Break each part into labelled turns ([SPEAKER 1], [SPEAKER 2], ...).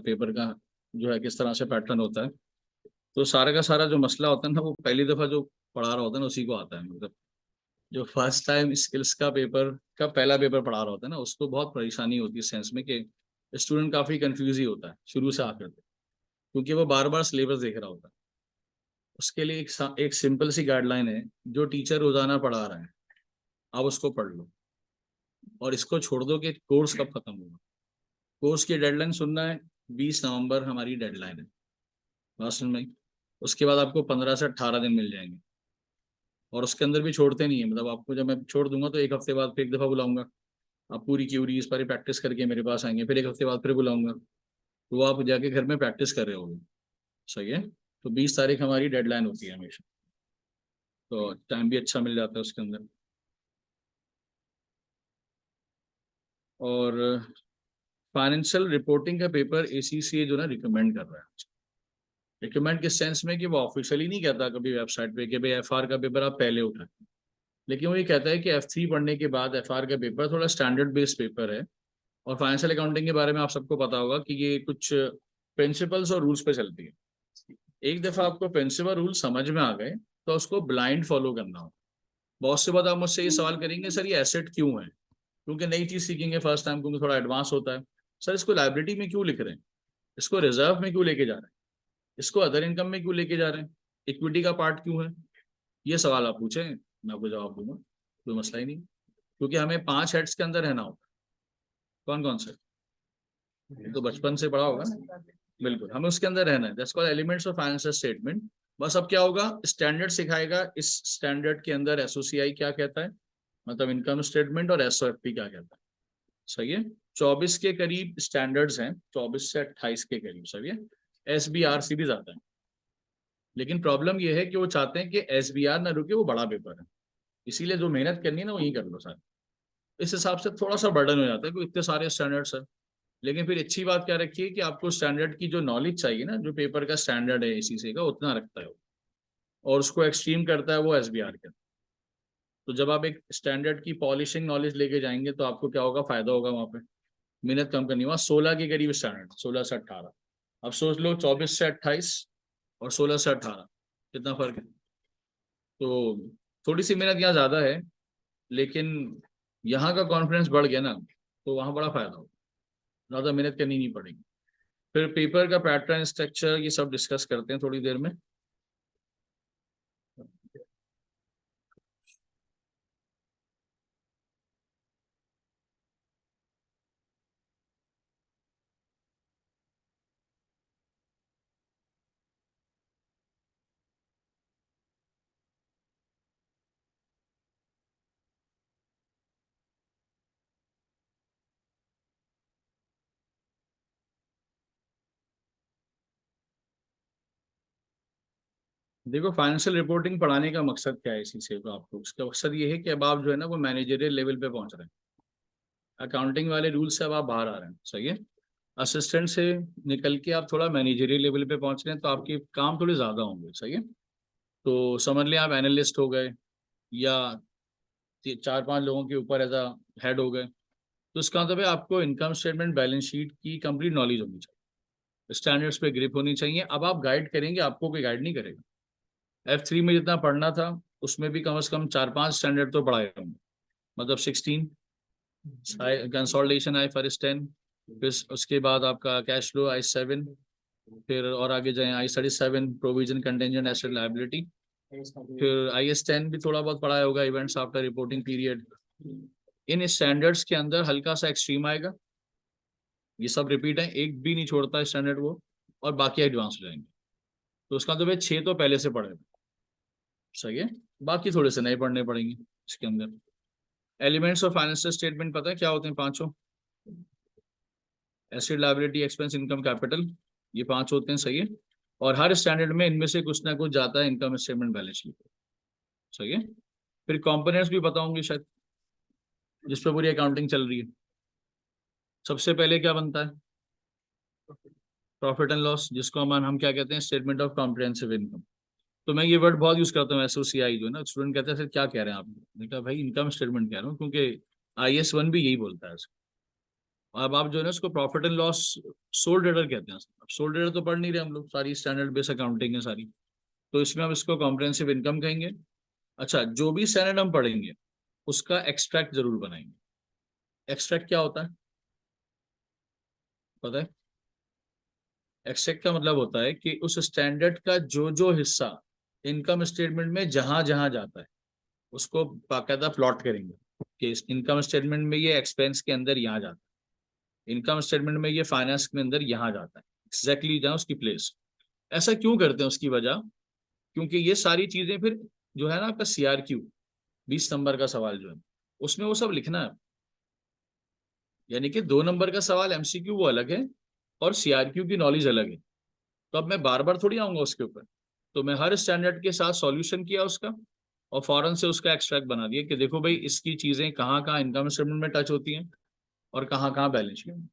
[SPEAKER 1] Paper का जो है किस तरह से पैटर्न होता है। तो सारा का सारा जो मसला होता है ना, वो पहली दफा जो पढ़ा रहा होता है ना उसी को आता है। मतलब जो फर्स्ट टाइम स्किल्स का पेपर का पहला पेपर पढ़ा रहा होता है ना, उसको बहुत परेशानी होती है सेंस में कि स्टूडेंट काफी कंफ्यूज ही होता है शुरू से आखिर तक, क्योंकि वो बार बार सिलेबस देख रहा होता है। उसके लिए एक सिंपल सी गाइडलाइन है, जो टीचर रोजाना पढ़ा रहा है आप उसको पढ़ लो, और इसको छोड़ दो कि कोर्स कब खत्म होगा। कोर्स की डेडलाइन सुनना है, 20 नवंबर हमारी डेडलाइन है, बात समझ में आई? उसके बाद आपको 15 से 18 दिन मिल जाएंगे, और उसके अंदर भी छोड़ते नहीं है। मतलब आपको जब मैं छोड़ दूंगा तो एक हफ्ते बाद फिर एक दफा बुलाऊंगा, आप पूरी क्यूरी इस पर प्रैक्टिस करके मेरे पास आएंगे, फिर एक हफ्ते बाद फिर बुलाऊंगा, तो वो आप जाके घर में प्रैक्टिस कर रहे होगे। सही है। तो 20 तारीख हमारी डेडलाइन होती है हमेशा, तो टाइम भी अच्छा मिल जाता है उसके अंदर। और फाइनेंशियल रिपोर्टिंग का पेपर एसीसीए जो ना रिकमेंड कर रहा है। रिकमेंड किस सेंस में कि वो ऑफिशियली नहीं कहता कभी वेबसाइट पे कि भाई एफआर का पेपर आप पहले उठाएं, लेकिन वो ये कहता है कि F3 पढ़ने के बाद एफआर का पेपर थोड़ा स्टैंडर्ड बेस्ड पेपर है। और फाइनेंशियल अकाउंटिंग के बारे में आप सबको पता होगा कि ये कुछ प्रिंसिपल्स और रूल्स पे चलती है। एक दफा आपको प्रिंसिपल रूल समझ में आ गए तो उसको ब्लाइंड फॉलो करना हो। बहुत से बार आप मुझसे ये सवाल करेंगे, सर ये एसेट क्यों है, क्योंकि नई चीज सीखेंगे फर्स्ट टाइम, क्योंकि थोड़ा एडवांस होता है। सर इसको लाइबिलिटी में क्यों लिख रहे हैं, इसको रिजर्व में क्यों लेके जा रहे हैं, इसको अदर इनकम में क्यों लेके जा रहे हैं, इक्विटी का पार्ट क्यों है। ये सवाल आप पूछें, मैं आपको जवाब दूंगा, कोई मसला ही नहीं। क्योंकि हमें 5 हेड्स के अंदर रहना होगा। कौन कौन से, ये तो बचपन से पढ़ा होगा ना। बिल्कुल, हमें उसके अंदर रहना है। That's called elements of financial statement. बस अब क्या होगा, स्टैंडर्ड सिखाएगा, इस स्टैंडर्ड के अंदर एसओसीआई क्या कहता है, मतलब इनकम स्टेटमेंट, और एसओएफपी क्या कहता है। सही है। 24 के करीब स्टैंडर्ड्स हैं, 24 से 28 के करीब। सही है। SBRC भी आता है, लेकिन प्रॉब्लम यह है कि वो चाहते हैं कि SBR ना रुके, वो बड़ा पेपर है, इसीलिए जो मेहनत करनी है ना वही कर लो सारी। इस हिसाब से थोड़ा सा बर्डन हो जाता है क्योंकि इतने सारे स्टैंडर्ड्स है। लेकिन फिर अच्छी बात क्या रखी है कि आपको स्टैंडर्ड की जो नॉलेज चाहिए ना, जो पेपर का स्टैंडर्ड है ACC का, उतना रखता है वो, और उसको एक्सट्रीम करता है वो SBR के। तो जब आप एक स्टैंडर्ड की पॉलिशिंग नॉलेज लेके जाएंगे तो आपको क्या होगा, फायदा होगा वहां पे। मेहनत कम करनी हुआ, 16 के करीब स्टैंडर्ड, 16 से 18। अब सोच लो 24 से 28 और 16 से 18, कितना फर्क है। तो थोड़ी सी मेहनत यहाँ ज्यादा है, लेकिन यहाँ का कॉन्फिडेंस बढ़ गया ना, तो वहाँ बड़ा फायदा होगा, ज्यादा मेहनत करनी नहीं पड़ेगी। फिर पेपर का पैटर्न, स्ट्रक्चर, ये सब डिस्कस करते हैं थोड़ी देर में। देखो, फाइनेंशियल रिपोर्टिंग पढ़ाने का मकसद क्या है इसी से, तो आपको उसका मकसद ये है कि अब आप जो है ना वो मैनेजरियल लेवल पे पहुंच रहे हैं। अकाउंटिंग वाले रूल से अब आप बाहर आ रहे हैं। सही है। असिस्टेंट से निकल के आप थोड़ा मैनेजरियल लेवल पे पहुंच रहे हैं, तो आपके काम थोड़े ज्यादा होंगे। सही है। तो समझ लें आप एनालिस्ट हो गए, या 4-5 लोगों के ऊपर एज अ हेड हो गए। तो इसका मतलब है आपको इनकम स्टेटमेंट, बैलेंस शीट की कंप्लीट नॉलेज होनी चाहिए, स्टैंडर्ड्स पे ग्रिप होनी चाहिए। अब आप गाइड करेंगे, आपको कोई गाइड नहीं करेगा। F3 में जितना पढ़ना था उसमें भी कम से कम 4-5 स्टैंडर्ड तो पढ़ाए होंगे, मतलब 16 कंसोलिडेशन IFRS 10, फिर उसके बाद आपका कैश फ्लो I7, फिर और आगे जाए I37 provision contingent asset liability, फिर IS 10 भी थोड़ा बहुत पढ़ाया होगा, इवेंट्स आफ्टर रिपोर्टिंग पीरियड। इन स्टैंडर्ड्स के अंदर हल्का सा एक्सट्रीम आएगा, ये सब रिपीट है, एक भी नहीं छोड़ता स्टैंडर्ड वो, और बाकी एडवांस हो जाएंगे। तो उसका तो भाई 6 तो पहले से पढ़े। सही है। बाकी थोड़े से नए पढ़ने पड़ेंगे इसके अंदर। एलिमेंट्स ऑफ फाइनेंशियल स्टेटमेंट पता है क्या होते हैं, पांचों? Asset, liability, expense, income, capital, ये 5 होते हैं। सही है। और हर स्टैंडर्ड में इनमें से कुछ ना कुछ जाता है इनकम स्टेटमेंट, बैलेंस शीट। सही है। फिर कंपोनेंट्स भी पता होंगे शायद, जिस पर पूरी अकाउंटिंग चल रही है। सबसे पहले क्या बनता है, प्रॉफिट एंड लॉस, जिसको हम क्या कहते हैं, स्टेटमेंट ऑफ कॉम्प्रिहेंसिव इनकम। तो मैं ये वर्ड बहुत यूज करता हूँ, SOCI जो है ना, स्टूडेंट कहते हैं सर क्या कह रहे हैं आप। मैंने कहा भाई इनकम स्टेटमेंट कह रहा हूँ, क्योंकि IS 1 भी यही बोलता है। अब आप जो है ना उसको profit and loss soul trader कहते हैं। अब सोल ट्रेडर तो पढ़ नहीं रहे हम लोग, सारी स्टैंडर्ड बेस अकाउंटिंग है सारी, तो इसमें हम इसको कॉम्प्रिहेंसिव इनकम कहेंगे। अच्छा, जो भी स्टैंडर्ड हम पढ़ेंगे उसका एक्सट्रैक्ट जरूर बनाएंगे। एक्सट्रैक्ट क्या होता है पता है? एक्सट्रैक्ट का मतलब होता है कि उस स्टैंडर्ड का जो जो हिस्सा इनकम स्टेटमेंट में जहां जहां जाता है उसको बाकायदा प्लॉट करेंगे कि इस इनकम स्टेटमेंट में ये एक्सपेंस के अंदर यहाँ जाता है, इनकम स्टेटमेंट में ये फाइनेंस के अंदर यहाँ जाता है, एग्जैक्टली जहाँ उसकी प्लेस। ऐसा क्यों करते हैं उसकी वजह, क्योंकि ये सारी चीजें फिर जो है ना आपका CRQ 20 नंबर का सवाल जो है उसमें वो सब लिखना है। यानी कि 2 नंबर का सवाल MCQ वो अलग है और CRQ की नॉलेज अलग है। तो अब मैं बार बार थोड़ी आऊंगा उसके ऊपर, तो मैं हर स्टैंडर्ड के साथ सॉल्यूशन किया उसका और फौरन से उसका एक्सट्रैक्ट बना दिया कि देखो भाई इसकी चीजें कहाँ कहाँ इनकम स्टेटमेंट में टच होती हैं और कहाँ कहाँ बैलेंस शीट में।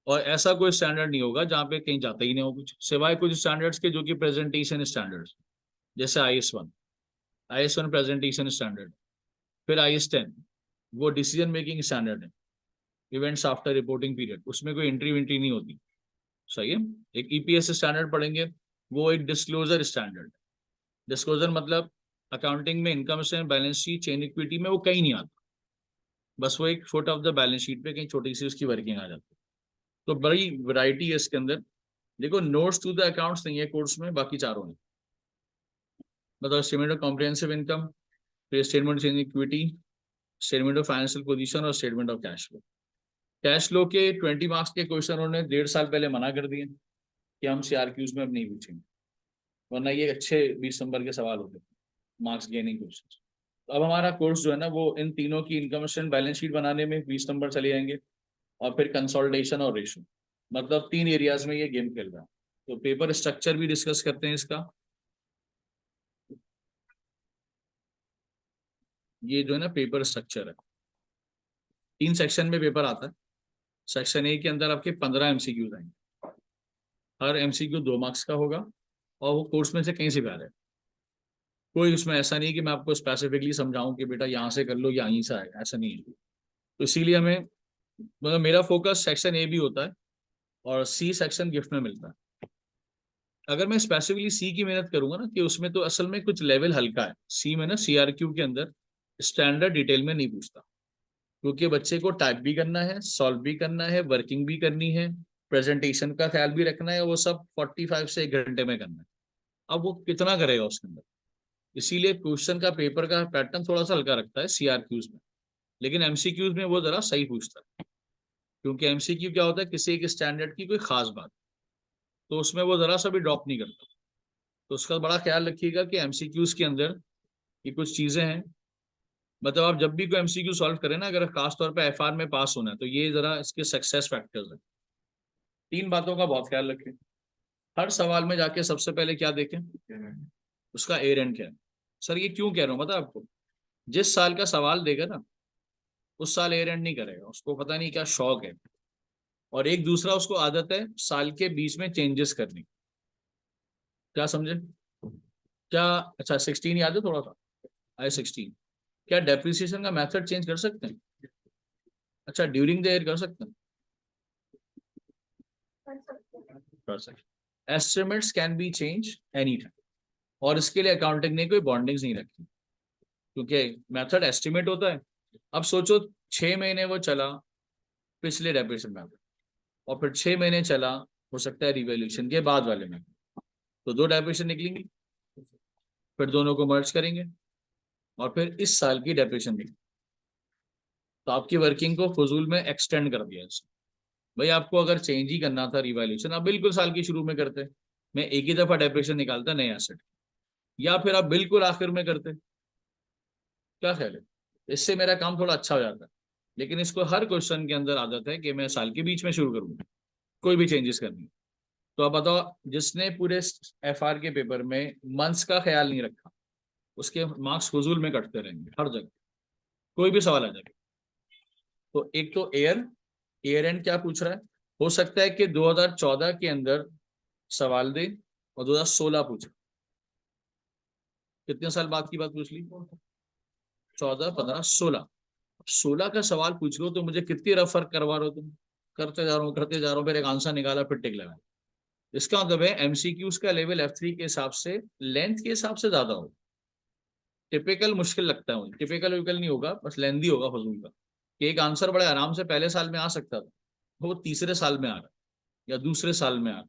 [SPEAKER 1] और ऐसा कोई स्टैंडर्ड नहीं होगा जहाँ पे कहीं जाता ही नहीं हो कुछ, सिवाय कुछ स्टैंडर्ड्स के जो कि प्रेजेंटेशन स्टैंडर्ड्स, जैसे IS1 प्रेजेंटेशन स्टैंडर्ड। फिर IS10 वो डिसीजन मेकिंग स्टैंडर्ड है, इवेंट्स आफ्टर रिपोर्टिंग पीरियड, उसमें कोई एंट्री विंट्री नहीं होती। सही है। एक EPS स्टैंडर्ड पढ़ेंगे, वो एक डिस्क्लोजर स्टैंडर्ड। डिस्क्लोजर मतलब अकाउंटिंग में income statement balance sheet chain equity में वो कहीं नहीं आता, बस वो एक photo of the balance sheet पे कहीं छोटी सी उसकी वर्किंग आ जाती है। तो बड़ी वैरायटी है इसके अंदर। देखो नोट्स टू द अकाउंट्स नहीं है कोर्स में, बाकी चारों हैं। मतलब स्टेटमेंट ऑफ कॉम्प्रिहेंसिव इनकम, फिर statement chain equity, statement of financial position और statement of cash flow. Cash flow के 20 मार्क्स के क्वेश्चन उन्होंने 1.5 साल पहले मना कर दिए कि हम CRQs में अब नहीं पूछेंगे, वरना ये अच्छे 20 नंबर के सवाल होते, मार्क्स गेनिंग क्वेश्चन। तो अब हमारा कोर्स जो है ना वो इन तीनों की इनकम स्टेटमेंट बैलेंस शीट बनाने में 20 नंबर चले जाएंगे, और फिर कंसोलिडेशन और रेशो, मतलब 3 एरियाज में ये गेम खेल रहा है। तो पेपर स्ट्रक्चर भी डिस्कस करते हैं इसका। ये जो है ना पेपर स्ट्रक्चर है, 3 सेक्शन में पेपर आता है। सेक्शन A के अंदर आपके 15 MCQs आएंगे, हर MCQ 2 मार्क्स का होगा, और वो कोर्स में से कहीं से भी आ रहा है। कोई उसमें ऐसा नहीं है कि मैं आपको स्पेसिफिकली समझाऊं कि बेटा यहाँ से कर लो या यहीं से आएगा, ऐसा नहीं है। तो इसीलिए हमें, मतलब मेरा फोकस सेक्शन A भी होता है और C सेक्शन गिफ्ट में मिलता है। अगर मैं स्पेसिफिकली C की मेहनत करूंगा ना, कि उसमें तो असल में कुछ लेवल हल्का है, C में ना CRQ के अंदर स्टैंडर्ड डिटेल में नहीं पूछता, क्योंकि बच्चे को टाइप भी करना है, सॉल्व भी करना है, वर्किंग भी करनी है, प्रेजेंटेशन का ख्याल भी रखना है, वो सब 45 से 1 घंटे में करना है। अब वो कितना करेगा उसके अंदर, इसीलिए क्वेश्चन का पेपर का पैटर्न थोड़ा सा हल्का रखता है CRQs में, लेकिन MCQs में वो जरा सही पूछता है। क्योंकि MCQ क्या होता है, किसी एक स्टैंडर्ड की कोई खास बात, तो उसमें वो जरा सा भी ड्रॉप नहीं करता। तो उसका बड़ा ख्याल रखिएगा कि MCQs के अंदर ये कुछ चीजें हैं। मतलब आप जब भी कोई MCQ सॉल्व करें ना, अगर खास तौर पे FR में पास होना है, तो ये जरा इसके सक्सेस फैक्टर्स है। 3 बातों का बहुत ख्याल रखें। हर सवाल में जाके सबसे पहले क्या देखें, उसका एयर एंड क्या है। सर ये क्यों कह रहा हूँ पता है आपको, जिस साल का सवाल देगा ना उस साल एयर एंड नहीं करेगा, उसको पता नहीं क्या शौक है। और एक दूसरा उसको आदत है साल के बीच में चेंजेस करने की। क्या समझे क्या? अच्छा 16 याद है थोड़ा सा, I16। क्या डेप्रिसिएशन का मेथड चेंज कर सकते हैं? अच्छा ड्यूरिंग द ईयर कर सकते हैं? कर सकते। Estimates can be change any time, और इसके लिए अकाउंटिंग ने कोई बॉन्डिंग्स नहीं रखी, क्योंकि मेथड एस्टिमेट होता है। अब सोचो 6 महीने वो चला पिछले डेप्रिसिएशन मेथड, और फिर 6 महीने चला हो सकता है रिवैल्यूएशन के बाद वाले में, तो 2 डेप्रिसिएशन निकलेंगी, फिर दोनों को मर्ज करेंगे और फिर इस साल की डेप्रिसिएशन निकलेगी। तो आपकी वर्किंग को फजूल में एक्सटेंड कर दिया इसने। भाई आपको अगर चेंज ही करना था रिवैल्यूएशन, आप बिल्कुल साल की शुरू में करते, मैं एक ही दफा डेप्रिसिएशन निकालता नए एसेट, या फिर आप बिल्कुल आखिर में करते। क्या ख्याल है? इससे मेरा काम थोड़ा अच्छा हो जाता है। लेकिन इसको हर क्वेश्चन के अंदर आदत है कि मैं साल के बीच में शुरू करूंगा कोई भी चेंजेस करनी। तो आप बताओ, जिसने पूरे FR के पेपर में मंथ्स का ख्याल नहीं रखा उसके मार्क्स फजूल में कटते रहेंगे हर जगह, कोई भी सवाल आ जाएगा। तो एक तो एयर एंड क्या पूछ रहा है, हो सकता है कि 2014 के अंदर सवाल दे और 2016 पूछे। कितने साल बाद की बात पूछ ली? 14, 15, 16। 16 का सवाल पूछ रहे हो तो मुझे कितनी रेफर करवा रहे हो तुम? करते जा रहा हूँ, फिर एक आंसर निकाला, फिर टिक लगा। इसका मतलब है एमसीक्यूज का लेवल F3 के हिसाब से, लेंथ के हिसाब से ज्यादा हो। टिपिकल मुश्किल लगता है मुझे, टिपिकल विकल नहीं होगा, बस लेंदी होगा फजूल का, कि एक आंसर बड़े आराम से पहले साल में आ सकता था, वो तीसरे साल में आ रहा है या दूसरे साल में आ रहा है।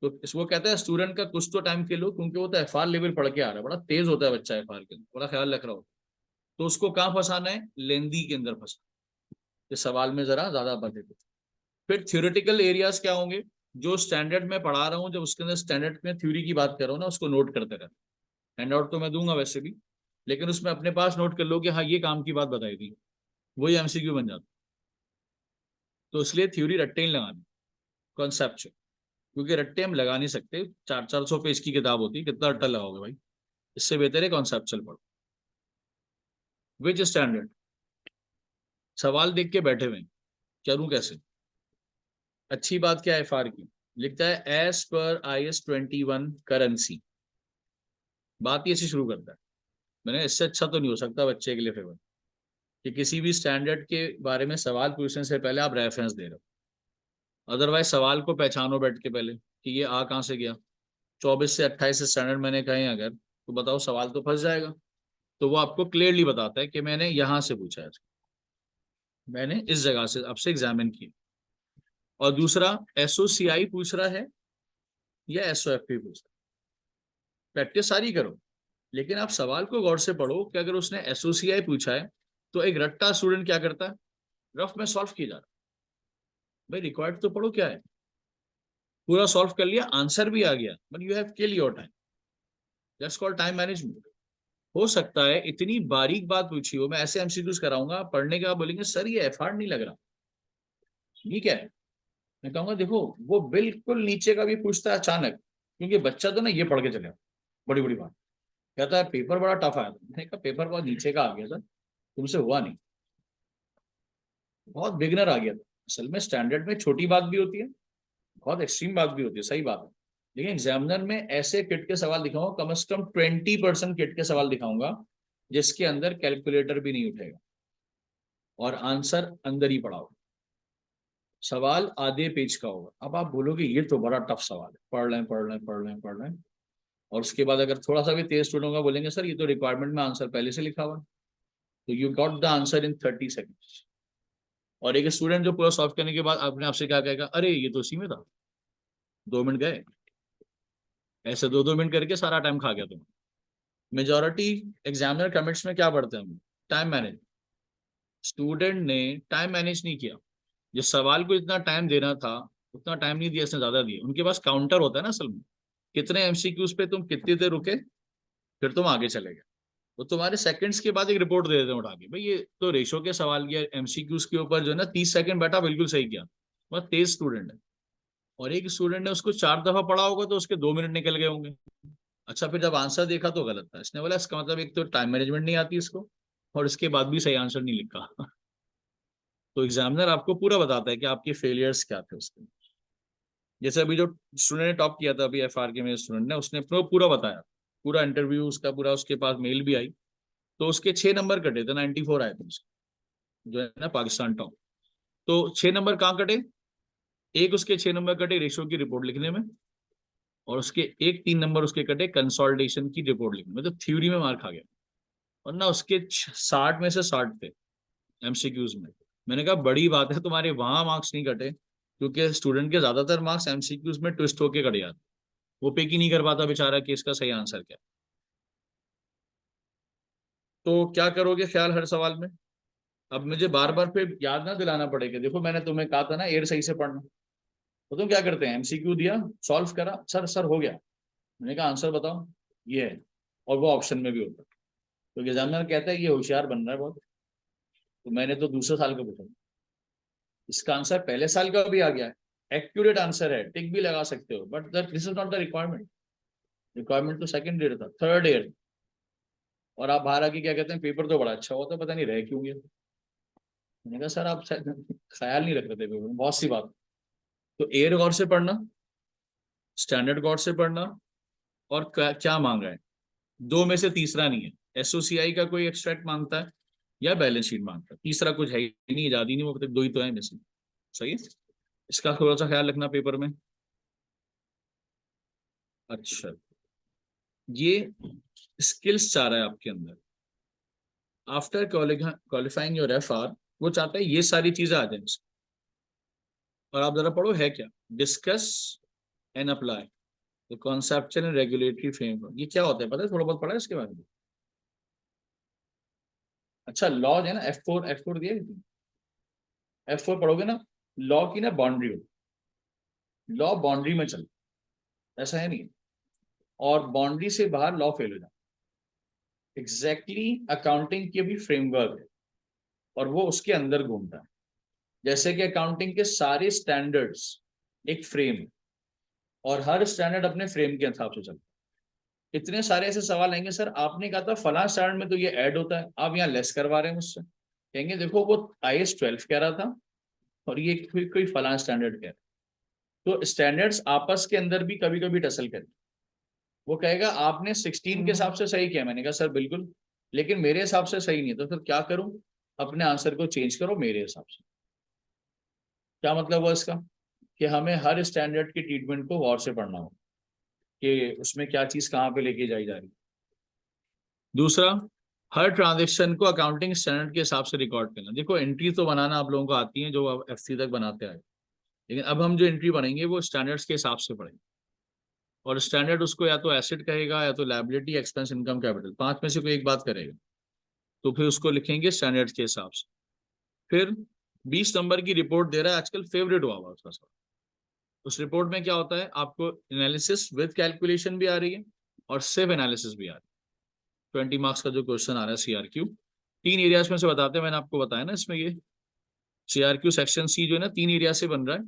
[SPEAKER 1] तो इसको कहते हैं स्टूडेंट का कुछ तो टाइम के लो, क्योंकि वो तो एफआर लेवल पढ़ के आ रहा है, बड़ा तेज होता है बच्चा एफआर के अंदर, बड़ा ख्याल रख रहा होता है। तो उसको कहाँ फंसाना है? लेंदी के अंदर फंसाना, इस सवाल में जरा ज्यादा बने। फिर थ्योरेटिकल एरियाज क्या होंगे? जो स्टैंडर्ड में पढ़ा रहा हूँ, जब उसके अंदर स्टैंडर्ड में थ्योरी की बात कर रहा हूँ ना, उसको नोट करते रहना। हैंड आउट तो मैं दूंगा वैसे भी, लेकिन उसमें अपने पास नोट कर लो कि हाँ ये काम की बात बताई थी, वही एमसीक्यू बन जाता। तो इसलिए थ्योरी रट्टे नहीं लगानी, कॉन्सेप्ट, क्योंकि रट्टे हम लगा नहीं सकते। 400-400 पेज की किताब होती है, कितना रट्टा लगाओगे भाई? इससे बेहतर है कॉन्सेप्चुअल पढ़ो। विच स्टैंडर्ड? सवाल देख के बैठे हुए करूं कैसे? अच्छी बात क्या है एफआर की? लिखता है एज पर IS 21 करेंसी, बात ही ऐसी शुरू करता है। मैंने इससे अच्छा तो नहीं हो सकता बच्चे के लिए फेवर, कि किसी भी स्टैंडर्ड के बारे में सवाल पूछने से पहले आप रेफरेंस दे रहे हो। अदरवाइज सवाल को पहचानो बैठ के पहले कि ये आ कहाँ से गया। 24 से 28 स्टैंडर्ड मैंने कहे अगर, तो बताओ सवाल तो फंस जाएगा। तो वो आपको क्लियरली बताता है कि मैंने यहाँ से पूछा है, मैंने इस जगह से आपसे एग्जामिन किया। और दूसरा, SOCI पूछ रहा है या SOFP पूछ रहा है, प्रैक्टिस सारी करो, लेकिन आप सवाल को गौर से पढ़ो कि अगर उसने SOCI पूछा है तो एक रट्टा स्टूडेंट क्या करता है? रफ में सॉल्व किया जा रहा है। भाई रिक्वायर्ड तो पढ़ो क्या है, पूरा सॉल्व कर लिया, आंसर भी आ गया, but you have kill your time. That's called time management. हो सकता है इतनी बारीक बात पूछी हो, मैं ऐसे एमसीक्यूज कराऊंगा, पढ़ने के बाद बोलेंगे सर ये एफर्ट नहीं लग रहा, ठीक है। मैं कहूंगा देखो वो बिल्कुल नीचे का भी पूछता है अचानक, क्योंकि बच्चा तो ना ये पढ़ के चले, बड़ी बड़ी बात कहता है पेपर बड़ा टफ आया था। मैंने कहा पेपर बहुत नीचे का आ गया था, तुमसे हुआ नहीं, बहुत बिगनर आ गया था। असल में स्टैंडर्ड में छोटी बात भी होती है, बहुत एक्सट्रीम बात भी होती है, सही बात है। लेकिन एग्जामिनर में ऐसे किट के सवाल दिखाऊंगा, कम से कम 20% किट के सवाल दिखाऊंगा जिसके अंदर कैलकुलेटर भी नहीं उठेगा, और आंसर अंदर ही पड़ा होगा। सवाल आधे पेज का होगा। अब आप बोलोगे ये तो बड़ा टफ सवाल है, पढ़ लें पढ़ लें पढ़ लें पढ़ लें, और उसके बाद अगर थोड़ा सा भी तेज स्टूडेंट होगा, बोलेंगे सर ये तो रिक्वायरमेंट में आंसर पहले से लिखा हुआ। तो you got the answer in 30 seconds. और एक स्टूडेंट जो पूरा सॉल्व करने के बाद अपने आपसे क्या कहेगा, अरे ये तो उसी में था, 2 मिनट गए। ऐसे 2-2 मिनट करके सारा टाइम खा गया तुम। मेजोरिटी एग्जामिनर कमेंट्स में क्या पढ़ते हैं हम? Time manage. स्टूडेंट ने टाइम मैनेज नहीं किया, जिस सवाल को इतना टाइम देना था उतना टाइम नहीं दिया, इसने ज्यादा दिया। उनके पास काउंटर होता है ना असल में, कितने एमसीक्यूज पे तुम कितनी देर रुके, फिर तुम आगे चले गए। वो तुम्हारे सेकंड्स के बाद एक रिपोर्ट दे देते हैं उठा के, भाई ये तो रेशो के सवाल किया एमसीक्यूज के ऊपर, जो है ना 30 सेकंड बैठा, बिल्कुल सही किया। बहुत तेज स्टूडेंट है। और एक स्टूडेंट ने उसको 4 दफा पढ़ा होगा तो उसके 2 मिनट निकल गए होंगे। अच्छा, फिर जब आंसर देखा तो गलत था, इसने बोला इसका मतलब एक तो टाइम मैनेजमेंट नहीं आती इसको, और इसके बाद भी सही आंसर नहीं लिखा। तो एग्जामिनर आपको पूरा बताता है कि आपके फेलियर्स क्या थे उसके। जैसे अभी जो स्टूडेंट ने टॉप किया था अभी एफआर के मेरे स्टूडेंट ने, उसने पूरा बताया, पूरा इंटरव्यू उसका पूरा, उसके पास मेल भी आई। तो उसके 6 नंबर कटे थे, 94 आए थे उसके, जो है ना पाकिस्तान टॉप। तो 6 नंबर कहाँ कटे? एक उसके 6 नंबर कटे रेशो की रिपोर्ट लिखने में, और उसके एक 3 नंबर उसके कटे कंसोलिडेशन की रिपोर्ट लिखने में, तो थ्योरी में मार खा गया। और ना उसके 60 में से 60 थे एमसीक्यूज में। मैंने कहा बड़ी बात है, तुम्हारे वहां मार्क्स नहीं कटे, क्योंकि स्टूडेंट के ज्यादातर मार्क्स एमसीक्यूज में ट्विस्ट होके कट जाते, वो पिक ही नहीं कर पाता बेचारा कि इसका सही आंसर क्या। तो क्या करोगे ख्याल हर सवाल में? अब मुझे बार बार फिर याद ना दिलाना पड़ेगा, देखो मैंने तुम्हें कहा था ना एयर सही से पढ़ना। तो तुम क्या करते हैं, एमसीक्यू दिया, सॉल्व करा, सर सर हो गया, मैंने कहा आंसर बताओ, ये है। और वो ऑप्शन में भी होता है। तो एग्जामिनर कहता है ये होशियार बन रहा है बहुत। तो मैंने तो दूसरे साल का पूछा, इसका आंसर पहले साल का भी आ गया है, एक्यूरेट आंसर है, टिक भी लगा सकते हो, but this is not the requirement. Requirement तो सेकंड ईयर था, थर्ड ईयर। और आप बाहर आके क्या कहते हैं, पेपर तो बड़ा अच्छा होता है, पता नहीं रह क्यों गया। मैंने कहा सर आप ख्याल नहीं रख रहे थे पेपर में, बहुत सी बात। तो एयर गौर से पढ़ना, स्टैंडर्ड गौर से पढ़ना, और क्या मांग रहा है, दो में से तीसरा नहीं है। एसओसीआई का कोई एक्सट्रैक्ट मांगता है, या बैलेंस शीट मांगता है। तीसरा कुछ है ही नहीं, आजादी नहीं, वो दो ही तो है मिसिंग। सही है, इसका थोड़ा सा ख्याल रखना पेपर में। अच्छा, ये स्किल्स चाह रहा है आपके अंदर। आफ्टर क्वालिफाइंग योर एफआर, वो चाहता है ये सारी चीजें आ जाए। और आप जरा पढ़ो है क्या। Discuss and apply the conceptual and regulatory framework. ये क्या होता है पता है, थोड़ा बहुत पढ़ा है इसके बारे में। अच्छा, लॉ है ना, F4 दिया, F4 पढ़ोगे ना। लॉ की ना बाउंड्री हो, लॉ बाउंड्री में चल, ऐसा है नहीं। और बाउंड्री से बाहर लॉ फेल हो जाए। एग्जैक्टली अकाउंटिंग की भी फ्रेमवर्क है और वो उसके अंदर घूमता है। जैसे कि अकाउंटिंग के सारे स्टैंडर्ड्स एक फ्रेम है और हर स्टैंडर्ड अपने फ्रेम के हिसाब से चलता है। इतने सारे ऐसे सवाल आएंगे, सर आपने कहा था फलां स्टैंडर्ड में तो ये ऐड होता है, आप यहाँ लेस करवा रहे हैं मुझसे। कहेंगे देखो वो IS 12 कह रहा था और ये कोई फलां स्टैंडर्ड कह रहा है। तो स्टैंडर्ड्स आपस के अंदर भी कभी कभी टसल करते। वो कहेगा आपने 16 के हिसाब से सही किया, मैंने कहा सर बिल्कुल, लेकिन मेरे हिसाब से सही नहीं है, तो फिर क्या करूं, अपने आंसर को चेंज करो मेरे हिसाब से। क्या मतलब हुआ इसका, कि हमें हर स्टैंडर्ड की ट्रीटमेंट को गौर से पढ़ना हो कि उसमें क्या चीज कहाँ पे लेके जाई जा रही है। दूसरा, हर ट्रांजेक्शन को अकाउंटिंग स्टैंडर्ड के हिसाब से रिकॉर्ड करना। देखो एंट्री तो बनाना आप लोगों को आती है जो आप FC तक बनाते आए, लेकिन अब हम जो एंट्री बनेंगे वो स्टैंडर्ड्स के हिसाब से पढ़ेंगे। और स्टैंडर्ड उसको या तो एसेट कहेगा या तो लायबिलिटी, एक्सपेंस, इनकम, कैपिटल, पांच में से कोई एक बात करेगा। तो फिर उसको लिखेंगे स्टैंडर्ड के हिसाब से। फिर 20 नंबर की रिपोर्ट दे रहा है, आजकल फेवरेट हुआ हुआ उसका सब। उस रिपोर्ट में क्या होता है, आपको एनालिसिस विद कैलकुलेशन भी आ रही है और सिर्फ एनालिसिस भी आ रही है। 20 मार्क्स का जो क्वेश्चन आ रहा है CRQ, 3 एरियाज में से बताते हैं, मैंने आपको बताया ना इसमें। ये CRQ सेक्शन C जो है ना, 3 एरिया से बन रहा है।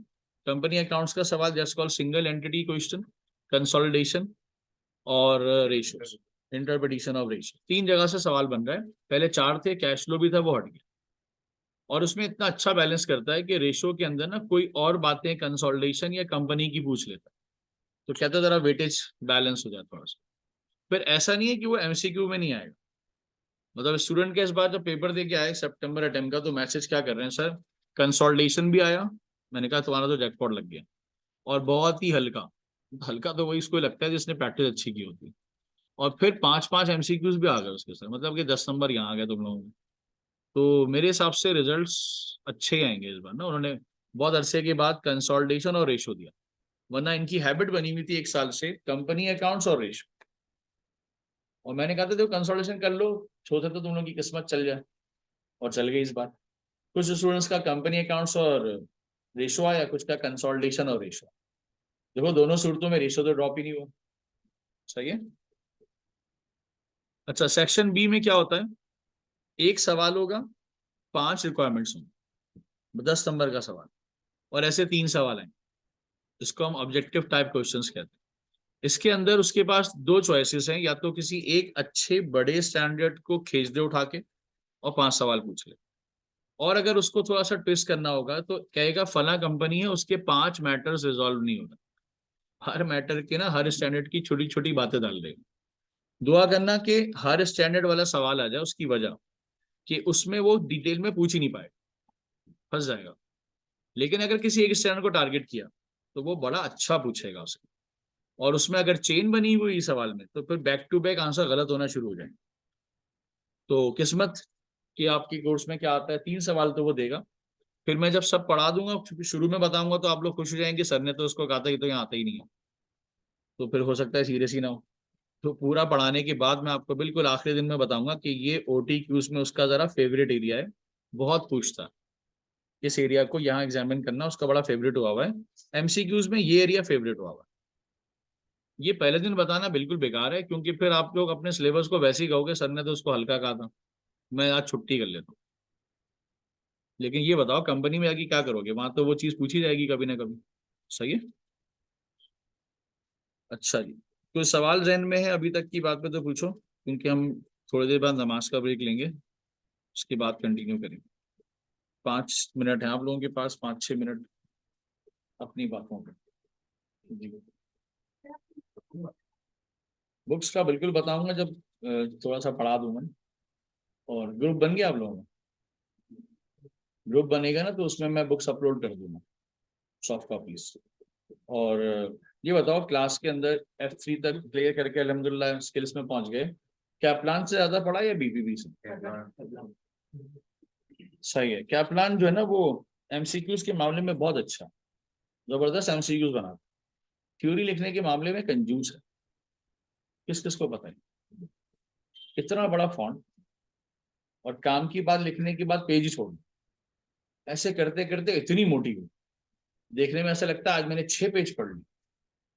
[SPEAKER 1] कंपनी अकाउंट्स का सवाल जैसे call single entity question, consolidation और रेशियोज, इंटरप्रिटेशन ऑफ रेशियो, 3 जगह से सवाल बन रहा है। पहले 4 थे, कैश फ्लो भी था, वो हट गया। और उसमें इतना अच्छा बैलेंस करता है कि रेशियो के अंदर ना कोई और बातें कंसोलिडेशन या कंपनी की पूछ लेता है, तो कहता है जरा वेटेज बैलेंस हो जाए थोड़ा सा। फिर ऐसा नहीं है कि वो MCQ में नहीं आएगा। मतलब स्टूडेंट के इस बार जब पेपर दे के आए सितंबर अटेम्प्ट का, तो मैसेज क्या कर रहे हैं, सर कंसोलिडेशन भी आया। मैंने कहा तुम्हारा तो जैकपॉट लग गया। और बहुत ही हल्का, हल्का तो वही इसको लगता है जिसने प्रैक्टिस अच्छी की होती है। और फिर 5-5 MCQs भी आ गए उसके सर, मतलब कि 10 नंबर यहाँ आ गए तुम लोगों को। तो मेरे हिसाब से रिजल्ट्स अच्छे ही आएंगे इस बार ना। उन्होंने बहुत अरसे के बाद कंसोलिडेशन और रेशो दिया, वरना इनकी हैबिट बनी हुई थी 1 साल से कंपनी अकाउंट्स और रेशो। और मैंने कहा था देखो कंसोलिडेशन कर लो, सोचा तो तुम लोग की किस्मत चल जाए, और चल गई इस बार। कुछ स्टूडेंट्स का कंपनी अकाउंट्स और रेशो आया, कुछ का कंसोलिडेशन और रेशो। देखो दोनों सूरतों में रेशो तो ड्रॉप ही नहीं हुआ। सही है। अच्छा, सेक्शन B में क्या होता है, एक सवाल होगा, 5 रिक्वायरमेंट्स होंगे, 10 नंबर का सवाल, और ऐसे 3 सवाल हैं। इसको हम ऑब्जेक्टिव टाइप क्वेश्चंस कहते हैं। इसके अंदर उसके पास 2 चॉइसेस हैं, या तो किसी एक अच्छे बड़े स्टैंडर्ड को खींच दे उठा के और 5 सवाल पूछ ले। और अगर उसको थोड़ा सा ट्विस्ट करना होगा तो कहेगा फला कंपनी है, उसके 5 मैटर्स रिजॉल्व नहीं होता। हर मैटर के ना हर स्टैंडर्ड की छोटी छोटी बातें डाल देगा। दुआ करना कि हर स्टैंडर्ड वाला सवाल आ जाए, उसकी वजह कि उसमें वो डिटेल में पूछ ही नहीं पाए, फंस जाएगा। लेकिन अगर किसी एक स्टैंडर्ड को टारगेट किया तो वो बड़ा अच्छा पूछेगा उसे। और उसमें अगर चेन बनी हुई सवाल में तो फिर बैक टू बैक आंसर गलत होना शुरू हो जाएंगे। तो किस्मत कि आपकी कोर्स में क्या आता है, 3 सवाल तो वो देगा। फिर मैं जब सब पढ़ा दूंगा शुरू में बताऊंगा तो आप लोग खुश हो जाएंगे, सर ने तो उसको कहा था कि तो यहाँ आता ही नहीं है। तो फिर हो सकता है सीरियस ही ना हो। तो पूरा पढ़ाने के बाद मैं आपको बिल्कुल आखिरी दिन में बताऊंगा कि ये OTQs में उसका जरा फेवरेट एरिया है। बहुत पूछता है इस एरिया को, यहाँ एग्जामिन करना उसका बड़ा फेवरेट हुआ हुआ है। MCQs में ये एरिया फेवरेट हुआ हुआ है। ये पहले दिन बताना बिल्कुल बेकार है, क्योंकि फिर आप लोग अपने सिलेबस को वैसे ही कहोगे सर ने तो उसको हल्का कहा था, मैं आज छुट्टी कर लेता हूँ। लेकिन ये बताओ कंपनी में आके क्या करोगे, वहां तो वो चीज पूछी जाएगी कभी ना कभी। सही है। अच्छा जी, कोई सवाल जहन में है अभी तक की बात पे तो पूछो, क्योंकि हम थोड़ी देर बाद नमाज का ब्रेक लेंगे, उसके बाद कंटिन्यू करेंगे। 5 मिनट है आप लोगों के पास, 5-6 मिनट अपनी बातों में। जी, बुक्स का बिल्कुल बताऊंगा जब थोड़ा सा पढ़ा दूंगा। और ग्रुप बन गया आप लोगों में? ग्रुप बनेगा ना तो उसमें मैं बुक्स अपलोड कर दूंगा, सॉफ्ट कॉपीज। और ये बताओ, क्लास के अंदर F3 तक क्लियर करके अल्हम्दुलिल्लाह स्किल्स में पहुंच गए, क्या प्लान से ज्यादा पढ़ा या बीपीपी से? सही है। क्या प्लान जो है ना वो एमसीक्यूज के मामले में बहुत अच्छा, जबरदस्त एमसीक्यूज बनाता, थ्योरी लिखने के मामले में कंजूस है। किस किस को पता है? इतना बड़ा फॉन्ट और काम की बात लिखने के बाद पेज ही छोड़, ऐसे करते करते इतनी मोटी हुई, देखने में ऐसा लगता है आज मैंने 6 पेज पढ़ ली।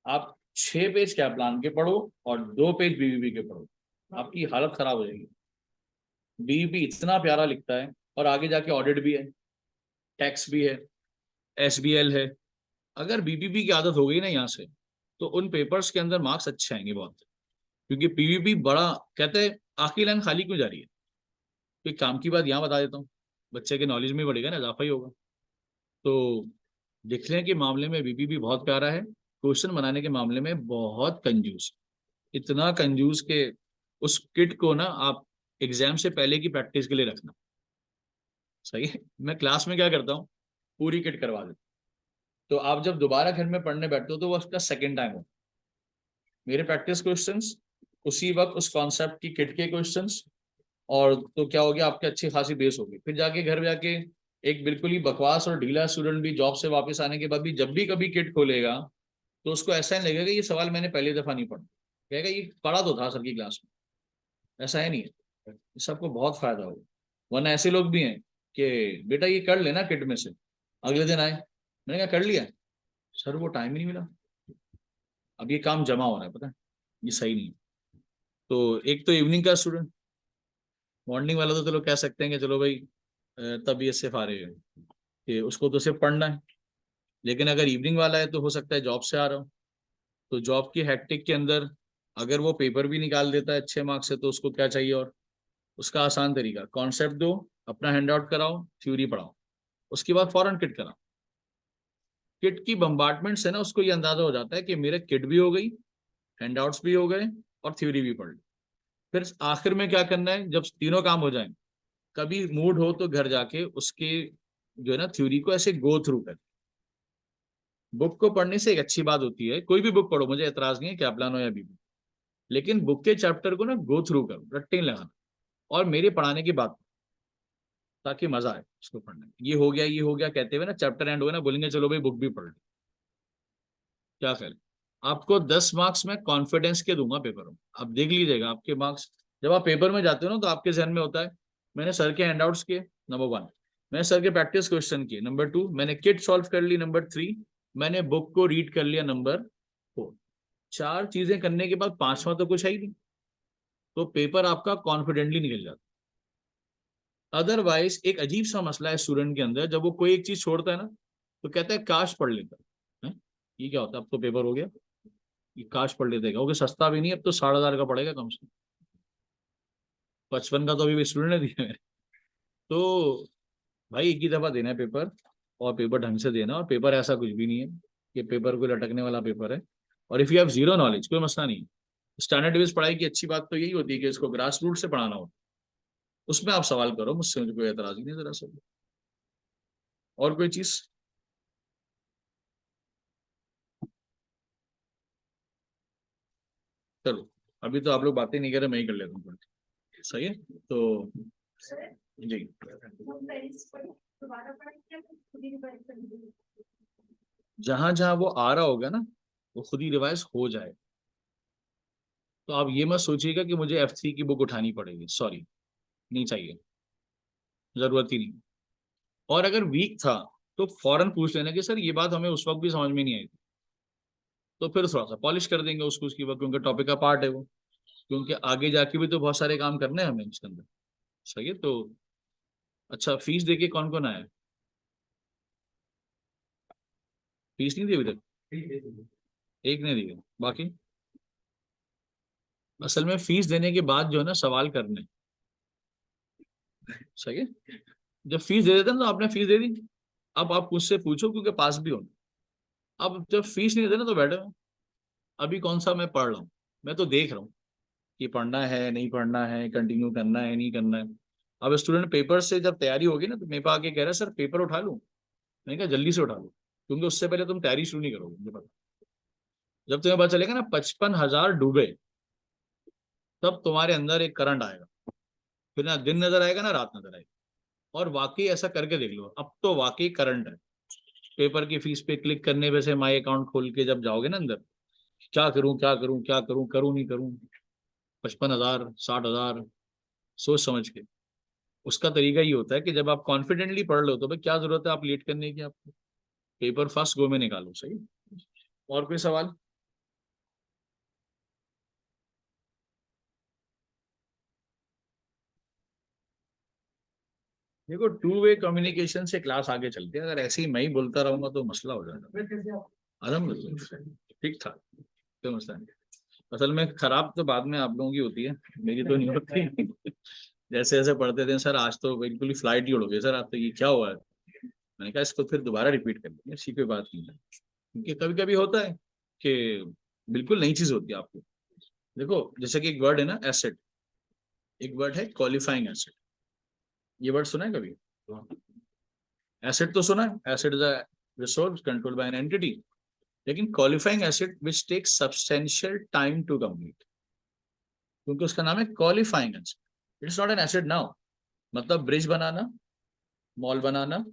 [SPEAKER 1] आप 6 पेज क्या प्लान के पढ़ो और 2 पेज बीबीपी के पढ़ो, आपकी हालत खराब हो जाएगी। बीबीपी इतना प्यारा लिखता है, और आगे जाके ऑडिट भी है, टैक्स भी है, एसबीएल है। अगर बीबीपी की आदत हो गई ना यहाँ से, तो उन पेपर्स के अंदर मार्क्स अच्छे आएंगे बहुत। क्योंकि पीवीपी बड़ा, कहते हैं आखिरी लाइन खाली क्यों जा रही है, तो काम की बात यहाँ बता देता हूँ, बच्चे के नॉलेज में बढ़ेगा ना, इजाफा ही होगा। तो लिखने के मामले में बीबीपी बहुत प्यारा है, क्वेश्चन बनाने के मामले में बहुत कंजूस, इतना कंजूस के उस किट को ना आप एग्जाम से पहले की प्रैक्टिस के लिए रखना। सही है। मैं क्लास में क्या करता हूँ, पूरी किट करवा देता, तो आप जब दोबारा घर में पढ़ने बैठते हो तो वो उसका सेकेंड टाइम हो। मेरे प्रैक्टिस क्वेश्चंस उसी वक्त उस कॉन्सेप्ट की किट के क्वेश्चंस, और तो क्या हो गया, आपके अच्छी खासी बेस होगी। फिर जाके घर जाके एक बिल्कुल ही बकवास और ढीला स्टूडेंट भी जॉब से वापस आने के बाद भी जब भी कभी किट खोलेगा तो उसको ऐसा नहीं लगेगा ये सवाल मैंने पहली दफा नहीं पढ़ा, कहेगा ये पढ़ा तो था सर की क्लास में। ऐसा है नहीं है, सबको बहुत फायदा होगा। वरना ऐसे लोग भी हैं कि बेटा ये कर लेना किट में से, अगले दिन आए, मैंने कहा कर लिया सर, वो टाइम ही नहीं मिला, अब ये काम जमा हो रहा है, पता है ये सही नहीं है। तो एक तो इवनिंग का स्टूडेंट, मॉर्निंग वाला तो चलो कह सकते हैं कि चलो भाई तबीयत से फारिग है कि उसको तो सिर्फ पढ़ना है। लेकिन अगर इवनिंग वाला है तो हो सकता है जॉब से आ रहा हो, तो जॉब की हैक्टिक के अंदर अगर वो पेपर भी निकाल देता है अच्छे मार्क्स से तो उसको क्या चाहिए, और उसका आसान तरीका, कॉन्सेप्ट दो, अपना हैंड आउट कराओ, थ्योरी पढ़ाओ, उसके बाद फॉरन किट कराओ। किट की बम्बार्टमेंट से ना उसको ये अंदाजा हो जाता है कि मेरे किट भी हो गई, हैंडआउट्स भी हो गए, और थ्योरी भी पढ़ ली। फिर आखिर में क्या करना है, जब तीनों काम हो जाए, कभी मूड हो तो घर जाके उसके जो है ना थ्योरी को ऐसे गो थ्रू कर। बुक को पढ़ने से एक अच्छी बात होती है, कोई भी बुक पढ़ो, मुझे एतराज नहीं है क्या प्लान हो या बीबी, लेकिन बुक के चैप्टर को ना गो थ्रू करो, रट्टे लगाना, और मेरे पढ़ाने की बात, ताकि मजा आए उसको पढ़ने में। ये हो गया ये हो गया कहते हुए ना चैप्टर एंड हो ना बोलेंगे चलो भाई बुक भी पढ़ ली, क्या करें। आपको 10 मार्क्स में कॉन्फिडेंस के दूंगा पेपर में, आप देख लीजिएगा आपके मार्क्स। जब आप पेपर में जाते हो ना तो आपके जहन में होता है मैंने सर के हैंडआउट्स किए, नंबर 1, मैंने सर के प्रैक्टिस क्वेश्चन किए, नंबर 2, मैंने किट सॉल्व कर ली, नंबर 3, मैंने बुक को रीड कर लिया, नंबर 4। 4 चीजें करने के बाद 5वां तो कुछ है ही नहीं, तो पेपर आपका कॉन्फिडेंटली निकल जाता। अदरवाइज एक अजीब सा मसला है स्टूडेंट के अंदर, जब वो कोई एक चीज छोड़ता है ना तो कहता है काश पढ़ लेता है। ये क्या होता है, अब तो पेपर हो गया, ये काश पढ़ लेते, क्योंकि सस्ता भी नहीं, अब तो 10,500 का पड़ेगा कम से कम, 55 का तो अभी स्टूडेंट ने दिया है। तो भाई एक ही दफा देना है पेपर, और पेपर ढंग से देना, और पेपर ऐसा कुछ भी नहीं है कि पेपर कोई लटकने वाला पेपर है। और if you have zero knowledge कोई मसला नहीं है, स्टैंडर्ड बेस्ड पढ़ाई की अच्छी बात तो यही होती है कि इसको ग्रास रूट से पढ़ाना होता है, उसमें आप सवाल करो मुझसे, मुझे कोई एतराज ही नहीं जरा सा। और कोई चीज? चलो, अभी तो आप लोग बातें नहीं कर रहे, मैं ही कर लेता हूँ थोड़ी। सही है तो जी, जहां जहां वो आ रहा होगा ना वो खुद ही रिवाइज हो जाए। तो आप ये मत सोचिएगा कि मुझे F3 की बुक उठानी पड़ेगी, सॉरी, नहीं चाहिए, जरूरत ही नहीं। और अगर वीक था तो फौरन पूछ लेना कि सर ये बात हमें उस वक्त भी समझ में नहीं आई थी, तो फिर थोड़ा सा पॉलिश कर देंगे उसको उसकी वक्त, क्योंकि टॉपिक का पार्ट है वो, क्योंकि आगे जाके भी तो बहुत सारे काम करने हैं हमें उसके अंदर। सही है तो अच्छा, फीस देके कौन कौन आया? फीस नहीं दी अभी तक? एक ने दी है, बाकी? असल में फीस देने के बाद जो है ना सवाल करने। सही है, जब फीस दे देते ना तो आपने फीस दे दी, अब आप मुझसे पूछो क्योंकि पास भी हो। अब जब फीस नहीं देते ना तो बैठे हो, अभी कौन सा मैं पढ़ रहा हूँ, मैं तो देख रहा हूँ कि पढ़ना है नहीं पढ़ना है, कंटिन्यू करना है नहीं करना है। अब स्टूडेंट पेपर से जब तैयारी होगी ना, तो मेरे पास आके कह रहा है सर पेपर उठा लूं। मैंने कहा जल्दी से उठा लो, क्योंकि उससे पहले तुम तैयारी शुरू नहीं करोगे, मुझे पता। जब तुम्हें पता चलेगा ना 55,000 डूबे, तब तुम्हारे अंदर एक करंट आएगा। फिर ना दिन नजर आएगा ना रात नजर आएगी। और वाकई ऐसा करके देख लो, अब तो वाकई करंट है। पेपर की फीस पे क्लिक करने पे से माई अकाउंट खोल के जब जाओगे ना अंदर, क्या करूं क्या करूं क्या करूं, करूं नहीं करूं, 55,000 60,000, सोच समझ के। उसका तरीका ये होता है कि जब आप कॉन्फिडेंटली पढ़ लो तो भाई क्या जरूरत है आप लेट करने की, आपको पेपर फर्स्ट गो में निकालो। सही। और कोई सवाल? देखो, टू वे कम्युनिकेशन से क्लास आगे चलती है। अगर ऐसे ही मैं ही बोलता रहूंगा तो मसला हो जाएगा। अलहमदुलिल्लाह ठीक था, कोई मसला नहीं। असल में खराब तो बाद में आप लोगों की होती है, मेरी तो नहीं होती। जैसे जैसे पढ़ते थे सर, आज तो बिल्कुल ही फ्लाइट ही उड़ गई सर, आज तो ये क्या हुआ है। मैंने कहा इसको फिर दोबारा रिपीट कर लेंगे, ऐसी कोई बात नहीं है। क्योंकि कभी कभी होता है कि बिल्कुल नई चीज होती है आपको। देखो जैसे कि एक वर्ड है ना एसेट, एक वर्ड है क्वालिफाइंग एसेट। ये वर्ड सुना है कभी? एसेट तो सुना है, asset is a resource controlled by an entity. लेकिन qualifying asset which take substantial time to complete, क्योंकि उसका नाम है qualifying asset, it's not an asset now. मतलब ब्रिज बनाना, मॉल बनाना,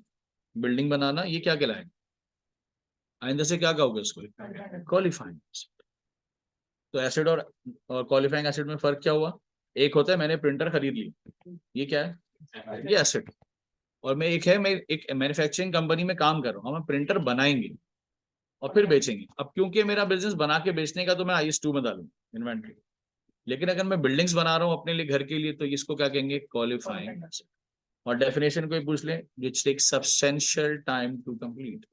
[SPEAKER 1] बिल्डिंग बनाना, ये क्या कहलाएगा? आइंदा से क्या कहोगे उसको? Qualifying asset. तो एसेट और क्वालिफाइंग एसेट में फर्क क्या हुआ? एक होता है मैंने प्रिंटर खरीद ली, ये क्या है? ये एसेट। और मैं एक है, मैं एक मैन्युफैक्चरिंग कंपनी में काम कर रहा हूँ, हम प्रिंटर बनाएंगे और फिर बेचेंगे। अब क्योंकि मेरा बिजनेस बना के बेचने का, तो मैं IS2 में डालू इन्वेंट्री। लेकिन अगर मैं बिल्डिंग्स बना रहा हूँ अपने लिए, घर के लिए, तो इसको क्या कहेंगे? क्वालिफाइंग। और डेफिनेशन कोई पूछ ले, which take substantial time to complete,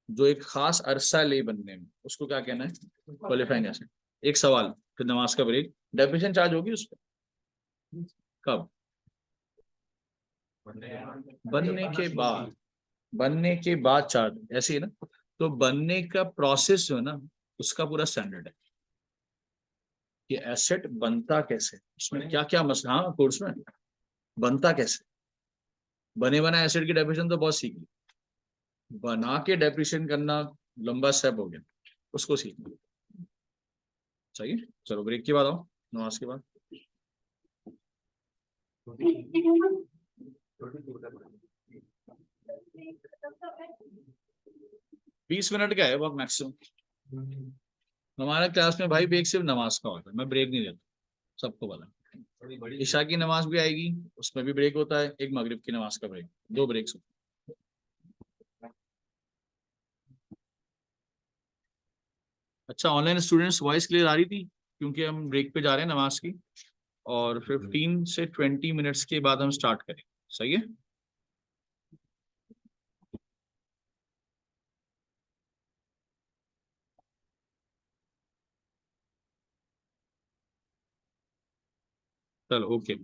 [SPEAKER 1] जो एक खास अरसा ले बनने में, उसको क्या कहना है? Qualifying asset. एक सवाल, फिर नमाज का ब्रेक। डेफिनेशन चार्ज होगी उस पर? कब? बनने के बाद। बनने के बाद चार्ज, ऐसे ही ना? तो बनने का प्रोसेस जो है ना, उसका पूरा स्टैंडर्ड है कि एसेट बनता कैसे, उसमें क्या क्या मसला। हाँ कोर्स में बनता कैसे, बने बना एसेट की डेफिनेशन तो बहुत सीख ली, बना के डेप्रिशिएशन करना लंबा स्टेप हो गया, उसको सीखना। सही है, चलो ब्रेक के बाद आओ, नमाज के बाद। 20 मिनट का है बहुत मैक्सिमम। हमारे क्लास में भाई ब्रेक सिर्फ नमाज का होता है, मैं ब्रेक नहीं देता, सबको पता। ईशा की नमाज भी आएगी, उसमें भी ब्रेक होता है, एक मगरिब की नमाज का ब्रेक, 2 ब्रेक्स। अच्छा, ऑनलाइन स्टूडेंट्स वॉइस क्लियर आ रही थी? क्योंकि हम ब्रेक पे जा रहे हैं नमाज की, और 15 से 20 मिनट्स के बाद हम स्टार्ट करें। सही है। चलो ओके।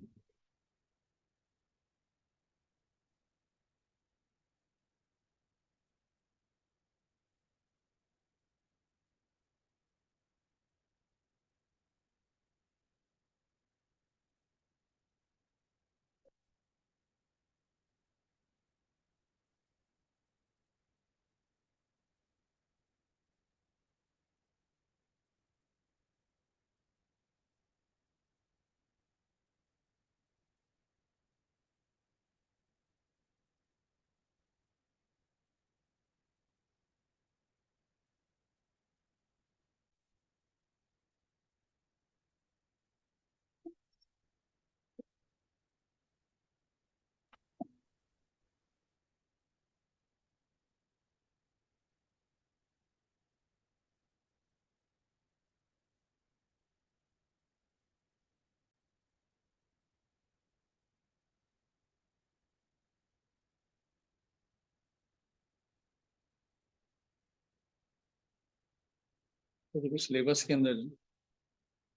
[SPEAKER 1] तो देखो सिलेबस के अंदर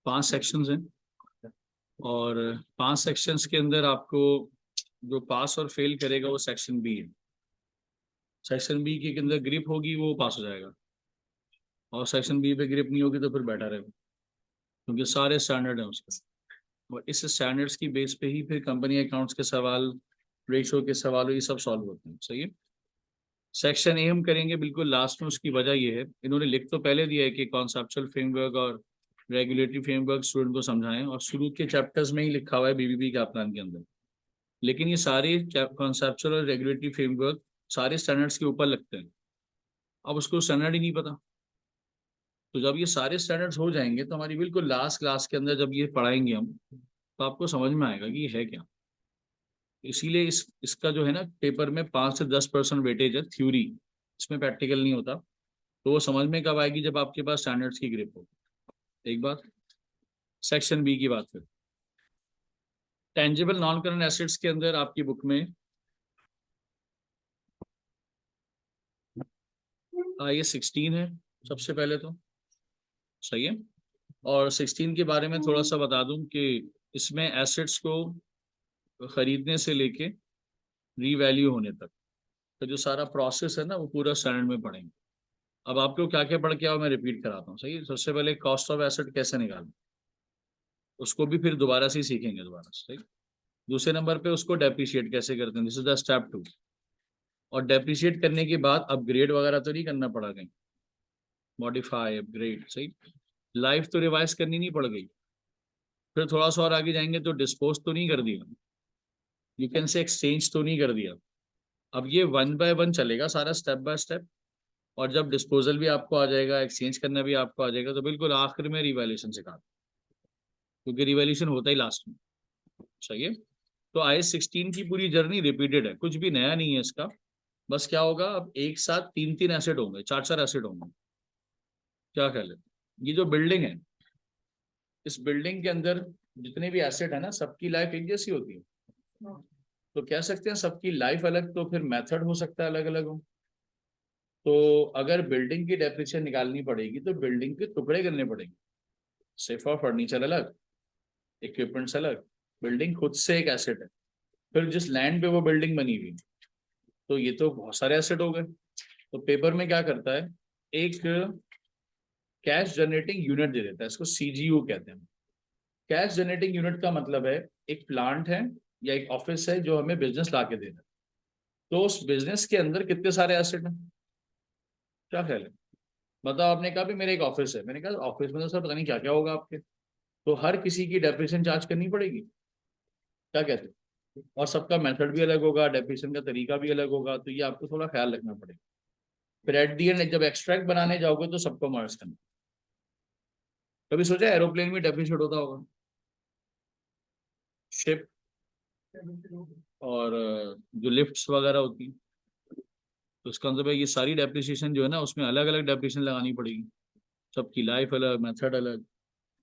[SPEAKER 1] 5 सेक्शंस हैं, और 5 सेक्शंस के अंदर आपको जो पास और फेल करेगा वो सेक्शन बी है। सेक्शन बी के अंदर ग्रिप होगी वो पास हो जाएगा, और सेक्शन बी पे ग्रिप नहीं होगी तो फिर बैठा रहेगा, क्योंकि सारे स्टैंडर्ड है उसके। और इस स्टैंडर्ड्स की बेस पे ही फिर कंपनी अकाउंट्स के सवाल, रेशो के सवाल, ये सब सॉल्व होते हैं। सही है। सेक्शन ए हम करेंगे बिल्कुल लास्ट में। उसकी वजह ये है, इन्होंने लिख तो पहले दिया है कि कॉन्सेप्चुअल फ्रेमवर्क और रेगुलेटरी फ्रेमवर्क स्टूडेंट को समझाएं, और शुरू के चैप्टर्स में ही लिखा हुआ है बीबीबी का प्लान के अंदर। लेकिन ये सारे कॉन्सेप्चुअल और रेगुलेटरी फ्रेमवर्क सारे स्टैंडर्ड्स के ऊपर लगते हैं। अब उसको स्टैंडर्ड ही नहीं पता, तो जब ये सारे स्टैंडर्ड्स हो जाएंगे तो हमारी बिल्कुल लास्ट क्लास के अंदर जब ये पढ़ाएंगे हम, तो आपको समझ में आएगा कि ये है क्या। इसीलिए इसका जो है ना, पेपर में 5 से 10% वेटेज है थ्योरी, इसमें प्रैक्टिकल नहीं होता। तो वो समझ में कब आएगी, जब आपके पास स्टैंडर्ड्स की ग्रिप हो। एक बात। सेक्शन बी की बात करें, टेंजिबल नॉन करंट एसेट्स के अंदर आपकी बुक में ये 16 है सबसे पहले तो। सही है। और 16 के बारे में थोड़ा सा बता दूं कि इसमें एसेट्स को खरीदने से लेके रीवैल्यू होने तक तो जो सारा प्रोसेस है ना, वो पूरा स्टैंडर्ड में पढ़ेंगे। अब आपको क्या क्या पढ़ के आओ, मैं रिपीट कराता हूँ। सही है। सबसे पहले कॉस्ट ऑफ एसेट कैसे निकालना, उसको भी फिर दोबारा से ही सीखेंगे दोबारा से। सही। दूसरे नंबर पे उसको डेप्रिशिएट कैसे करते हैं, दिस इज द स्टेप 2। और डेप्रिशिएट करने के बाद अपग्रेड वगैरह तो नहीं करना पड़ा कहीं, मॉडिफाई अपग्रेड। सही। लाइफ तो रिवाइज करनी नहीं पड़ गई। फिर थोड़ा सा और आगे जाएंगे तो डिस्पोज तो नहीं कर दिया, यू कैन से एक्सचेंज तो नहीं कर दिया। अब ये 1 बाय 1 चलेगा सारा, स्टेप बाय स्टेप। और जब डिस्पोजल भी आपको आ जाएगा, एक्सचेंज करना भी आपको आ जाएगा, तो बिल्कुल आखिर में रिवैल्यूएशन सिखा, क्योंकि रिवैल्यूएशन होता ही लास्ट में। सही है। तो IAS 16 की पूरी जर्नी रिपीटेड है, कुछ भी नया नहीं है इसका। बस क्या होगा, अब एक साथ 3-3 एसेट होंगे, 4-4 एसेट होंगे। क्या ख्याल है। ये जो बिल्डिंग है, इस बिल्डिंग के अंदर जितने भी एसेट है ना, सबकी लाइफ एक जैसी होती है। तो कह सकते हैं सबकी लाइफ अलग, तो फिर मेथड हो सकता है अलग अलग हो। तो अगर बिल्डिंग की डेफिनेशन निकालनी पड़ेगी तो बिल्डिंग के टुकड़े करने पड़ेंगे। सिर्फ और फर्नीचर अलग, इक्विपमेंट्स अलग, बिल्डिंग खुद से एक एसेट है। फिर जिस लैंड पे वो बिल्डिंग बनी हुई, तो ये तो बहुत सारे एसेट हो गए। तो पेपर में क्या करता है, एक कैश जनरेटिंग यूनिट दे देता है, इसको CGU कहते हैं। कैश जनरेटिंग यूनिट का मतलब है एक प्लांट है या एक ऑफिस है जो हमें बिजनेस ला के दे रहा है। तो उस बिजनेस के अंदर कितने सारे एसेट हैं, क्या ख्याल है। मतलब आपने कहा भी मेरे एक ऑफिस है, मैंने कहा ऑफिस में तो सर पता नहीं क्या क्या होगा आपके, तो हर किसी की डेप्रिसिएशन चार्ज करनी पड़ेगी, क्या कहते हैं। और सबका मेथड भी अलग होगा, डेप्रिसिएशन का तरीका भी अलग होगा, तो ये आपको थोड़ा ख्याल रखना पड़ेगा। फिर एट दी एंड जब एक्सट्रैक्ट बनाने जाओगे तो सबको मर्ज करना। कभी सोचा एरोप्लेन में डेप्रिसिएट होता होगा, शिप, और जो लिफ्ट्स वगैरह होती हैं, तो इसका मतलब है ये सारी डेप्रिसिएशन जो है ना, उसमें अलग अलग डेप्रिसिएशन लगानी पड़ेगी, सबकी लाइफ अलग, मेथड अलग।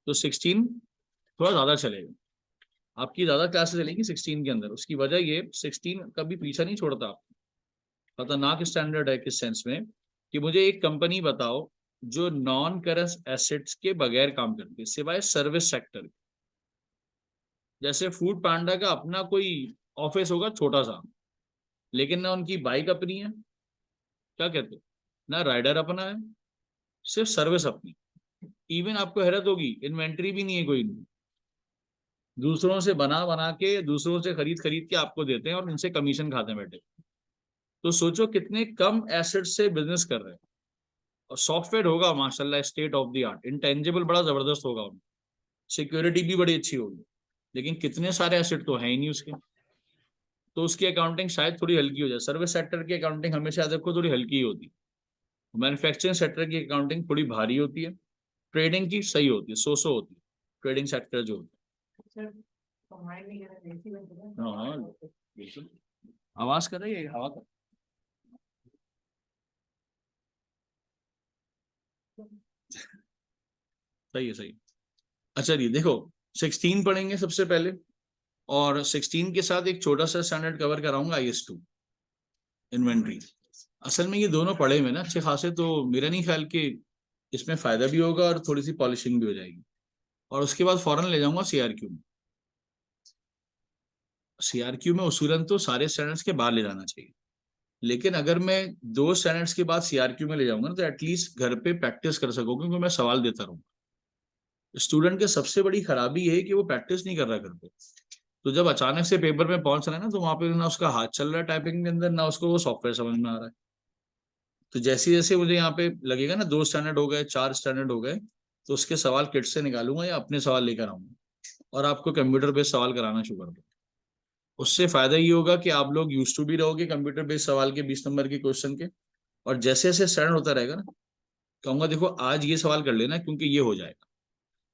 [SPEAKER 1] तो 16 थोड़ा ज्यादा चलेगा, आपकी ज्यादा क्लासेस चलेंगी 16 के अंदर। उसकी वजह ये, 16 कभी पीछा नहीं छोड़ता। खतरनाक स्टैंडर्ड है किस सेंस में, कि मुझे एक कंपनी बताओ जो नॉन करंट एसेट्स के बगैर काम करती है, सिवाय सर्विस सेक्टर। जैसे फूड पांडा का अपना कोई ऑफिस होगा छोटा सा, लेकिन ना उनकी बाइक अपनी है, क्या कहते हो, ना राइडर अपना है, सिर्फ सर्विस अपनी। इवन आपको हैरत होगी, इन्वेंट्री भी नहीं है कोई, दूसरों से बना बना के, दूसरों से खरीद खरीद के आपको देते हैं और उनसे कमीशन खाते हैं बैठे। तो सोचो कितने कम एसेट से बिजनेस कर रहे हैं। और सॉफ्टवेयर होगा माशाल्लाह state of the art, intangible बड़ा जबरदस्त होगा उनका, सिक्योरिटी भी बड़ी अच्छी होगी, लेकिन कितने सारे एसेट तो है ही नहीं उसके। तो उसकी अकाउंटिंग शायद थोड़ी हल्की हो जाए। सर्विस सेक्टर की अकाउंटिंग हमेशा याद रखो थोड़ी हल्की होती है, मैन्युफैक्चरिंग सेक्टर की अकाउंटिंग थोड़ी भारी होती है, ट्रेडिंग की सही होती है, सो होती है ट्रेडिंग सेक्टर जो होती है। हाँ बिल्कुल। आवाज कर रही है हवा का। सही है सही। अच्छा जी देखो, 16 पढ़ेंगे सबसे पहले, और 16 के साथ एक छोटा सा स्टैंडर्ड कवर कराऊंगा, IS2 इन्वेंट्री। असल में ये दोनों पढ़े हुए ना अच्छे खासे, तो मेरा नहीं ख्याल कि इसमें फायदा भी होगा और थोड़ी सी पॉलिशिंग भी हो जाएगी। और उसके बाद फौरन ले जाऊंगा CRQ में। CRQ में उसूलन तो सारे स्टैंडर्ड्स के बाद ले जाना चाहिए, लेकिन अगर मैं 2 स्टैंडर्ड्स के बाद CRQ में ले जाऊंगा ना, तो एटलीस्ट घर पे प्रैक्टिस कर सकोगे, क्योंकि मैं सवाल देता रहूंगा। स्टूडेंट के सबसे बड़ी खराबी ये है कि वो प्रैक्टिस नहीं कर रहा घर पे। तो जब अचानक से पेपर में पहुंच रहा है ना, तो वहां पे ना उसका हाथ चल रहा है टाइपिंग के अंदर, ना उसको वो सॉफ्टवेयर समझ में आ रहा है। तो जैसे जैसे मुझे यहाँ पे लगेगा ना 2 स्टैंडर्ड हो गए, 4 स्टैंडर्ड हो गए, तो उसके सवाल किट से निकालूंगा या अपने सवाल लेकर आऊंगा और आपको कंप्यूटर बेस्ड सवाल कराना शुरू कर दूंगा। उससे फायदा ये होगा कि आप लोग यूज टू भी रहोगे कंप्यूटर बेस्ड सवाल के 20 नंबर के क्वेश्चन के। और जैसे जैसे स्टैंडर्ड होता रहेगा ना, कहूंगा देखो आज ये सवाल कर लेना क्योंकि ये हो जाएगा।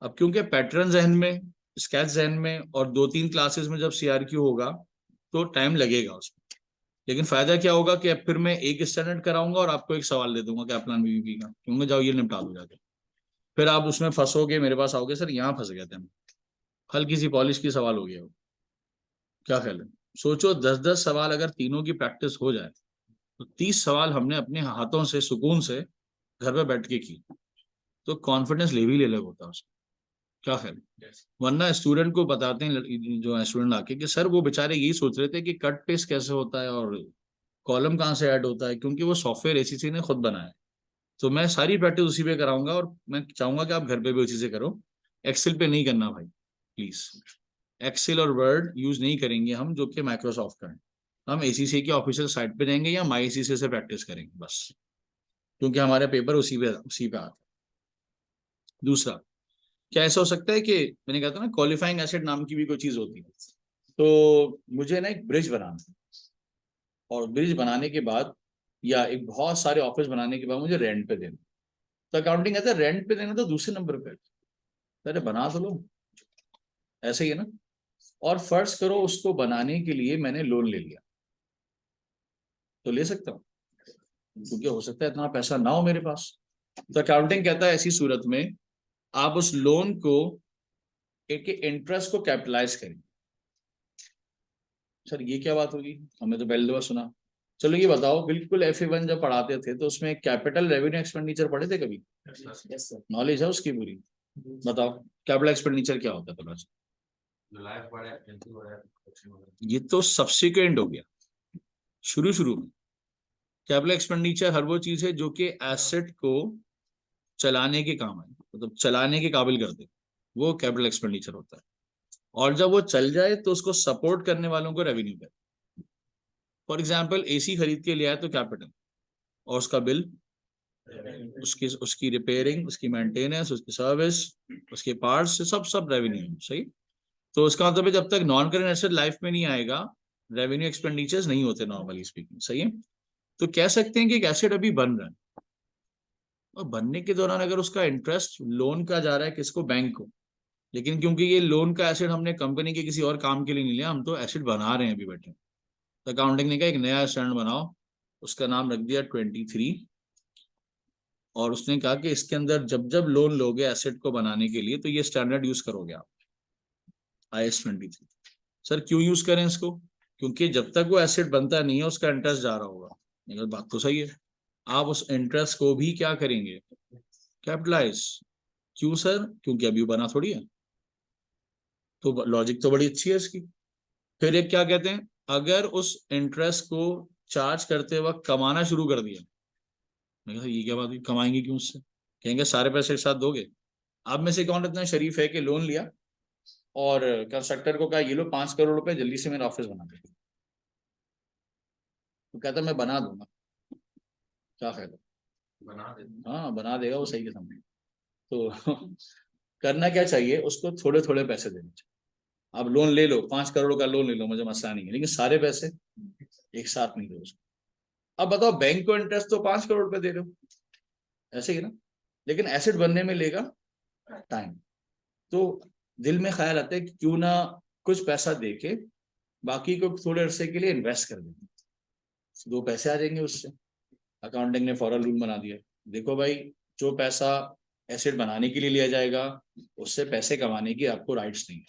[SPEAKER 1] अब क्योंकि पैटर्न जहन में, स्केच जहन में, और 2-3 क्लासेस में जब सीआरक्यू होगा तो टाइम लगेगा उसमें। लेकिन फायदा क्या होगा कि अब फिर मैं एक स्टैंडर्ड कराऊंगा और आपको एक सवाल दे दूंगा कैप्लान बीबीपी का, क्योंकि जाओ ये निपटा दो जाके। फिर आप उसमें फंसोगे, मेरे पास आओगे, सर यहाँ फंस गए थे हम, हल्की सी पॉलिश की सवाल हो गया वो। क्या ख्याल है? सोचो 10-10 सवाल अगर तीनों की प्रैक्टिस हो जाए तो 30 सवाल हमने अपने हाथों से सुकून से घर पे बैठ के की, तो कॉन्फिडेंस लेवल ही अलग होता है उसका। क्या ख्याल है? वरना स्टूडेंट को बताते हैं जो स्टूडेंट आके कि सर वो बेचारे यही सोच रहे थे कि कट पेस्ट कैसे होता है और कॉलम कहाँ से ऐड होता है, क्योंकि वो सॉफ्टवेयर एसीसी ने खुद बनाया है। तो मैं सारी प्रैक्टिस उसी पे कराऊंगा और मैं चाहूंगा कि आप घर पे भी उसी से करो। एक्सेल पे नहीं करना भाई, प्लीज। एक्सेल और वर्ड यूज नहीं करेंगे हम, जो कि माइक्रोसॉफ्ट का है। हम एसीसी की ऑफिशियल साइट पे जाएंगे या माई एसीसी से प्रैक्टिस करेंगे बस, क्योंकि हमारे पेपर उसी पे आता है। दूसरा, क्या ऐसा हो सकता है कि मैंने कहा था ना क्वालिफाइंग एसिड नाम की भी कोई चीज होती है, तो मुझे ना एक ब्रिज बनाना है, और ब्रिज बनाने के बाद या एक बहुत सारे ऑफिस बनाने के बाद मुझे रेंट पे देना। तो अकाउंटिंग कहता है रेंट पे देना तो दूसरे नंबर पे, अरे बना तो लो, ऐसे ही है ना। और फर्ज करो उसको बनाने के लिए मैंने लोन ले लिया, तो ले सकता हूँ, क्योंकि हो सकता है इतना पैसा ना हो मेरे पास। तो अकाउंटिंग कहता है ऐसी सूरत में आप उस लोन को, एक इंटरेस्ट को कैपिटलाइज करें। सर ये क्या बात होगी, हमें तो पहले दफा सुना। चलो ये बताओ, बिल्कुल FA1 जब पढ़ाते थे तो उसमें कैपिटल रेवेन्यू एक्सपेंडिचर पढ़े थे कभी? नॉलेज है उसकी पूरी? बताओ कैपिटल एक्सपेंडिचर क्या होता है थोड़ा सा। ये तो सब्सिक्वेंट हो गया, शुरू शुरू में। कैपिटल एक्सपेंडिचर हर वो चीज है जो कि एसेट को चलाने के काम है, मतलब चलाने के काबिल कर दे, वो कैपिटल एक्सपेंडिचर होता है। और जब वो चल जाए तो उसको सपोर्ट करने वालों को रेवेन्यू है। फॉर एग्जाम्पल एसी खरीद के लिया है तो कैपिटल, और उसका बिल, उसकी उसकी रिपेयरिंग, उसकी मेंटेनेंस, उसकी सर्विस, उसके पार्ट्स, सब सब रेवेन्यू, सही। तो उसका मतलब है जब तक नॉन करेंट एसेट लाइफ में नहीं आएगा, रेवेन्यू एक्सपेंडिचर्स नहीं होते नॉर्मली स्पीकिंग, सही है। तो कह सकते हैं कि एक एसेट अभी बन रहा है, और बनने के दौरान अगर उसका इंटरेस्ट लोन का जा रहा है किसको, बैंक को, लेकिन क्योंकि ये लोन का एसेट हमने कंपनी के किसी और काम के लिए नहीं लिया, हम तो एसेट बना रहे हैं अभी बैठे। तो अकाउंटिंग ने कहा एक नया स्टैंडर्ड बनाओ, उसका नाम रख दिया 23। और उसने कहा कि इसके अंदर जब जब लोन लोगे एसेट को बनाने के लिए तो ये स्टैंडर्ड यूज करोगे आप, IS 23। सर क्यों यूज करें इसको? क्योंकि जब तक वो एसेट बनता नहीं है उसका इंटरेस्ट जा रहा होगा। अगर बात तो सही है, आप उस इंटरेस्ट को भी क्या करेंगे, कैपिटलाइज। क्यों सर? क्योंकि अभी बना थोड़ी है। तो लॉजिक तो बड़ी अच्छी है इसकी। फिर एक क्या कहते हैं, अगर उस इंटरेस्ट को चार्ज करते वक्त कमाना शुरू कर दिया, मैं कहा ये क्या बात हुई, कमाएंगे क्यों उससे? कहेंगे सारे पैसे एक साथ दोगे। आप में से कौन इतना शरीफ है कि लोन लिया और कंस्ट्रक्टर को कहा ये लो 5 करोड़ रुपए, जल्दी से मेरा ऑफिस बना दे? तो कहता मैं बना दूंगा। क्या फायदा? बना दे, हाँ बना देगा वो, सही के सामने। तो करना क्या चाहिए, उसको थोड़े थोड़े पैसे देने चाहिए। आप लोन ले लो, 5 करोड़ का लोन ले लो, मुझे मसला नहीं है, लेकिन सारे पैसे एक साथ नहीं दो उसको। अब बताओ बैंक को इंटरेस्ट तो 5 करोड़ रुपए दे रहे हो, ऐसे ही ना। लेकिन एसेट बनने में लेगा टाइम। तो दिल में ख्याल आता है कि क्यों ना कुछ पैसा दे के बाकी को थोड़े अरसे के लिए इन्वेस्ट कर देंगे, 2 पैसे आ जाएंगे उससे। अकाउंटिंग ने फौरन रूल बना दिया, देखो भाई जो पैसा एसेट बनाने के लिए लिया जाएगा उससे पैसे कमाने की आपको राइट्स नहीं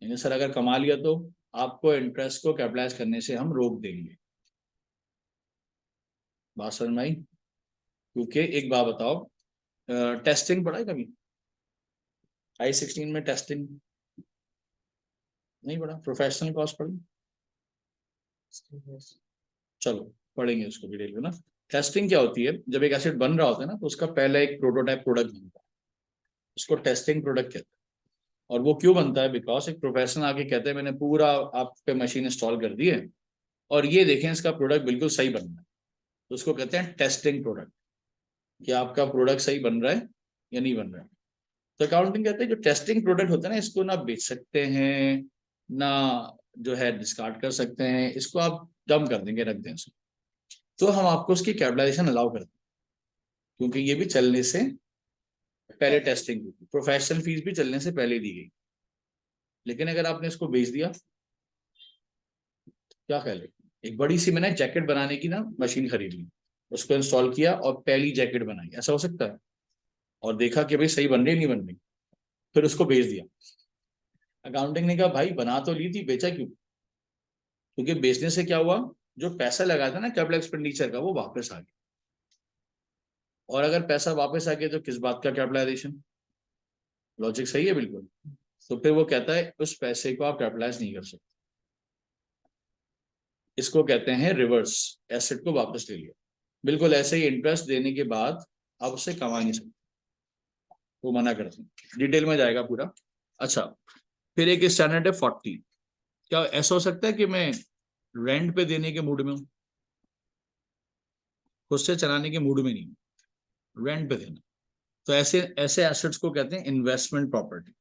[SPEAKER 1] है। सर अगर कमा लिया तो आपको इंटरेस्ट को कैपिटलाइज करने से हम रोक देंगे। बात समझ में आई? क्योंकि एक बात बताओ, टेस्टिंग पढ़ा है कभी? I-16 में टेस्टिंग नहीं पढ़ा? प्रोफेशनल कॉस्ट पढ़ी? चलो पढ़ेंगे उसको डिटेल में ना। टेस्टिंग क्या होती है, जब एक एसिड बन रहा होता है ना तो उसका पहला एक प्रोटोटाइप प्रोडक्ट बनता है, उसको टेस्टिंग प्रोडक्ट कहते हैं। और वो क्यों बनता है? बिकॉज एक प्रोफेशनल आके कहते हैं मैंने पूरा आप पे मशीन इंस्टॉल कर दी है और ये देखें इसका प्रोडक्ट बिल्कुल सही बन रहा है, तो उसको कहते हैं टेस्टिंग प्रोडक्ट, कि आपका प्रोडक्ट सही बन रहा है या नहीं बन रहा है। तो अकाउंटिंग कहते हैं जो टेस्टिंग प्रोडक्ट होता है ना, इसको ना बेच सकते हैं ना जो है डिस्कार्ड कर सकते हैं, इसको आप डम कर देंगे, रख दें इसको, तो हम आपको उसकी कैपिटलाइजेशन अलाउ करते हैं, क्योंकि ये भी चलने से पहले टेस्टिंग हुई, प्रोफेशनल फीस भी चलने से पहले दी गई। लेकिन अगर आपने इसको बेच दिया, क्या ख्याल है? एक बड़ी सी मैंने जैकेट बनाने की ना मशीन खरीद ली, उसको इंस्टॉल किया और पहली जैकेट बनाई, ऐसा हो सकता है? और देखा कि भाई सही बन रही नहीं बन रही, फिर उसको बेच दिया। अकाउंटिंग ने कहा भाई बना तो ली थी, बेचा क्यों? क्योंकि बेचने से क्या हुआ, जो पैसा लगा था ना कैपिटल एक्सपेंडिचर का, वो वापस आ गया। और अगर पैसा वापस आ गया तो किस बात का कैपिटलाइजेशन? लॉजिक सही है बिल्कुल। तो फिर वो कहता है उस पैसे को आप कैपिटलाइज नहीं कर सकते, इसको कहते हैं रिवर्स, एसेट को वापस ले लिया। बिल्कुल ऐसे ही इंटरेस्ट देने के बाद आप उससे कमा नहीं सकते, वो मना करते हैं, डिटेल में जाएगा पूरा। अच्छा, फिर एक स्टैंडर्ड है 40। क्या ऐसा हो सकता है कि मैं रेंट पे देने के मूड में हूँ, खुद से चलाने के मूड में नहीं हूँ, रेंट पे देना, तो ऐसे ऐसे एसेट्स को कहते हैं इन्वेस्टमेंट प्रॉपर्टी,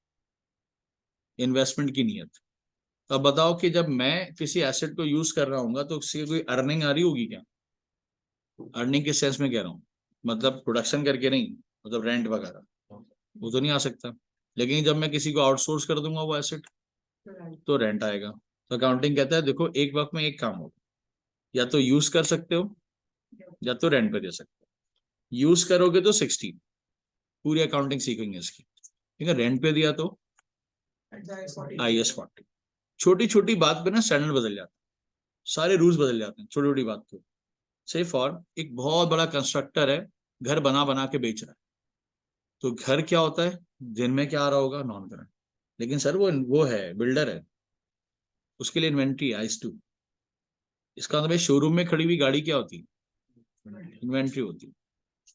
[SPEAKER 1] इन्वेस्टमेंट की नीयत। तो अब बताओ कि जब मैं किसी एसेट को यूज कर रहा हूँ तो उससे कोई अर्निंग आ रही होगी क्या? अर्निंग किस सेंस में कह रहा हूँ, मतलब प्रोडक्शन करके नहीं, मतलब रेंट वगैरह, वो तो नहीं आ सकता। लेकिन जब मैं किसी को आउटसोर्स कर दूंगा वो एसेट, तो रेंट आएगा। तो अकाउंटिंग कहता है देखो एक वक्त में एक काम होगा, या तो यूज कर सकते हो या तो रेंट पे दे सकते हो। यूज करोगे तो 60, पूरी अकाउंटिंग सीखेंगे इसकी। ठीक है, रेंट पे दिया तो IAS 40। छोटी छोटी बात पे ना स्टैंडर्ड बदल जाता है, सारे रूल्स बदल जाते हैं छोटी छोटी बात पे। से फॉर एक बहुत बड़ा कंस्ट्रक्टर है, घर बना बना के बेच रहा है, तो घर क्या होता है, दिन में क्या आ रहा होगा, नॉन करंट। लेकिन सर वो है बिल्डर है, उसके लिए इन्वेंट्री IS 2। इसका मतलब शोरूम में खड़ी हुई गाड़ी क्या होती है, इन्वेंट्री होती है।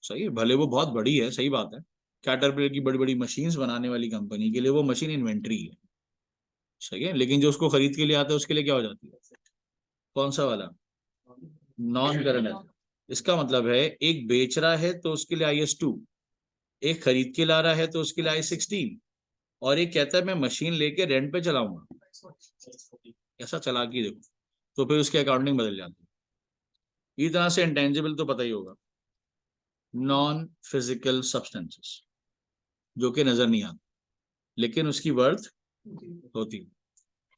[SPEAKER 1] सही है, भले वो बहुत बड़ी है, सही बात है, कैटरपिलर की बड़ी बड़ी मशीन्स बनाने वाली कंपनी के लिए वो मशीन इन्वेंट्री है, सही है। लेकिन जो उसको खरीद के लिए आता है उसके लिए क्या हो जाती है, कौन सा वाला, नॉन करंट एसेट। इसका मतलब है एक बेच रहा है तो उसके लिए IS 2, एक खरीद के ला रहा है तो उसके लिए I16, और एक कहता है मैं मशीन लेके रेंट पे चलाऊंगा, ऐसा चला के देखो, तो फिर उसकी अकाउंटिंग बदल जाती है। इस तरह से इंटेंजिबल तो पता ही होगा, नॉन फिजिकल सब्सटेंसेस, जो कि नजर नहीं आते लेकिन उसकी वर्थ होती है,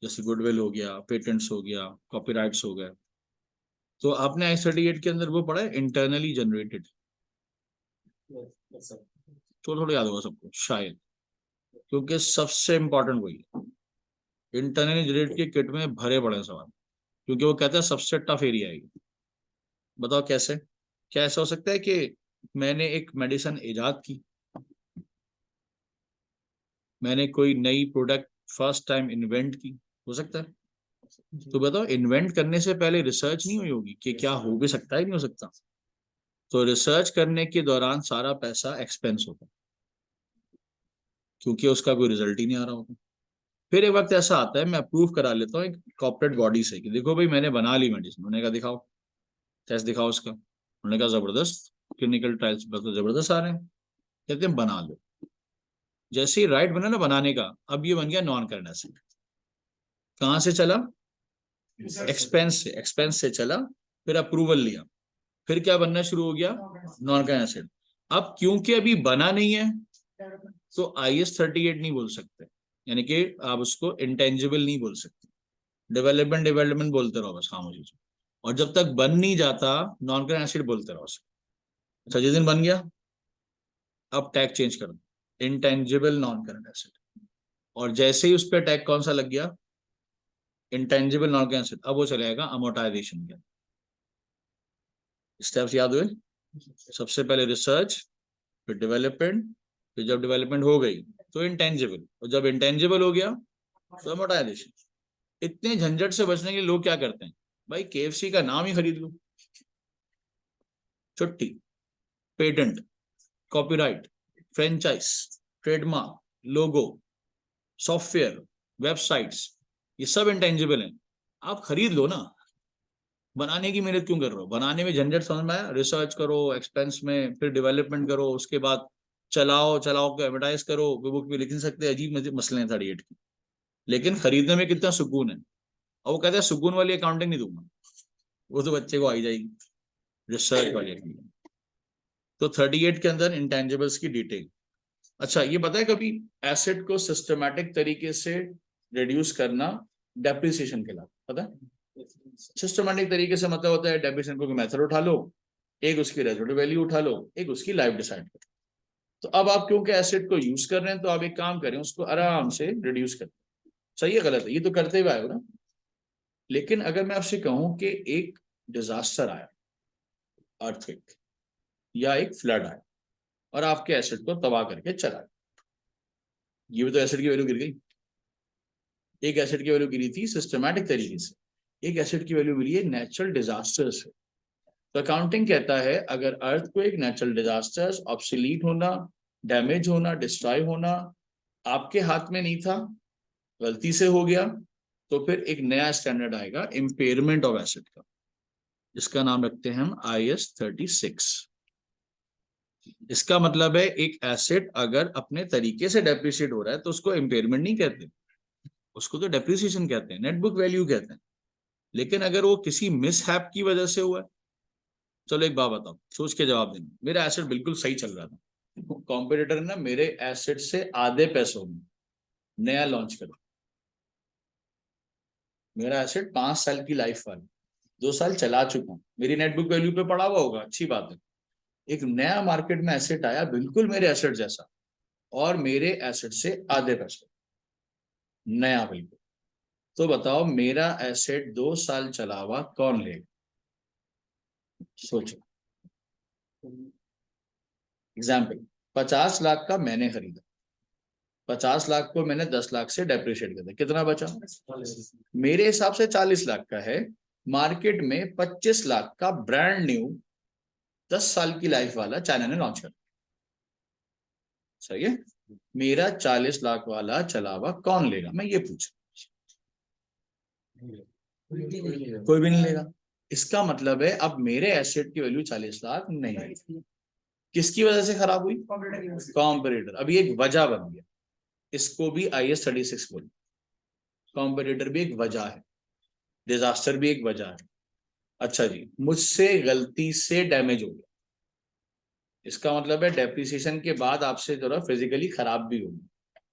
[SPEAKER 1] जैसे गुडविल हो गया, पेटेंट्स हो गया, कॉपीराइट्स हो गए। तो आपने I38 के अंदर वो पढ़ा है, इंटरनली जनरेटेड, थोड़ा थोड़ा याद होगा सबको शायद, क्योंकि सबसे इंपॉर्टेंट वही है। इंटरनली जनरेटेड के किट में भरे पड़े सवाल, क्योंकि वो कहता है सबसे टफ एरिया है। बताओ कैसे? क्या ऐसा हो सकता है कि मैंने एक मेडिसिन इजाद की, मैंने कोई नई प्रोडक्ट फर्स्ट टाइम इन्वेंट की, हो सकता है? तो बताओ इन्वेंट करने से पहले रिसर्च नहीं हुई होगी कि क्या हो भी सकता है नहीं हो सकता? तो रिसर्च करने के दौरान सारा पैसा एक्सपेंस होता है, क्योंकि उसका कोई रिजल्ट ही नहीं आ रहा होता। फिर एक वक्त ऐसा आता है मैं अप्रूव करा लेता हूँ एक कॉर्पोरेट बॉडी से कि देखो भाई मैंने बना ली मेडिसिन, उन्होंने कहा दिखाओ, टेस्ट दिखाओ उसका, उन्होंने कहा जबरदस्त, क्लिनिकल ट्रायल्स तो जबरदस्त आ रहे हैं, कहते हैं बना लो। जैसे ही राइट बना ना बनाने का, अब ये बन गया नॉन करंट एसेट। कहां से चला, एक्सपेंस से चला, फिर अप्रूवल लिया, फिर क्या बनना शुरू हो गया, नॉन करंट एसेट। अब क्योंकि अभी बना नहीं है तो IS38 नहीं बोल सकते, यानी कि आप उसको इंटेंजिबल नहीं बोल सकते, डेवलपमेंट डेवलपमेंट बोलते रहो बस खामोशी से। और जब तक बन नहीं जाता नॉन करंट एसेट बोलते रहो। अच्छा जिस दिन बन गया, अब टैग चेंज कर दो, इंटेंजिबल नॉन करंट एसेट। और जैसे ही उस पर टैग कौन सा लग गया, इंटेंजिबल नॉन करंट एसेट, अब वो चलेगा अमोर्टाइजेशन के। स्टेप्स याद हुए? सबसे पहले रिसर्च, फिर डेवलपमेंट, फिर जब डेवलपमेंट हो गई तो इंटेंजिबल, और जब इंटेंजिबल हो गया तो अमोर्टाइजेशन। इतने झंझट से बचने के लिए लोग क्या करते हैं, भाई KFC का नाम ही खरीद लो, छुट्टी, पेटेंट, कॉपीराइट, फ्रेंचाइज, ट्रेडमार्क, लोगो, सॉफ्टवेयर, वेबसाइट्स, ये सब इंटेंजिबल हैं। आप खरीद लो ना, बनाने की मेहनत क्यों कर रहे हो? बनाने में झंझट समझ में आया? रिसर्च करो, एक्सपेंस में, फिर डेवलपमेंट करो, उसके बाद चलाओ के एडवर्टाइज करो, बुक भी लिख नहीं सकते, अजीब मसले हैं 38 की। लेकिन खरीदने में कितना सुकून है। और वो कहते हैं सुकून वाली अकाउंटिंग नहीं दूंगा, वो तो बच्चे को आई जाएगी, रिसर्च वाली। तो 38 के अंदर इंटेंजिबल्स की डिटेल। अच्छा, ये पता है कभी एसेट को सिस्टमैटिक तरीके से रिड्यूस करना डेप्रिसिएशन के लाभ, पता है? सिस्टमैटिक तरीके से मतलब होता है डेप्रिसिएशन को मेथड उठा लो, एक उसकी रेजिडुअल वैल्यू उठा लो, एक उसकी लाइफ डिसाइड करो। तो अब आप क्योंकि एसेट को यूज कर रहे हैं, तो आप एक काम करें, उसको आराम से रिड्यूस करें। सही है गलत है? ये तो करते हुए आए हो ना। लेकिन अगर मैं आपसे कहूं कि एक डिजास्टर आया, अर्थक्वेक या एक फ्लड आया और आपके एसेट को तबाह करके चला गया, ये भी तो एसेट की वैल्यू गिर गई। एक एसेट की वैल्यू गिरी थी सिस्टमैटिक तरीके से, एक एसेट की वैल्यू गिरी है नेचुरल डिजास्टर से। तो अकाउंटिंग कहता है अगर अर्थ को एक नेचुरल डिजास्टर्स, ऑब्सोलीट होना, डैमेज होना, डिस्ट्रॉय होना आपके हाथ में नहीं था, गलती से हो गया, तो फिर एक नया स्टैंडर्ड आएगा इम्पेयरमेंट ऑफ एसेट का, जिसका नाम रखते हैं हम IAS 36। इसका मतलब है एक एसेट अगर अपने तरीके से डेप्रिशिएट हो रहा है तो उसको इम्पेयरमेंट नहीं कहते, उसको तो डेप्रिसिएशन कहते हैं, नेट बुक वैल्यू कहते हैं। लेकिन अगर वो किसी मिसहैप की वजह से हुआ है, चलो एक बात बताओ, सोच के जवाब देना। मेरा एसेट बिल्कुल सही चल रहा था, कॉम्पिटिटर ने मेरे एसेट से आधे पैसों में नया लॉन्च करा, मेरा एसेट 5 साल की लाइफ वाली, 2 साल चला चुका हूं, मेरी नेट बुक वैल्यू पे पड़ा हुआ होगा, अच्छी बात है। एक नया मार्केट में एसेट आया बिल्कुल मेरे एसेट जैसा, और मेरे एसेट से आधे पैसे, नया बिल्कुल। तो बताओ मेरा एसेट 2 साल चला हुआ कौन लेगा? सोचो। एग्जाम्पल, 50 लाख का मैंने खरीदा, 50 लाख को मैंने 10 लाख से डेप्रिशिएट कर दिया, कितना बचा? मेरे हिसाब से 40 लाख का है। मार्केट में 25 लाख का ब्रांड न्यू 10 साल की लाइफ वाला चाइना ने लॉन्च कर, सही है? मेरा 40 लाख वाला चला हुआ कौन लेगा, मैं ये पूछ, कोई भी नहीं लेगा। इसका मतलब है अब मेरे एसेट की वैल्यू 40 लाख नहीं है। किसकी वजह से खराब हुई? कॉम्पिटिटर। अभी एक वजह बन गया, इसको भी IAS 36 बोल। कॉम्पिटिटर भी एक वजह है, डिजास्टर भी एक वजह है। अच्छा जी, मुझसे गलती से डैमेज हो गया, इसका मतलब है डेप्रिसिएशन के बाद आपसे जरा फिजिकली खराब भी होगी।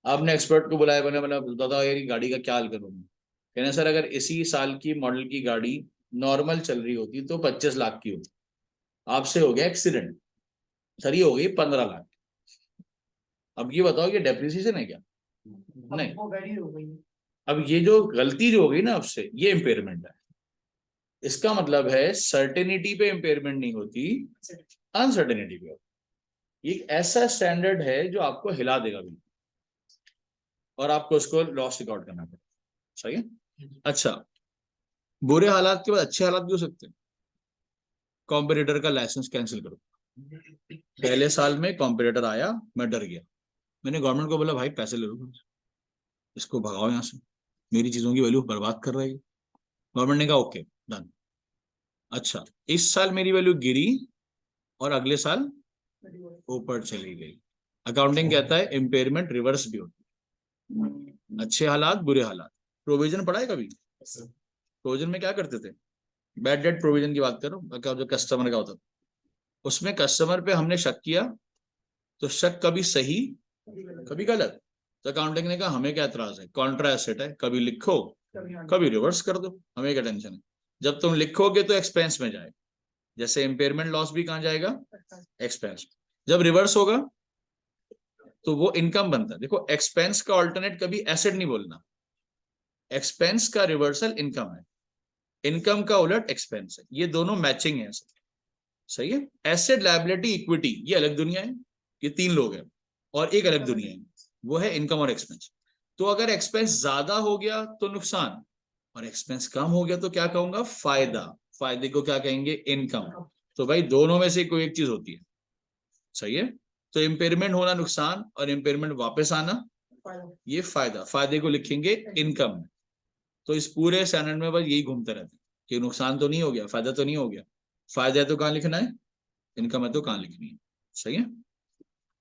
[SPEAKER 1] आपने एक्सपर्ट को बुलाया, मैंने बताओ यार गाड़ी का क्या हाल करूंगा? कहना सर अगर इसी साल की मॉडल की गाड़ी नॉर्मल चल रही होती तो 25 लाख की होती, आपसे हो गया एक्सीडेंट, सर ये हो गई 15 लाख। अब ये बताओ ये डेप्रिसिएशन है क्या? नहीं। अब ये जो गलती जो हो गई ना आपसे, ये इम्पेयरमेंट है। इसका मतलब है सर्टेनिटी पे इम्पेयरमेंट नहीं होती, अनसर्टेनिटी पे होती। एक ऐसा स्टैंडर्ड है जो आपको हिला देगा भी, और आपको उसको लॉस रिकॉर्ड करना पड़ेगा, सही है? अच्छा, बुरे हालात के बाद अच्छे हालात भी हो सकते हैं। कॉम्पिटिटर का लाइसेंस कैंसिल करो। पहले साल में कॉम्पिटिटर आया, मैं डर गया, मैंने गवर्नमेंट को बोला भाई पैसे ले लो, इसको भगाओ यहाँ से, मेरी चीजों की वैल्यू बर्बाद कर रहा है। गवर्नमेंट ने कहा ओके डन। अच्छा, इस साल मेरी वैल्यू गिरी और अगले साल ऊपर चली गई। अकाउंटिंग कहता है इम्पेयरमेंट रिवर्स भी होती है, अच्छे हालात बुरे हालात। प्रोविजन पढ़ा है कभी? प्रोविजन में क्या करते थे? बैड डेट प्रोविजन की बात करो, जो कस्टमर का होता था, उसमें कस्टमर पे हमने शक किया, तो शक कभी सही कभी गलत। तो अकाउंटिंग ने कहा हमें क्या एतराज है, कॉन्ट्रा एसेट है, कभी लिखो कभी रिवर्स कर दो, हमें क्या टेंशन है। जब तुम लिखोगे तो एक्सपेंस में जाएगा, जैसे इम्पेयरमेंट लॉस भी कहाँ जाएगा? एक्सपेंस। जब रिवर्स होगा तो वो इनकम बनता है। देखो एक्सपेंस का ऑल्टरनेट कभी एसेट नहीं बोलना, एक्सपेंस का रिवर्सल इनकम है, इनकम का उलट एक्सपेंस है, ये दोनों मैचिंग है, सही है? एसेट, लायबिलिटी, इक्विटी, ये अलग दुनिया है, ये 3 लोग हैं। और एक अलग दुनिया है, वो है इनकम और एक्सपेंस। तो अगर एक्सपेंस ज्यादा हो गया तो नुकसान, और एक्सपेंस कम हो गया तो क्या कहूंगा? फायदा। फायदे को क्या कहेंगे? इनकम। तो भाई दोनों में से कोई एक चीज होती है, सही है? तो इम्पेयरमेंट होना नुकसान और इम्पेयरमेंट वापस आना ये फायदा, फायदे को लिखेंगे इनकम में। तो इस पूरे स्टैंडर्ड में बस यही घूमते रहते हैं कि नुकसान तो नहीं हो गया, फायदा तो नहीं हो गया, फायदा है तो कहाँ लिखना है, इनकम है तो कहाँ लिखनी है। सही है।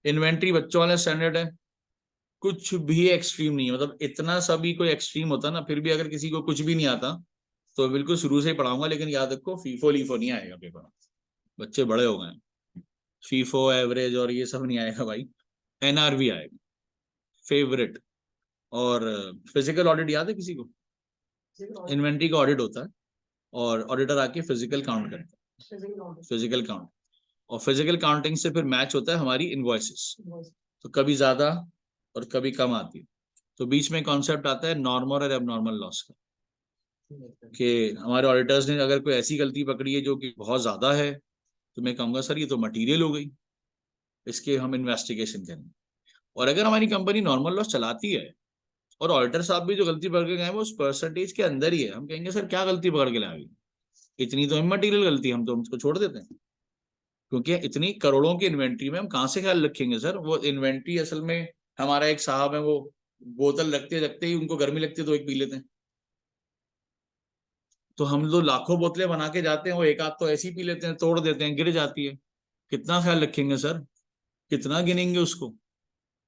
[SPEAKER 1] इन्वेंट्री बच्चों वाला स्टैंडर्ड है, कुछ भी एक्सट्रीम नहीं है, मतलब इतना सा भी कोई एक्सट्रीम होता ना, फिर भी अगर किसी को कुछ भी नहीं आता तो बिल्कुल शुरू से ही पढ़ाऊंगा, लेकिन याद रखो फीफो लीफो नहीं आएगा पेपर, बच्चे बड़े हो गए, फीफो एवरेज और ये सब नहीं आएगा भाई, एनआरवी आएगा, फेवरेट। और फिजिकल ऑडिट याद है किसी को? इन्वेंट्री का ऑडिट होता है और ऑडिटर आके फिजिकल काउंट करता है, फिजिकल काउंट, और फिजिकल काउंटिंग से फिर मैच होता है हमारी इनवॉइसेस, तो कभी ज्यादा और कभी कम आती है। तो बीच में कॉन्सेप्ट आता है नॉर्मल और एबनॉर्मल लॉस का, कि हमारे ऑडिटर्स ने अगर कोई ऐसी गलती पकड़ी है जो कि बहुत ज्यादा है, तो मैं कहूंगा सर ये तो मटेरियल हो गई, इसके हम इन्वेस्टिगेशन करेंगे। और अगर हमारी कंपनी नॉर्मल लॉस चलाती है और ऑडिटर साहब भी जो गलती पकड़ के गए वो उस परसेंटेज के अंदर ही है, हम कहेंगे सर क्या गलती पकड़ के लाए, इतनी तो इमटेरियल गलती, हम तो उसको छोड़ देते हैं, क्योंकि इतनी करोड़ों की इन्वेंट्री में हम कहाँ से ख्याल रखेंगे सर। वो इन्वेंट्री असल में हमारा एक साहब है, वो बोतल रखते रखते ही उनको गर्मी लगती है तो एक पी लेते हैं, तो हम लोग लाखों बोतलें बना के जाते हैं, वो एक आध तो ऐसी पी लेते हैं, तोड़ देते हैं, गिर जाती है, कितना ख्याल रखेंगे सर, कितना गिनेंगे उसको।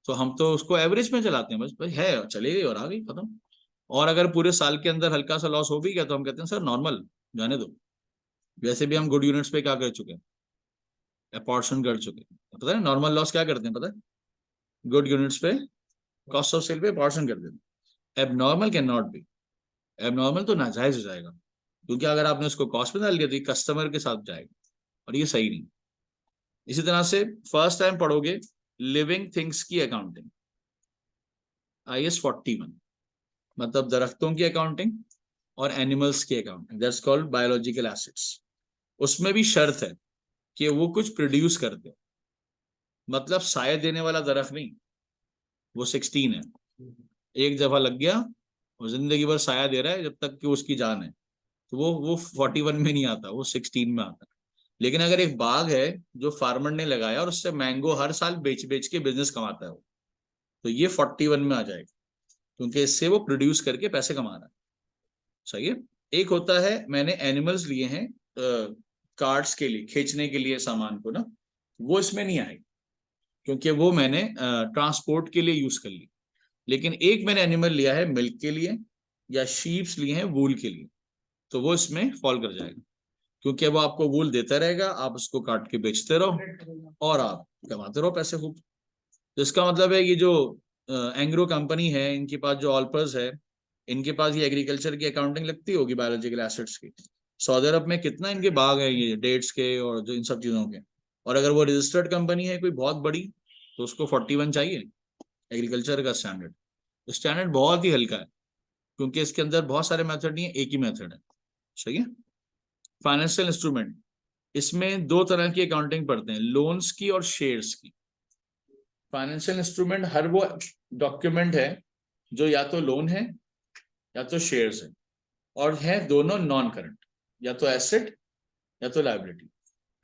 [SPEAKER 1] तो हम तो उसको एवरेज में चलाते हैं, बस भाई है चले गई और आ गई खत्म। और अगर पूरे साल के अंदर हल्का सा लॉस हो भी गया तो हम कहते हैं सर नॉर्मल जाने दो, वैसे भी हम गुड यूनिट्स पे क्या कर चुके हैं, अपॉर्शन कर चुके हैं। पता है नॉर्मल लॉस क्या करते हैं, पता है, गुड यूनिट्स पे कॉस्ट ऑफ सेल पे अपॉर्शन कर देते हैं। Abnormal can not be, abnormal तो नाजायज हो जाएगा, क्योंकि अगर आपने उसको कॉस्ट पे डाल दिया तो ये कस्टमर के साथ जाएगा और ये सही नहीं। इसी तरह से फर्स्ट टाइम पढ़ोगे लिविंग थिंग्स की अकाउंटिंग, IAS 41, मतलब दरख्तों की अकाउंटिंग और एनिमल्स की accounting, that's called biological assets. उसमें भी शर्त है कि वो कुछ प्रोड्यूस करते, मतलब साया देने वाला दरख्त नहीं, वो 16 है, एक दफा लग गया वो जिंदगी भर साया दे रहा है जब तक कि उसकी जान है, तो वो 41 में नहीं आता, वो 16 में आता है। लेकिन अगर एक बाग है जो फार्मर ने लगाया और उससे मैंगो हर साल बेच बेच के बिजनेस कमाता है वो, तो ये 41 में आ जाएगा, क्योंकि इससे वो प्रोड्यूस करके पैसे कमा रहा है। सही है। एक होता है मैंने एनिमल्स लिए हैं कार्ड्स के लिए, खींचने के लिए सामान को ना, वो इसमें नहीं आएगी, क्योंकि वो मैंने ट्रांसपोर्ट के लिए यूज कर ली। लेकिन एक मैंने एनिमल लिया है मिल्क के लिए या शीप्स लिए हैं वूल के लिए, तो वो इसमें फॉल कर जाएगा, क्योंकि वो आपको वूल देता रहेगा, आप उसको काट के बेचते रहो और आप कमाते रहो पैसे खूब। तो इसका मतलब है ये जो एंग्रो कंपनी है, इनके पास जो ऑल्पर्स है, इनके पास ये एग्रीकल्चर की अकाउंटिंग लगती होगी बायोलॉजिकल एसेट्स की। सऊदी अरब में कितना इनके बाग है ये डेट्स के और जो इन सब चीजों के, और अगर वो रजिस्टर्ड कंपनी है कोई बहुत बड़ी तो उसको 41 चाहिए एग्रीकल्चर का स्टैंडर्ड। तो स्टैंडर्ड बहुत ही हल्का है, क्योंकि इसके अंदर बहुत सारे मेथड नहीं है, एक ही मेथड है। सही है। फाइनेंशियल इंस्ट्रूमेंट, इसमें दो तरह की अकाउंटिंग पढ़ते हैं, लोन्स की और शेयर्स की। फाइनेंशियल इंस्ट्रूमेंट हर वो डॉक्यूमेंट है जो या तो लोन है या तो शेयर्स है, और है दोनों नॉन करंट, या तो एसेट या तो लायबिलिटी।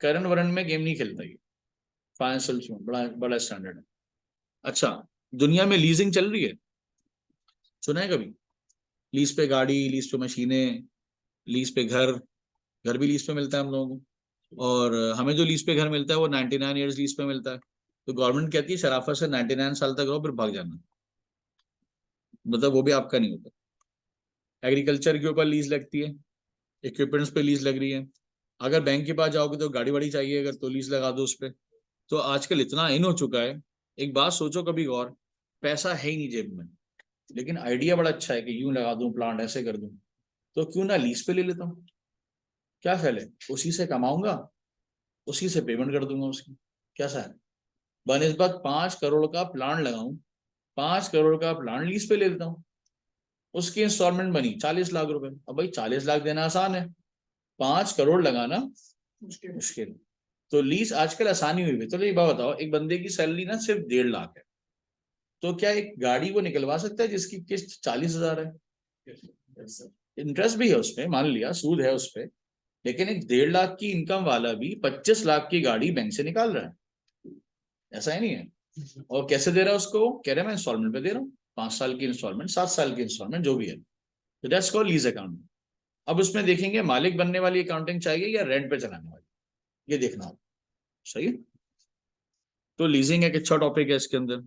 [SPEAKER 1] करंट वरंट में गेम नहीं खेलता ये, फाइनेंशियल इंस्ट्रूमेंट बड़ा बड़ा स्टैंडर्ड है। अच्छा, दुनिया में लीजिंग चल रही है, सुना है कभी? लीज पे गाड़ी, लीज पे मशीनें, लीज पे घर, घर भी लीज पे मिलता है हम लोगों को, और हमें जो लीज पे घर मिलता है वो 99 ईयर्स लीज पे मिलता है। तो गवर्नमेंट कहती है शराफत से 99 साल तक रहो फिर भाग जाना, मतलब वो भी आपका नहीं होता। एग्रीकल्चर के ऊपर लीज लगती है, इक्विपमेंट्स पे लीज लग रही है, अगर बैंक के पास जाओगे तो गाड़ी वाड़ी चाहिए अगर, तो लीज लगा दो उस पर। तो आजकल इतना इन हो चुका है, एक बात सोचो कभी गौर, पैसा है ही नहीं जेब में, लेकिन आइडिया बड़ा अच्छा है कि यूं लगा दूं प्लांट, ऐसे कर दूं, तो क्यों ना लीज पे ले लेता हूँ, क्या ख्याल है, उसी से कमाऊंगा, उसी से पेमेंट कर दूंगा उसकी, कैसा है। बनस्बत 5 करोड़ का प्लांट लगाऊं, 5 करोड़ का प्लांट लीज पे ले लेता हूँ, उसकी इंस्टॉलमेंट बनी 40 लाख रुपए। अब भाई 40 लाख देना आसान है, 5 करोड़ लगाना मुश्किल। तो लीज आजकल आसानी हुई है। तो ये बात बताओ, एक बंदे की सैलरी ना सिर्फ 1.5 लाख है, तो क्या एक गाड़ी वो निकलवा सकता है जिसकी किस्त 40,000 है? इंटरेस्ट भी है उसपे, मान लिया सूद है उसपे, लेकिन एक 1.5 लाख की इनकम वाला भी 25 लाख की गाड़ी बैंक से निकाल रहा है। ऐसा ही नहीं है। और कैसे दे रहा है उसको, कह रहा है मैं इंस्टॉलमेंट पे दे रहा हूँ, 5 साल की इंस्टॉलमेंट, 7 साल की इंस्टॉलमेंट, जो भी है, तो दैट्स कॉल्ड लीज अकाउंटिंग। अब उसमें देखेंगे मालिक बनने वाली अकाउंटिंग चाहिए या रेंट पे चलाने वाली, ये देखना होगा। सही है। तो लीजिंग एक अच्छा टॉपिक है, इसके अंदर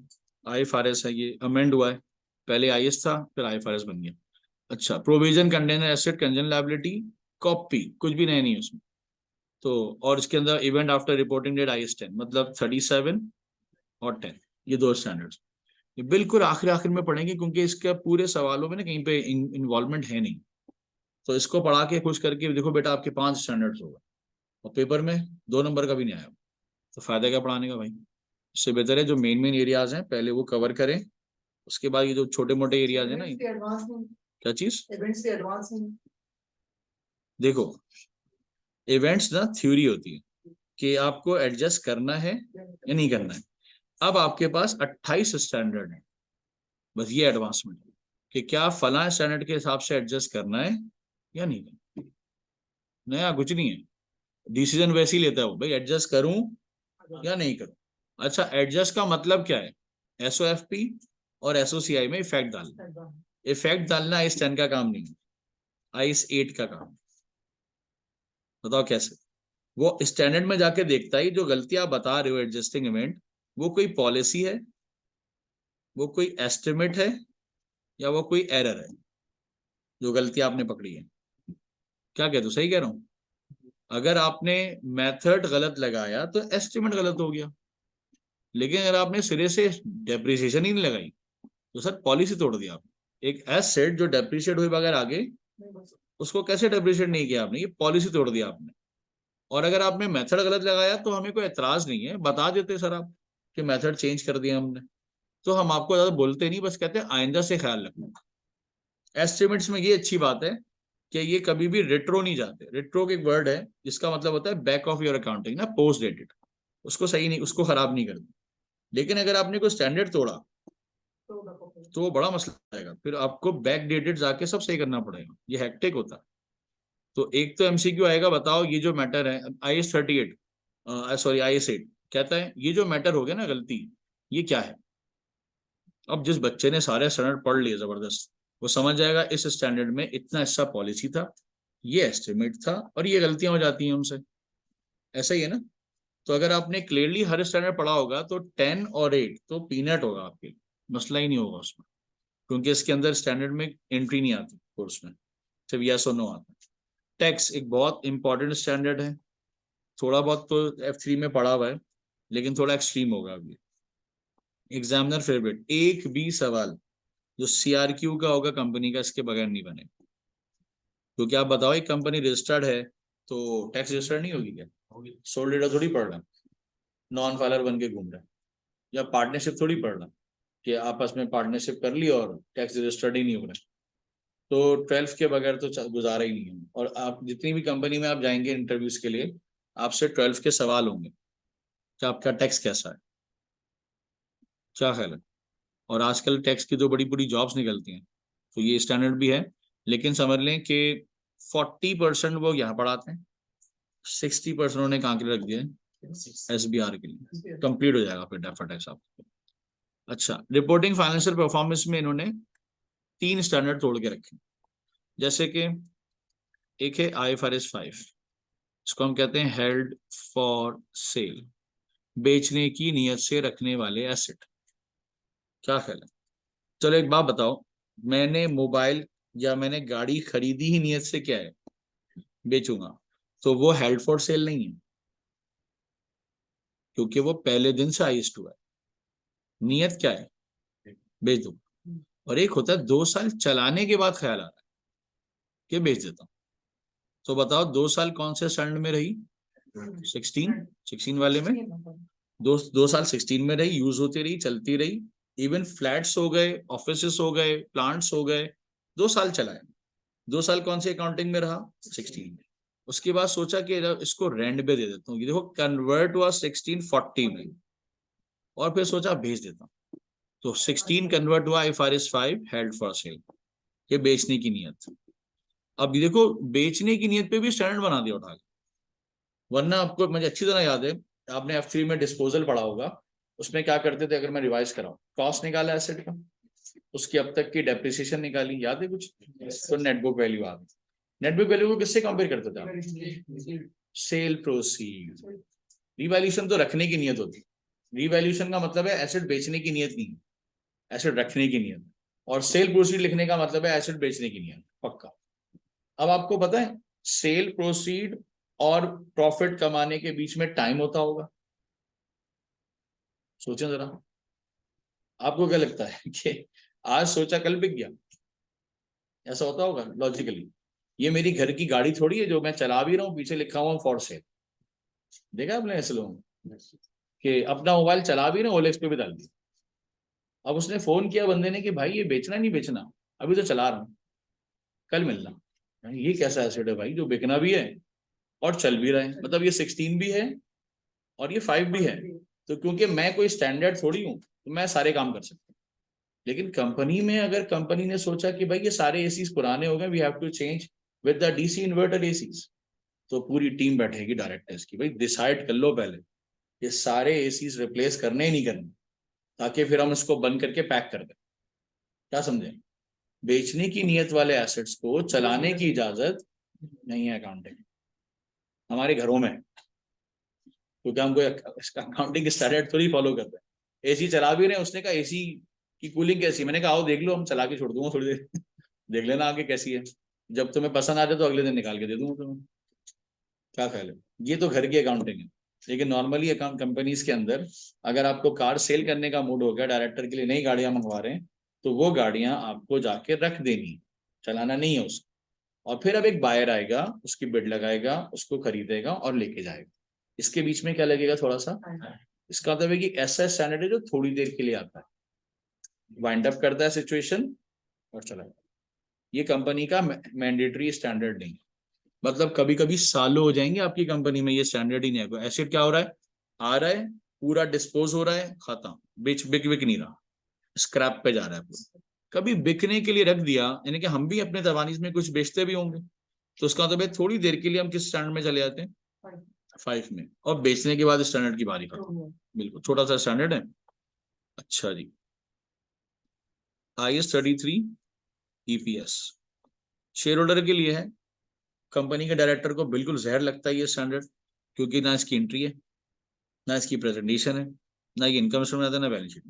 [SPEAKER 1] IFRS है, ये अमेंड हुआ है, पहले IS था फिर IFRS बन गया। अच्छा, provision contingent asset contingent liability copy, कुछ भी नया नहीं है उसमें। तो और इसके अंदर event after reporting date IS 10, मतलब 37 और 10, ये दो स्टैंडर्ड्स। ये बिल्कुल आखिर आखिर में पढ़ेंगे, क्योंकि इसके पूरे सवालों में ना कहीं पे इन्वॉल्वमेंट है नहीं। तो इसको पढ़ा के खुश करके देखो बेटा, आपके 5 स्टैंडर्ड्स होगा और पेपर में 2 नंबर का भी नहीं आया, तो फायदा क्या पढ़ाने का भाई। इससे बेहतर है जो मेन मेन एरियाज हैं पहले वो कवर करें, उसके बाद ये जो छोटे मोटे एरियाज है ना, क्या चीज, देखो इवेंट्स ना थ्योरी होती है कि आपको एडजस्ट करना है या नहीं करना है। अब आपके पास 28 स्टैंडर्ड है, बस ये एडवांसमेंट है कि क्या फला स्टैंडर्ड के हिसाब से एडजस्ट करना है या नहीं करना। नया कुछ नहीं है, डिसीजन वैसे ही लेता है वो, भाई एडजस्ट करूं या नहीं करूं। अच्छा, एडजस्ट का मतलब क्या है, SOFP और SOCI में इफेक्ट डालना। इफेक्ट डालना IS 10 का काम नहीं है, IS 8 का काम। बताओ कैसे। वो स्टैंडर्ड में जाके देखता है जो गलती आप बता रहे हो एडजस्टिंग इवेंट, वो कोई पॉलिसी है, वो कोई एस्टिमेट है, या वो कोई एरर है, जो गलती आपने पकड़ी है। क्या कहते हो, सही कह रहा हूं। अगर आपने मेथड गलत लगाया तो एस्टिमेट गलत हो गया, लेकिन अगर आपने सिरे से डेप्रिसिएशन ही नहीं लगाई तो सर पॉलिसी तोड़ दिया आपने। एक एसेट जो डेप्रिशिएट हुई बगैर आगे, उसको कैसे डेप्रिशिएट नहीं किया आपने, ये पॉलिसी तोड़ दिया आपने। और अगर आपने मेथड गलत लगाया तो हमें कोई एतराज नहीं है, बता देते सर आप कि मेथड चेंज कर दिया हमने, तो हम आपको ज्यादा बोलते नहीं, बस कहते हैं आइंदा से ख्याल रखना। एस्टिमेट्स में ये अच्छी बात है कि ये कभी भी रिट्रो नहीं जाते। रिट्रो एक वर्ड है जिसका मतलब होता है बैक ऑफ योर अकाउंटिंग ना, पोस्ट डेटेड, उसको सही नहीं, उसको खराब नहीं करते। लेकिन अगर आपने कोई स्टैंडर्ड तोड़ा तो वो बड़ा मसला आएगा, फिर आपको बैक डेटेड जाके सब सही करना पड़ेगा, ये हेक्टिक होता है। तो एक तो MCQ आएगा, बताओ ये जो मैटर है IS 38, सॉरी IS 8 कहता है ये जो मैटर हो गया ना गलती, ये क्या है। अब जिस बच्चे ने सारे स्टैंडर्ड पढ़ लिए जबरदस्त, वो समझ जाएगा इस स्टैंडर्ड में इतना हिस्सा पॉलिसी था, ये एस्टिमेट था, और ये गलतियां हो जाती हैं हमसे, ऐसा ही है ना। तो अगर आपने क्लियरली हर स्टैंडर्ड पढ़ा होगा तो 10 और 8 तो पीनट होगा आपके, मसला ही नहीं होगा उसमें, क्योंकि इसके अंदर स्टैंडर्ड में एंट्री नहीं आती कोर्स में, सिर्फ यस और नो आता है। टैक्स एक बहुत इंपॉर्टेंट स्टैंडर्ड है, थोड़ा बहुत तो F3 में पढ़ा हुआ है, लेकिन थोड़ा एक्सट्रीम होगा अभी। एग्जामिनर फेवरेट, एक भी सवाल जो CRQ का होगा कंपनी का, इसके बगैर नहीं बने। क्योंकि आप बताओ एक कंपनी रजिस्टर्ड है तो टैक्स रजिस्टर्ड नहीं होगी क्या, होगी। सोल डेटा थोड़ी पढ़ रहा है, नॉन फाइलर बन के घूम रहा है, या पार्टनरशिप थोड़ी पढ़ रहा कि आपस में पार्टनरशिप कर ली और टैक्स रजिस्टर्ड ही नहीं हो रहा। तो 12th के बगैर तो गुजारा ही नहीं है। और आप जितनी भी कंपनी में आप जाएंगे इंटरव्यूज के लिए, आपसे 12th के सवाल होंगे कि आपका टैक्स कैसा है, क्या ख्याल है। और आजकल टैक्स की जो बड़ी बड़ी जॉब्स निकलती हैं, तो ये स्टैंडर्ड भी है। लेकिन समझ लें कि 40% वो यहाँ पढ़ाते हैं, 60% उन्होंने कहाँ के लिए रख दिया है, SBR के लिए, कंप्लीट हो जाएगा फिर डेफर टैक्स आपको। अच्छा, रिपोर्टिंग फाइनेंशियल परफॉर्मेंस में इन्होंने 3 स्टैंडर्ड तोड़ के रखे, जैसे कि एक है IFRS 5, इसको हम कहते हैं हेल्ड फॉर सेल, बेचने की नियत से रखने वाले एसेट। क्या ख्याल है। चलो एक बात बताओ, मैंने मोबाइल या मैंने गाड़ी खरीदी ही नियत से क्या है, बेचूंगा, तो वो हेल्ड फॉर सेल नहीं है, क्योंकि वो पहले दिन से IS 2 है। नियत क्या है, बेच दो। और एक होता है 2 साल चलाने के बाद ख्याल आ रहा है कि बेच देता हूँ। तो बताओ 2 साल कौन से स्टैंडर्ड में रही, 16 वाले में। 2 साल 16 में रही, यूज होती रही, चलती रही, इवन फ्लैट्स हो गए, ऑफिस हो गए, प्लांट्स हो गए, 2 साल चलाए। 2 साल कौन सी अकाउंटिंग में रहा, 16 में। उसके बाद सोचा कि इसको रेंट पे दे देता हूँ, देखो कन्वर्ट हुआ 1640 में, और फिर सोचा भेज देता हूँ, तो 16 कन्वर्ट हुआ IFRS 5 हेल्ड फॉर सेल, ये बेचने की नियत। अब ये देखो बेचने की नियत पे भी स्टैंडर्ड बना दिया उठा के। वरना आपको मुझे अच्छी तरह याद है, आपने F3 में डिस्पोजल पढ़ा होगा, उसमें क्या करते थे, अगर मैं रिवाइज कराऊं, कॉस्ट निकाला एसेट का, उसकी अब तक की डेप्रिसिएशन निकाली, याद है कुछ, तो नेट बुक वैल्यू आ गई। नेट बुक वैल्यू को किससे कंपेयर करते थे आप? Cell proceed. रिवैल्यूएशन तो रखने की नियत होती है, रिवैल्यूएशन का मतलब है एसेट बेचने की नियत नहीं है, एसेट रखने की नियत। और सेल प्रोसीड लिखने का मतलब है एसेट बेचने की नियत, पक्का। अब आपको पता है सेल प्रोसीड और प्रॉफिट कमाने के बीच में टाइम होता होगा, सोचें जरा। आपको क्या लगता है कि आज सोचा कल बिक गया, ऐसा होता होगा लॉजिकली? ये मेरी घर की गाड़ी थोड़ी है जो मैं चला भी रहा हूँ, पीछे लिखा हुआ फॉर सेल। देखा आपने ऐसे लोगों कि अपना मोबाइल चला भी रहे, ओलेक्स पे भी डाल दिया। अब उसने फोन किया बंदे ने कि भाई ये बेचना नहीं बेचना, अभी तो चला रहा हूँ, कल मिलना। ये कैसा एसेट है भाई जो बिकना भी है और चल भी रहा है? मतलब ये 16 भी है और ये 5 भी है। तो क्योंकि मैं कोई स्टैंडर्ड थोड़ी हूँ, तो मैं सारे काम कर सकता हूँ। लेकिन कंपनी में अगर कंपनी ने सोचा कि भाई ये सारे एसीज पुराने हो गए, we have to change with the DC inverter ACs, तो पूरी टीम बैठेगी डायरेक्टर्स की, भाई डिसाइड कर लो पहले ये सारे एसीज रिप्लेस करने ही नहीं करने, ताकि फिर हम इसको बंद करके पैक कर दें। क्या समझे? बेचने की नियत वाले एसेट्स को चलाने की इजाजत नहीं है अकाउंटिंग हमारे घरों में, क्योंकि हम कोई अकाउंटिंग स्टैंडर्ड थोड़ी फॉलो करते हैं। एसी चला भी रहे, उसने कहा एसी की कूलिंग कैसी, मैंने कहा आओ देख लो, हम चला के छोड़ दूंगा थोड़ी देर देख लेना आगे कैसी है, जब तुम्हें पसंद आ जाए तो अगले दिन निकाल के दे दूंगा तुम्हें। क्या ख्याल है? ये तो घर की अकाउंटिंग है। लेकिन नॉर्मली अकाउंट कंपनीज के अंदर अगर आपको कार सेल करने का मूड हो गया, डायरेक्टर के लिए नई गाड़ियां मंगवा रहे हैं, तो वो गाड़ियां आपको जाके रख देनी, चलाना नहीं है उसको। और फिर अब एक बायर आएगा, उसकी बिड लगाएगा, उसको खरीदेगा और लेके जाएगा। इसके बीच में क्या लगेगा थोड़ा सा, इसका मतलब है कि ऐसा स्टैंडर्ड है जो थोड़ी देर के लिए आता है, वाइंड अप करता है सिचुएशन और चला जाता है। ये कंपनी का मैंडेटरी स्टैंडर्ड नहीं, मतलब कभी कभी सालों हो जाएंगे आपकी कंपनी में ये स्टैंडर्ड ही नहीं है। एसिड क्या हो रहा है, आ रहा है, पूरा डिस्पोज हो रहा है, खत्म, बिक बिक नहीं रहा, स्क्रैप पे जा रहा है पूरा। कभी बिकने के लिए रख दिया, यानी कि हम भी अपने दवानीज में कुछ बेचते भी होंगे, तो उसका मतलब थोड़ी देर के लिए हम किस स्टैंडर्ड में चले जाते हैं, 5 में, और बेचने के बाद स्टैंडर्ड की बारी खत्म। बिल्कुल छोटा सा स्टैंडर्ड है। अच्छा जी, IS 33 EPS शेयर होल्डर के लिए है। कंपनी के डायरेक्टर को बिल्कुल जहर लगता है ये स्टैंडर्ड, क्योंकि ना इसकी एंट्री है, ना इसकी प्रेजेंटेशन है, ना ये इनकम स्टेटमेंट आता है, ना बैलेंस शीट।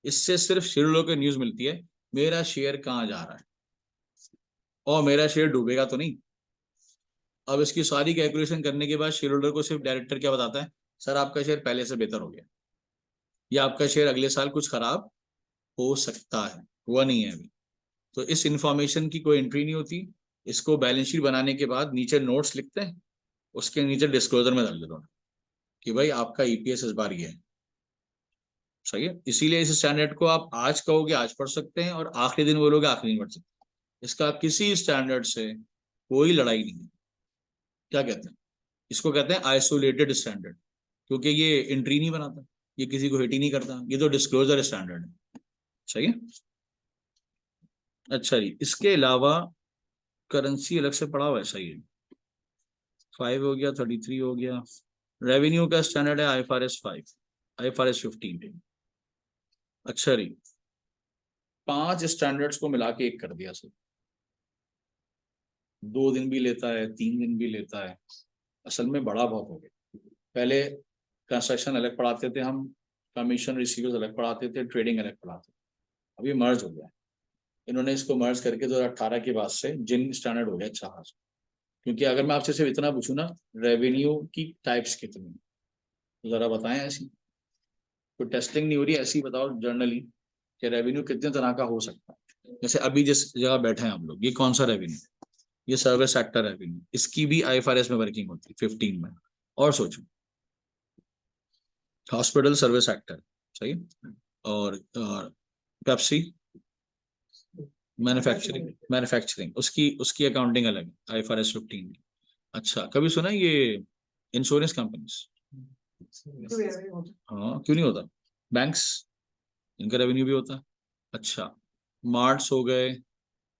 [SPEAKER 1] इससे सिर्फ शेयर होल्डर को न्यूज मिलती है मेरा शेयर कहाँ जा रहा है और मेरा शेयर डूबेगा तो नहीं। अब इसकी सारी कैलकुलेशन करने के बाद शेयर होल्डर को सिर्फ डायरेक्टर क्या बताता है, सर आपका शेयर पहले से बेहतर हो गया, या आपका शेयर अगले साल कुछ खराब हो सकता है, हुआ नहीं है अभी। तो इस इंफॉर्मेशन की कोई एंट्री नहीं होती। इसको बैलेंस शीट बनाने के बाद नीचे नोट्स लिखते हैं, उसके नीचे डिस्क्लोजर में डाल देते हैं कि भाई आपका ईपीएस इस बार ये है। सही है, इसीलिए इस स्टैंडर्ड को आप आज कहोगे आज पढ़ सकते हैं और आखिरी दिन बोलोगे आखिरी दिन पढ़ सकते हैं। इसका किसी स्टैंडर्ड से कोई लड़ाई नहीं है। क्या कहते हैं इसको, कहते हैं आइसोलेटेड स्टैंडर्ड, क्योंकि ये एंट्री नहीं बनाता, ये किसी को हिट ही नहीं करता, ये तो डिस्क्लोजर स्टैंडर्ड है। सही है। अच्छा जी, इसके अलावा करेंसी अलग से पढ़ा हुआ है, सही है। 5 हो गया, 33 हो गया। रेवेन्यू का स्टैंडर्ड है IFRS 5, IFRS 15। अच्छा जी, 5 स्टैंडर्ड्स को मिला के एक कर दिया सर। 2 दिन भी लेता है, 3 दिन भी लेता है, असल में बड़ा बहुत हो गया। पहले कंस्ट्रक्शन अलग पढ़ाते थे हम, कमीशन रिसीवर्स अलग पढ़ाते थे, ट्रेडिंग अलग पढ़ाते थे, अभी मर्ज हो गया। इन्होंने इसको मर्ज करके 2018 के बाद से जिन स्टैंडर्ड हो गया अच्छा खासा। क्योंकि अगर मैं आपसे सिर्फ इतना पूछूं ना, रेवेन्यू की टाइप्स कितनी, तो जरा बताएं ऐसी, कोई टेस्टिंग नहीं हो रही, ऐसी बताओ जर्नली कि रेवेन्यू कितने तरह का हो सकता है। जैसे अभी जिस जगह बैठे हैं हम लोग, ये कौन सा रेवेन्यू, ये सर्विस सेक्टर रेवेन्यू, इसकी भी IFRS में वर्किंग होती है 15 में। और सोचो, हॉस्पिटल सर्विस सेक्टर, सही, और पेप्सी मैन्युफैक्चरिंग, उसकी उसकी अकाउंटिंग अलग है IFRS 15 की। अच्छा, कभी सुना है ये इंश्योरेंस कंपनीज? हाँ, क्यों नहीं होता? बैंक्स, इनका रेवेन्यू भी होता है। अच्छा, मार्ट्स हो गए,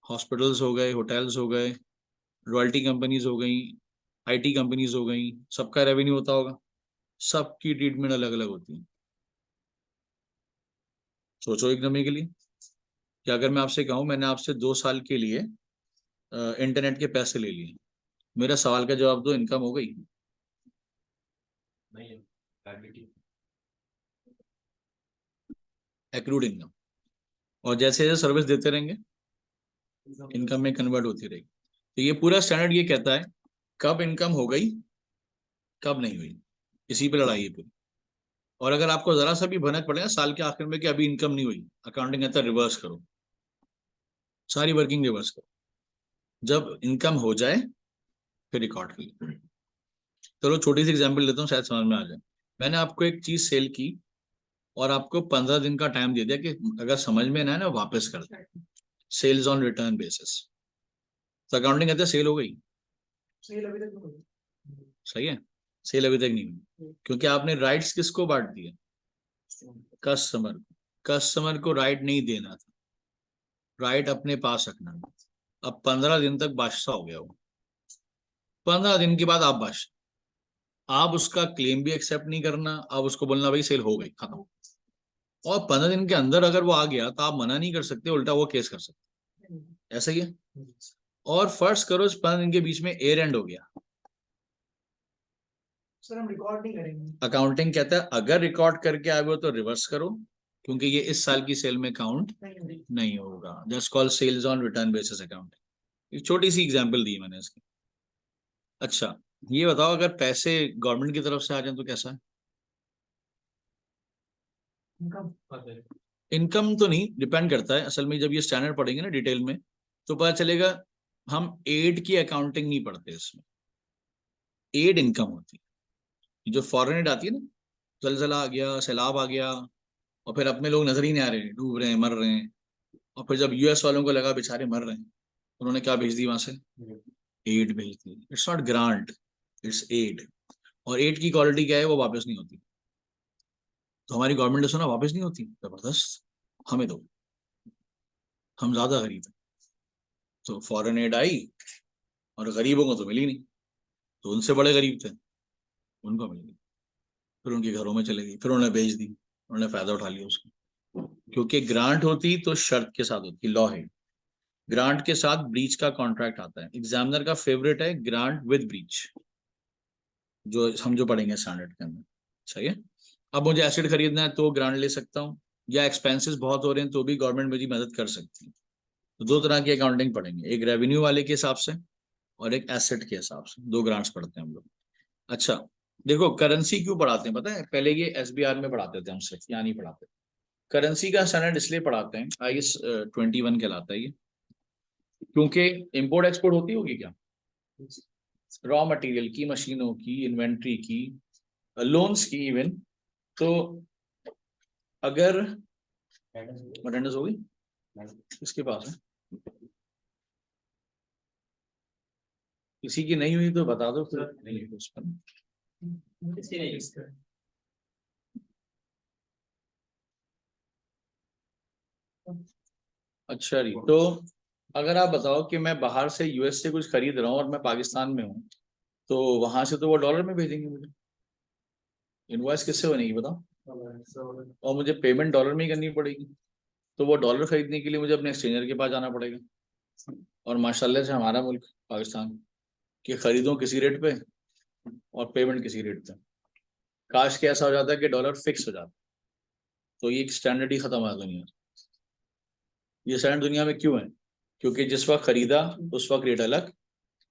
[SPEAKER 1] हॉस्पिटल्स हो गए, होटल्स हो गए, रॉयल्टी कंपनीज हो गई, IT कंपनीज हो गई, सबका रेवेन्यू होता होगा। सबकी ट्रीटमेंट अलग अलग होती है। सोचो एकदम के लिए कि अगर मैं आपसे कहूँ मैंने आपसे 2 साल के लिए इंटरनेट के पैसे ले लिए, मेरा सवाल का जवाब दो, इनकम हो गई? नहीं, एक्रूड इनकम। और जैसे जैसे सर्विस देते रहेंगे इनकम में कन्वर्ट होती रहेगी। तो ये पूरा स्टैंडर्ड ये कहता है कब इनकम हो गई कब नहीं हुई, इसी पे लड़ाई है पूरी। और अगर आपको जरा सा भी भनक पड़ेगा साल के आखिर में कि अभी इनकम नहीं हुई, अकाउंटिंग कहता है रिवर्स करो, सारी वर्किंग रिवर्स करो, जब इनकम हो जाए फिर रिकॉर्ड कर लो। चलो छोटी सी एग्जांपल देता हूँ, शायद समझ में आ जाए। मैंने आपको एक चीज सेल की और आपको 15 दिन का टाइम दे दिया कि अगर समझ में ना है ना वापस कर दे, सेल्स ऑन रिटर्न बेसिस। तो अकाउंटिंग कहते हैं सेल हो गई, सेल अभी तक नहीं हुई। सही है, सेल अभी तक नहीं हुई क्योंकि आपने राइट्स किसको बांट दिए? कस्टमर को। कस्टमर को राइट नहीं देना था, राइट अपने पास रखना था। अब 15 दिन तक बादशाह हो गया वो, 15 दिन के बाद आप बादशाह, आप उसका क्लेम भी एक्सेप्ट नहीं करना, आप उसको बोलना भाई सेल हो गई खत्म। और 15 दिन के अंदर अगर वो आ गया तो आप मना नहीं कर सकते, उल्टा वो केस कर सकते, ऐसा ही है। और फर्स्ट करो इस 15 दिन के बीच में एयर एंड हो गया, सर हम रिकॉर्ड नहीं करेंगे। अकाउंटिंग कहता है अगर रिकॉर्ड करके आए हो तो रिवर्स करो, क्योंकि ये इस साल की सेल में काउंट नहीं होगा। Just call sales on return basis accounting. एक छोटी सी एग्जांपल दी मैंने इसकी। अच्छा ये बताओ अगर पैसे गवर्नमेंट की तरफ से आ जाए तो कैसा है? इनकम तो नहीं, डिपेंड करता है असल में। जब ये स्टैंडर्ड पढ़ेंगे ना डिटेल में तो पता चलेगा हम एड की अकाउंटिंग नहीं पढ़ते, इसमें एड इनकम होती है। जो फॉरेन एड आती है ना, जलजला आ गया, सैलाब आ गया और फिर अपने लोग नजर ही नहीं आ रहे, डूब रहे हैं, मर रहे हैं, और फिर जब यूएस वालों को लगा बेचारे मर रहे हैं, उन्होंने क्या भेज दी वहां से? एड भेज दी। It's not grant, it's aid. और एड की क्वालिटी क्या है? वो वापस नहीं होती। तो हमारी गवर्नमेंट ने सुना वापस नहीं होती, जबरदस्त, हमें दो, हम ज्यादा गरीब हैं। तो फॉरेन एड आई और गरीबों को तो मिली नहीं, तो उनसे बड़े गरीब थे उनको मिल गई, फिर उनके घरों में चले गई, फिर उन्होंने बेच दी, उन्होंने फायदा उठा लिया उसका। क्योंकि ग्रांट होती तो शर्त के साथ होती, लॉ है, ग्रांट के साथ ब्रीच का कॉन्ट्रैक्ट आता है। एग्जामिनर का फेवरेट है ग्रांट विद ब्रीच, जो हम जो पढ़ेंगे स्टैंडर्ड के अंदर। सही है। अब मुझे एसेट खरीदना है तो ग्रांट ले सकता हूँ, या एक्सपेंसेस बहुत हो रहे हैं तो भी गवर्नमेंट मेरी मदद कर सकती है। तो दो तरह की अकाउंटिंग पढ़ेंगे, एक रेवेन्यू वाले के हिसाब से और एक एसेट के हिसाब से, दो ग्रांट्स पढ़ते हैं हम लोग। अच्छा देखो करेंसी क्यों पढ़ाते हैं पता है? पहले ये एसबीआर में पढ़ाते थे हम, सिर्फ यहाँ नहीं पढ़ाते। करेंसी का स्टैंडर्ड इसलिए पढ़ाते हैं, IS 21 कहलाता है ये, क्योंकि इम्पोर्ट एक्सपोर्ट होती होगी क्या, रॉ मटेरियल की, मशीनों की, इन्वेंट्री की, लोन्स की इवन। तो अगर अटेंडेंस होगी किसके पास है, किसी की नहीं हुई तो बता दो, फिर नहीं है उस पर। अच्छा जी, तो अगर आप बताओ कि मैं बाहर से यूएस से कुछ खरीद रहा हूँ और मैं पाकिस्तान में हूँ, तो वहां से तो वो डॉलर में भेजेंगे मुझे, इनवॉइस किससे बनेगी बताओ? और मुझे पेमेंट डॉलर में ही करनी पड़ेगी, तो वो डॉलर खरीदने के लिए मुझे अपने एक्सचेंजर के पास जाना पड़ेगा। और माशाल्लाह से हमारा मुल्क पाकिस्तान की खरीदों किसी रेट पे और पेमेंट किसी रेट पे, काश के ऐसा हो जाता है कि डॉलर फिक्स हो जाता, तो ये स्टैंडर्ड ही खत्म है दुनिया। ये स्टैंडर्ड दुनिया में क्यों है? क्योंकि जिस वक्त खरीदा उस वक्त रेट अलग,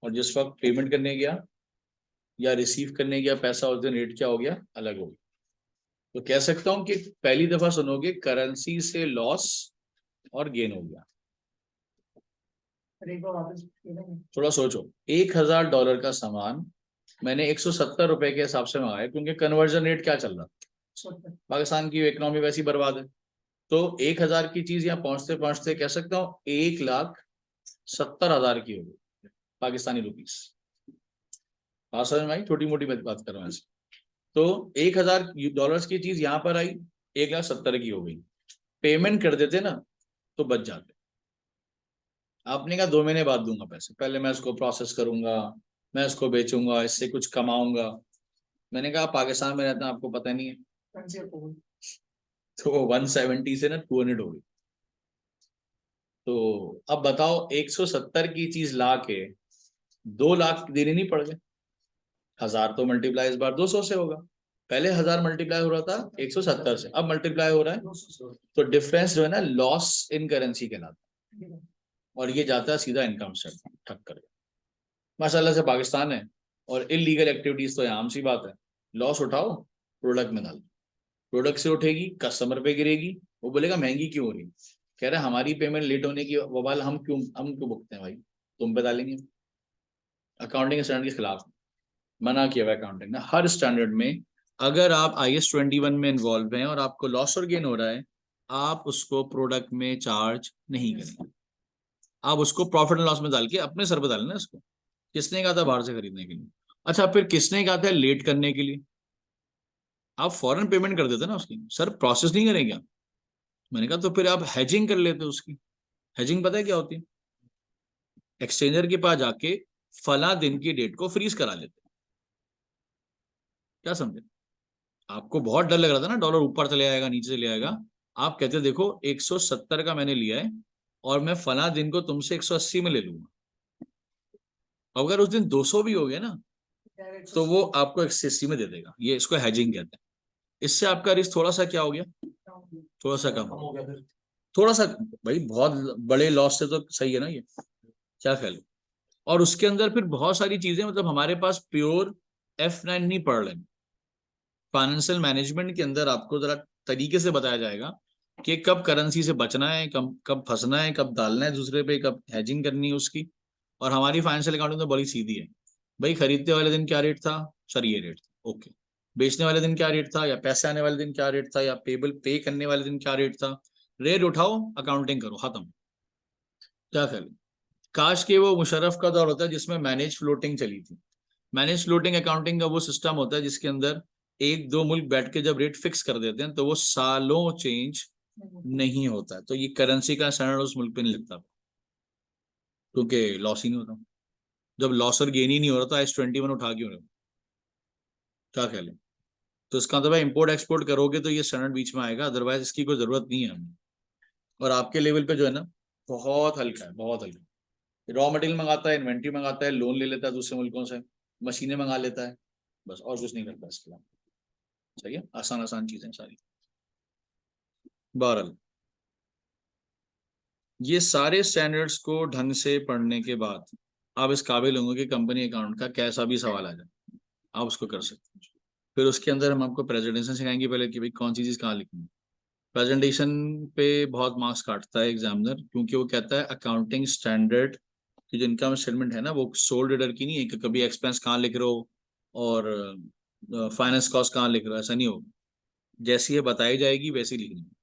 [SPEAKER 1] और जिस वक्त पेमेंट करने गया या रिसीव करने गया पैसा उस दिन रेट क्या हो गया, अलग हो गया। तो कह सकता हूं कि पहली दफा सुनोगे करेंसी से लॉस और गेन हो गया। थोड़ा सोचो, $1000 का सामान मैंने 170 रुपए के हिसाब से मंगाया, क्योंकि कन्वर्जन रेट क्या चल रहा, पाकिस्तान की इकोनॉमी वैसी बर्बाद है। तो 1000 की चीज यहाँ पहुंचते पहुंचते कह सकता हूँ 1,70,000 की हो गई पाकिस्तानी रुपीस। हाँ समझ में आई, छोटी मोटी बात कर रहा हूँ। तो $1000 की चीज यहाँ पर आई, 1,70,000 की हो गई। पेमेंट कर देते ना तो बच जाते। आपने कहा 2 महीने बाद दूंगा पैसे, पहले मैं इसको प्रोसेस करूंगा, मैं इसको बेचूंगा, इससे कुछ कमाऊंगा। मैंने कहा पाकिस्तान में रहता है, आपको पता नहीं है, तो वो 170 से ना 200 हो गई। तो अब बताओ 170 की चीज ला के 2 लाख देने नहीं पड़ गए। 1000 तो मल्टीप्लाई इस बार 200 से होगा। पहले 1000 मल्टीप्लाई हो रहा था 170 से, अब मल्टीप्लाई हो रहा है। तो डिफरेंस जो है ना लॉस इन करेंसी कहलाता है, और ये जाता है सीधा इनकम स्टेटमेंट ठक कर। माशाल्लाह से पाकिस्तान है, और इलीगल एक्टिविटीज तो यहाँ आम सी बात है। लॉस उठाओ, प्रोडक्ट में डालो, प्रोडक्ट से उठेगी, कस्टमर पे गिरेगी, वो बोलेगा महंगी क्यों हो रही। कह रहे हमारी पेमेंट लेट होने की बवाल हम क्यों भुगते हैं भाई, तुम पे डालेंगे। अकाउंटिंग स्टैंडर्ड के खिलाफ मना किया हुआ अकाउंटिंग ने हर स्टैंडर्ड में। अगर आप IS 21 में इन्वॉल्व हैं और आपको लॉस और गेन हो रहा है, आप उसको प्रोडक्ट में चार्ज नहीं करेंगे, आप उसको प्रॉफिट एंड लॉस में डाल के अपने सर पे डालें ना इसको। किसने कहा था बाहर से खरीदने के लिए? अच्छा, फिर किसने कहा था लेट करने के लिए? आप फॉरेन पेमेंट कर देते ना उसकी, सर प्रोसेस नहीं करेंगे आप। मैंने कहा तो फिर आप हैजिंग कर लेते उसकी। हैजिंग पता है क्या होती है? एक्सचेंजर के पास जाके फला दिन की डेट को फ्रीज करा लेते। क्या समझे? आपको बहुत डर लग रहा था ना डॉलर ऊपर चले जाएगा नीचे चले जाएगा। आप कहते देखो 170 का मैंने लिया है, और मैं फला दिन को तुमसे 180 में ले लूंगा। अगर उस दिन 200 भी हो गया ना, तो वो आपको 180 में दे देगा। ये इसको हैजिंग कहते हैं। इससे आपका रिस्क थोड़ा सा क्या हो गया, थोड़ा सा कम हो गया। थोड़ा सा, भाई बहुत बड़े लॉस से तो सही है ना ये, क्या ख्याल है? और उसके अंदर फिर बहुत सारी चीजें, मतलब हमारे पास प्योर F9 नहीं पढ़ रहे। फाइनेंशियल मैनेजमेंट के अंदर आपको जरा तरीके से बताया जाएगा कि कब करेंसी से बचना है, कब कब फंसना है, कब डालना है दूसरे पे, कब हैजिंग करनी है उसकी। और हमारी फाइनेंशियल अकाउंटिंग तो बड़ी सीधी है। भाई खरीदते वाले दिन क्या रेट था, सर ये रेट था, ओके। बेचने वाले दिन क्या रेट था, या पैसे आने वाले दिन क्या रेट था, या पेबल पे करने वाले दिन क्या रेट था, रेट उठाओ अकाउंटिंग करो, खत्म। क्या करें? काश के वो मुशर्रफ का दौर होता है जिसमें मैनेज फ्लोटिंग चली थी। मैनेज फ्लोटिंग अकाउंटिंग का वो सिस्टम होता है जिसके अंदर एक दो मुल्क बैठ के जब रेट फिक्स कर देते हैं तो वो सालों चेंज नहीं होता है। तो ये करेंसी का स्टैंडर्ड उस मुल्क पे नहीं लगता, क्योंकि लॉस ही नहीं होता। जब लॉस और गेन ही नहीं हो रहा तो IS 21 उठा क्यों रहे हो? क्या ख्याल है? तो इसका मतलब इम्पोर्ट एक्सपोर्ट करोगे तो ये स्टैंडर्ड बीच में आएगा, अदरवाइज इसकी कोई जरूरत नहीं है हमें। और आपके लेवल पे जो है ना, बहुत हल्का है, बहुत हल्का। रॉ मटेरियल मंगाता है, इन्वेंट्री मंगाता है, लोन ले लेता है दूसरे मुल्कों से, मशीनें मंगा लेता है, बस और कुछ नहीं करता इसके अलावा। सही है, आसान आसान चीजें सारी। बहरहाल ये सारे स्टैंडर्ड्स को ढंग से पढ़ने के बाद आप इस काबिल होंगे कि कंपनी अकाउंट का कैसा भी सवाल आ जाए आप उसको कर सकते हैं। फिर उसके अंदर हम आपको प्रेजेंटेशन सिखाएंगे पहले कि भाई कौन सी चीज़ कहाँ लिखनी है। प्रेजेंटेशन पे बहुत मार्क्स काटता है एग्जामिनर, क्योंकि वो कहता है अकाउंटिंग स्टैंडर्ड की जो इनकम स्टेटमेंट है ना, वो सोल रिडर की नहीं है कि कभी एक्सपेंस कहाँ लिख रहे हो और फाइनेंस कॉस्ट कहाँ लिख रहे हो, ऐसा नहीं होगा। जैसी ये बताई जाएगी वैसी लिखनी है।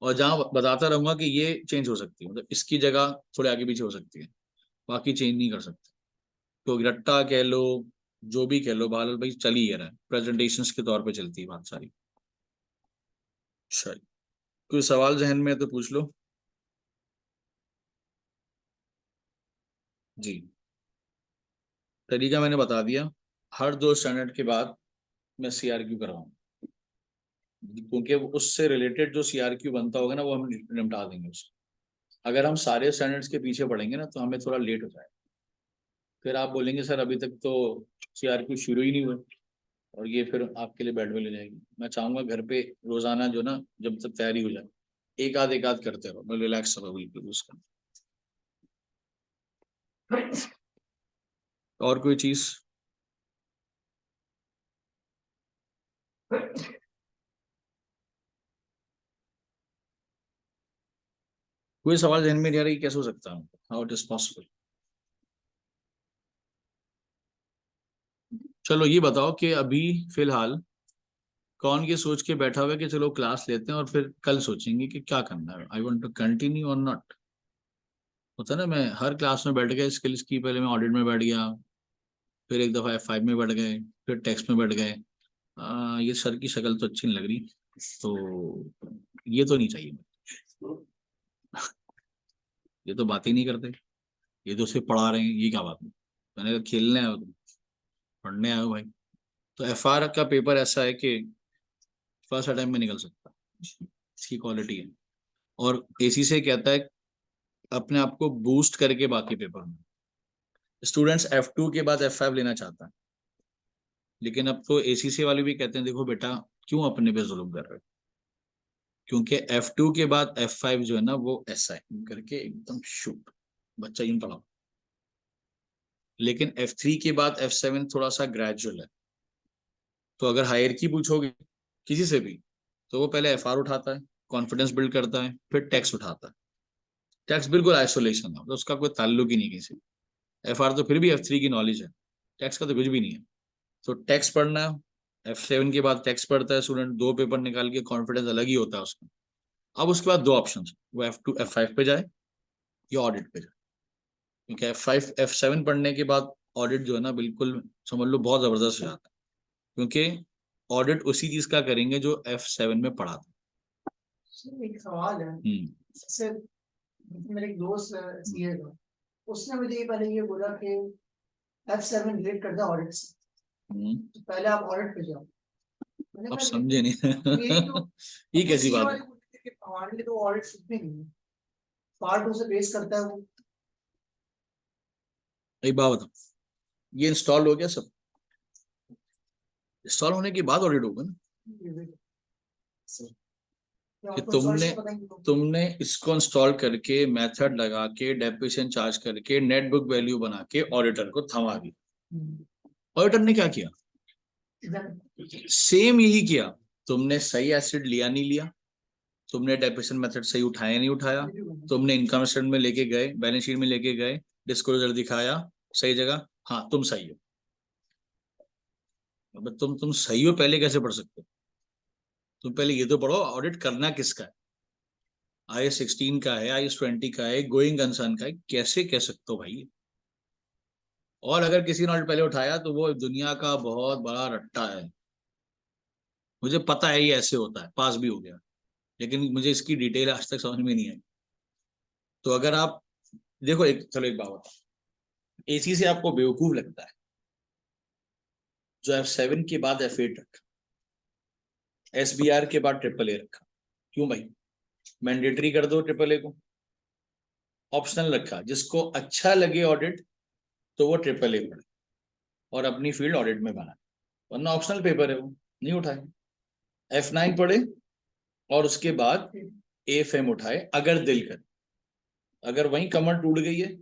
[SPEAKER 1] और जहाँ बताता रहूंगा कि ये चेंज हो सकती है, मतलब इसकी जगह थोड़े आगे पीछे हो सकती है, बाकी चेंज नहीं कर सकते। तो रट्टा कह लो, जो भी कह लो, बहरहाल भाई चल ही रहा है, प्रेजेंटेशंस के तौर पे चलती है बात सारी। शायद कोई सवाल जहन में है तो पूछ लो। जी, तरीका मैंने बता दिया। हर 2 स्टैंडर्ड के बाद मैं CRQ करवाऊँ, क्योंकि उससे रिलेटेड जो CRQ बनता होगा ना वो हम निपटा देंगे उसको। अगर हम सारे स्टैंडर्ड्स के पीछे पढ़ेंगे ना तो हमें थोड़ा लेट हो जाएगा। फिर आप बोलेंगे सर अभी तक तो CRQ शुरू ही नहीं हुआ, और ये फिर आपके लिए बैड में ले जाएगी। मैं चाहूंगा घर पे रोजाना जो ना, जब तक तैयारी हो जाए एक आध करते रहो, मैं रिलैक्स रहो बिल्कुल उसका। और कोई चीज? कोई सवाल जहन में नहीं आ रही, कैसे हो सकता है, हाउ इट इज पॉसिबल? चलो ये बताओ कि अभी फिलहाल कौन ये सोच के बैठा हुआ है कि चलो क्लास लेते हैं और फिर कल सोचेंगे कि क्या करना है, आई वांट टू कंटिन्यू और नॉट। होता है ना, मैं हर क्लास में बैठ गया स्किल्स की, पहले मैं ऑडिट में बैठ गया, फिर एक दफा F5 में बैठ गए, फिर टैक्स में बैठ गए। ये सर की शक्ल तो अच्छी नहीं लग रही, तो ये तो नहीं चाहिए। ये तो बात ही नहीं करते, ये तो सिर्फ पढ़ा रहे हैं, ये क्या बात है? मैंने कहा खेलने आयो तुम, पढ़ने आयो भाई। तो FR का पेपर ऐसा है कि फर्स्ट अटेम्प्ट में निकल सकता है। की क्वालिटी है। और एसी से कहता है अपने आप को बूस्ट करके बाकी पेपर में। स्टूडेंट्स F2 के बाद F5 लेना चाहता है, लेकिन अब तो एसीसी वाले भी कहते हैं देखो बेटा क्यों अपने पे जुल्म कर रहे हो, क्योंकि F2 के बाद F5 जो है ना वो ऐसा है करके एकदम शूट बच्चा यूं पढ़ाओ। लेकिन F3 के बाद F7 थोड़ा सा ग्रेजुअल है। तो अगर हायर की पूछोगे किसी से भी तो वो पहले FR उठाता है, कॉन्फिडेंस बिल्ड करता है, फिर टेक्स्ट उठाता है। टेक्स्ट बिल्कुल आइसोलेशन है, तो उसका कोई ताल्लुक ही नहीं किसी। FR तो फिर भी F3 की नॉलेज है, टेक्स्ट का तो कुछ भी नहीं है। तो टेक्स्ट पढ़ना, F7 के बाद टेक्स्ट पढ़ता है स्टूडेंट, 2 पेपर निकाल के कॉन्फिडेंस अलग ही होता है उसका। अब उसके बाद 2 ऑप्शन, वो F2 F5 पे जाए या ऑडिट पे जाए। क्योंकि F5 F7 पढ़ने के बाद ऑडिट जो है ना बिल्कुल समझ लो बहुत जबरदस्त हो जाता है, क्योंकि ऑडिट उसी चीज का करेंगे जो F7 में पढ़ा था।
[SPEAKER 2] एक सवाल है, जैसे मेरे एक दोस्त सीए का, उसने मुझे ये पहले ये बोला कि F7 रिलेट करता है ऑडिट से, तो पहले आप ऑडिट पे जाओ।
[SPEAKER 1] अब समझे नहीं ये कैसी बात है?
[SPEAKER 2] हमारे लिए तो ऑडिट सीखने नहीं है, पार्ट 2 से बेस करता है वो।
[SPEAKER 1] एक बात बताओ, ये इंस्टॉल हो गया सब, इंस्टॉल होने के बाद ऑडिट होगा ना कि तुमने इसको इंस्टॉल करके मेथड लगा के डेप्रिसिएशन चार्ज करके नेट बुक वैल्यू बना के ऑडिटर को थमा दिया। ऑडिटर ने क्या किया? सेम यही किया। तुमने सही एसिड लिया नहीं लिया, तुमने डेप्रिसिएशन मेथड सही उठाया नहीं उठाया, तुमने इनकम स्टेटमेंट में लेके गए, बैलेंस शीट में लेके गए, डिस्क्लोजर दिखाया सही जगह, हाँ तुम सही हो। अब तुम सही हो पहले कैसे पढ़ सकते हो? तुम पहले ये तो पढ़ो ऑडिट करना किसका है। IS16 का है, IS20 का है, गोइंग कंसर्न का है, कैसे कह सकते हो भाई? और अगर किसी ने ऑडिट पहले उठाया तो वो दुनिया का बहुत बड़ा रट्टा है। मुझे पता है ये ऐसे होता है, पास भी हो गया, लेकिन मुझे इसकी डिटेल आज तक समझ में नहीं आई। तो अगर आप देखो, चलो एक बात बताओ, एसी से आपको बेवकूफ लगता है जो F7 के बाद F8 रखा, SBR के बाद AAA रखा। क्यों भाई? मैंडेटरी कर दो AAA को, ऑप्शनल रखा, जिसको अच्छा लगे ऑडिट तो वो AAA पढ़े और अपनी फील्ड ऑडिट में बनाए, वरना ऑप्शनल पेपर है वो नहीं उठाए। F9 पढ़े और उसके बाद AFM उठाए अगर दिल करे। अगर वहीं कमर टूट गई है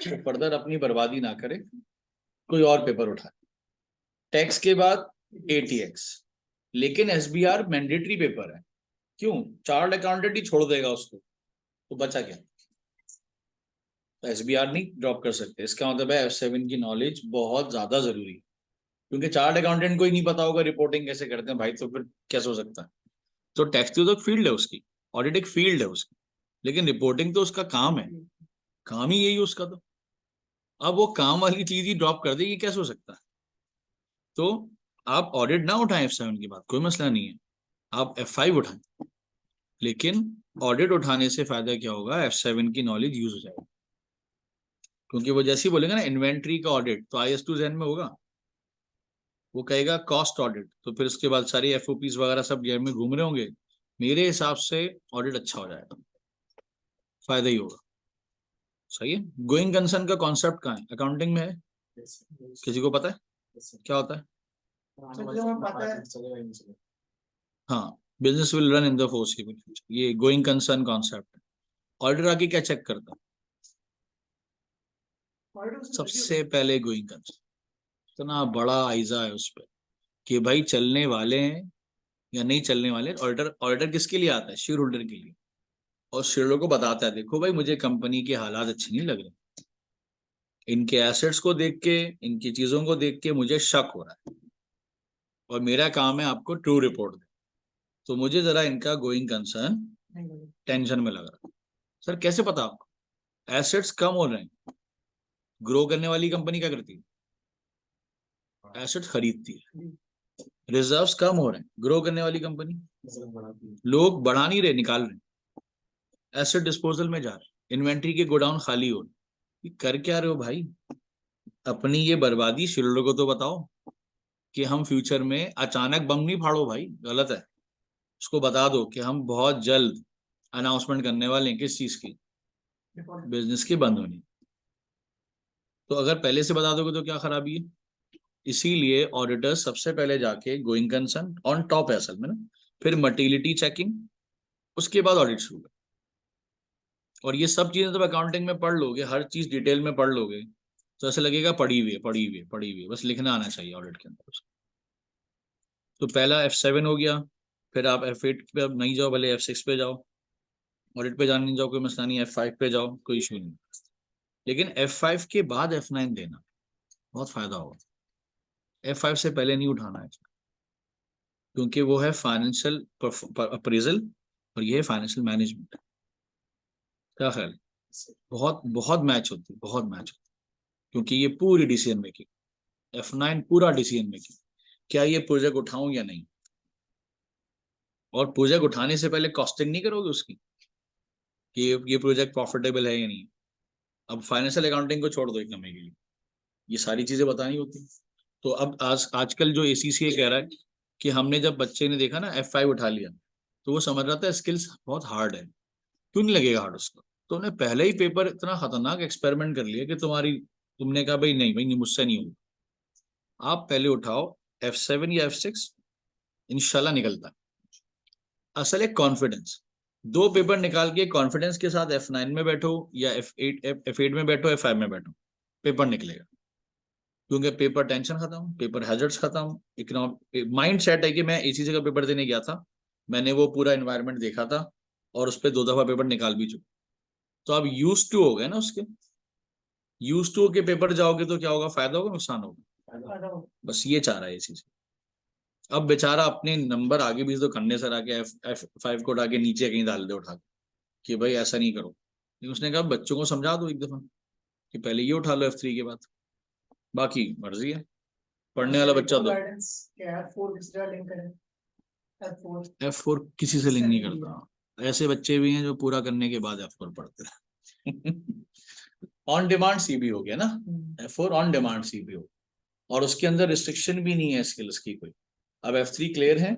[SPEAKER 1] तो फर्दर अपनी बर्बादी ना करे, कोई और पेपर उठाए। टैक्स के बाद ATX, लेकिन SBR मैंडेटरी पेपर है। क्यों? चार्ट अकाउंटेंट ही छोड़ देगा उसको, तो बचा क्या? तो SBR नहीं ड्रॉप कर सकते। इसका मतलब है F7 की नॉलेज बहुत ज्यादा जरूरी है, क्योंकि चार्ट अकाउंटेंट को ही नहीं पता होगा रिपोर्टिंग कैसे करते हैं भाई, तो फिर कैसे हो सकता है? तो टैक्स तो एक फील्ड है उसकी, ऑडिट एक फील्ड है उसकी, लेकिन रिपोर्टिंग तो उसका काम है, काम ही यही है उसका। तो अब वो काम वाली चीज ही ड्रॉप कर दे, ये कैसे हो सकता है? तो आप ऑडिट ना उठाएं F7 के बाद, कोई मसला नहीं है, आप F5 उठाएं, लेकिन ऑडिट उठाने से फायदा क्या होगा? F7 की नॉलेज यूज हो जाएगी। क्योंकि वो जैसे ही बोलेगा ना इन्वेंट्री का ऑडिट, तो IS2 जहन में होगा, वो कहेगा कॉस्ट ऑडिट, तो फिर उसके बाद सारी FOPs वगैरह सब जेब में घूम रहे होंगे। मेरे हिसाब से ऑडिट अच्छा हो जाएगा, फायदा ही होगा। सही है। गोइंग कंसर्न का कॉन्सेप्ट कहाँ है? अकाउंटिंग में है? किसी को पता है क्या होता है? हाँ, business will run in the forcible future, ये गोइंग कंसर्न कॉन्सेप्ट है। ऑडिटर आगे क्या चेक करता है? सबसे पहले गोइंग कंसर्न, इतना बड़ा आइजा है उस पर कि भाई चलने वाले हैं या नहीं चलने वाले। ऑडिटर ऑडिटर किसके लिए आता है? शेयर होल्डर के लिए। और शेयर होल्डर को बताता है देखो भाई मुझे कंपनी के हालात अच्छे नहीं लग रहे, इनके एसेट्स को देख के, इनकी चीजों को देख के मुझे शक हो रहा है, और मेरा काम है आपको ट्रू रिपोर्ट दे, तो मुझे जरा इनका गोइंग कंसर्न टेंशन में लग रहा है। सर कैसे पता आपको? एसेट्स कम हो रहे हैं, ग्रो करने वाली कंपनी क्या करती है? एसेट्स खरीदती है। रिजर्व्स कम हो रहे हैं, ग्रो करने वाली कंपनी लोग बढ़ा नहीं रहे, निकाल रहे, एसेट डिस्पोजल में जा रहे, इन्वेंट्री के गोडाउन खाली हो रहे। कर क्या रहे हो भाई? अपनी ये बर्बादी शेयरहोल्डर को तो बताओ कि हम फ्यूचर में अचानक बम नहीं फाड़ो भाई, गलत है। उसको बता दो कि हम बहुत जल्द अनाउंसमेंट करने वाले हैं, किस चीज की, बिजनेस की बंद होनी। तो अगर पहले से बता दोगे तो क्या खराबी है। इसीलिए ऑडिटर सबसे पहले जाके गोइंग कंसर्न ऑन टॉप है असल में ना, फिर मर्टिलिटी चेकिंग, उसके बाद ऑडिट शुरू। और ये सब चीजें जब अकाउंटिंग में पढ़ लोगे, हर चीज डिटेल में पढ़ लोगे, तो ऐसे लगेगा पढ़ी हुई है, पढ़ी हुई है, पढ़ी हुई है, बस लिखना आना चाहिए ऑडिट के अंदर। तो पहला F7 हो गया, फिर आप F8 पे अब नहीं जाओ, भले F6 पे जाओ, ऑडिट पे जाने नहीं जाओ कोई मसला नहीं, F5 पे जाओ कोई इशू नहीं। लेकिन F5 के बाद F9 देना, बहुत फायदा होगा। F5 से पहले नहीं उठाना है, क्योंकि वो है फाइनेंशियल अप्रेजल और ये है फाइनेंशियल मैनेजमेंट। क्या ख्याल है? बहुत बहुत मैच होती है, बहुत मैच होती है, क्योंकि ये पूरी डिसीजन मेकिंग, F9 पूरा डिसीजन मेकिंग, क्या ये प्रोजेक्ट उठाऊं या नहीं। और प्रोजेक्ट उठाने से पहले कॉस्टिंग नहीं करोगे उसकी, कि ये प्रोजेक्ट प्रॉफिटेबल है या नहीं। अब फाइनेंशियल अकाउंटिंग को छोड़ दो एक नंबर के लिए, ये सारी चीजें बतानी होती हैं। तो अब आजकल जो ACCA कह रहा है कि हमने जब बच्चे ने देखा ना F5 उठा लिया, तो वो समझ रहा था स्किल्स बहुत हार्ड है, क्यों नहीं लगेगा हार्ड उसको। तो उन्हें पहले ही पेपर इतना खतरनाक एक्सपेरिमेंट कर लिया कि तुमने कहा भाई नहीं, भाई नहीं, मुझसे नहीं होगा, आप पहले उठाओ F7 या F6, इंशाल्लाह निकलता है। असल है कॉन्फिडेंस। दो पेपर निकाल के कॉन्फिडेंस के साथ F9 में बैठो या F8 में बैठो, F5 में बैठो, पेपर निकलेगा। क्योंकि पेपर टेंशन खत्म, पेपर हैजर्ड्स खत्म, इकोनॉमिक माइंड सेट है कि मैं ACC का पेपर देने गया था, मैंने वो पूरा एनवायरनमेंट देखा था, और उस पर 2 दफा पेपर निकाल भी चुका। तो आप यूज टू हो गए ना उसके, यूज टू के पेपर जाओगे तो क्या होगा, फायदा होगा नुकसान होगा। बस ये चाह रहा है ACC। अब बेचारा अपने नंबर आगे भी तो करने सर आके F5 को उठा के नीचे कहीं डाल दे उठा के, कि भाई ऐसा नहीं करो। लेकिन उसने कहा बच्चों को समझा दो एक दफा कि पहले ये उठा लो F3 के बाद, बाकी मर्जी है, पढ़ने वाला बच्चा तो। F4 किसी से लिंक नहीं करता, ऐसे बच्चे भी हैं जो पूरा करने के बाद F4 पढ़ते हैं। ऑन डिमांड CB हो गया ना, F4 ऑन डिमांड CB हो, और उसके अंदर रिस्ट्रिक्शन भी नहीं है स्किल्स की कोई। अब F3 क्लियर है,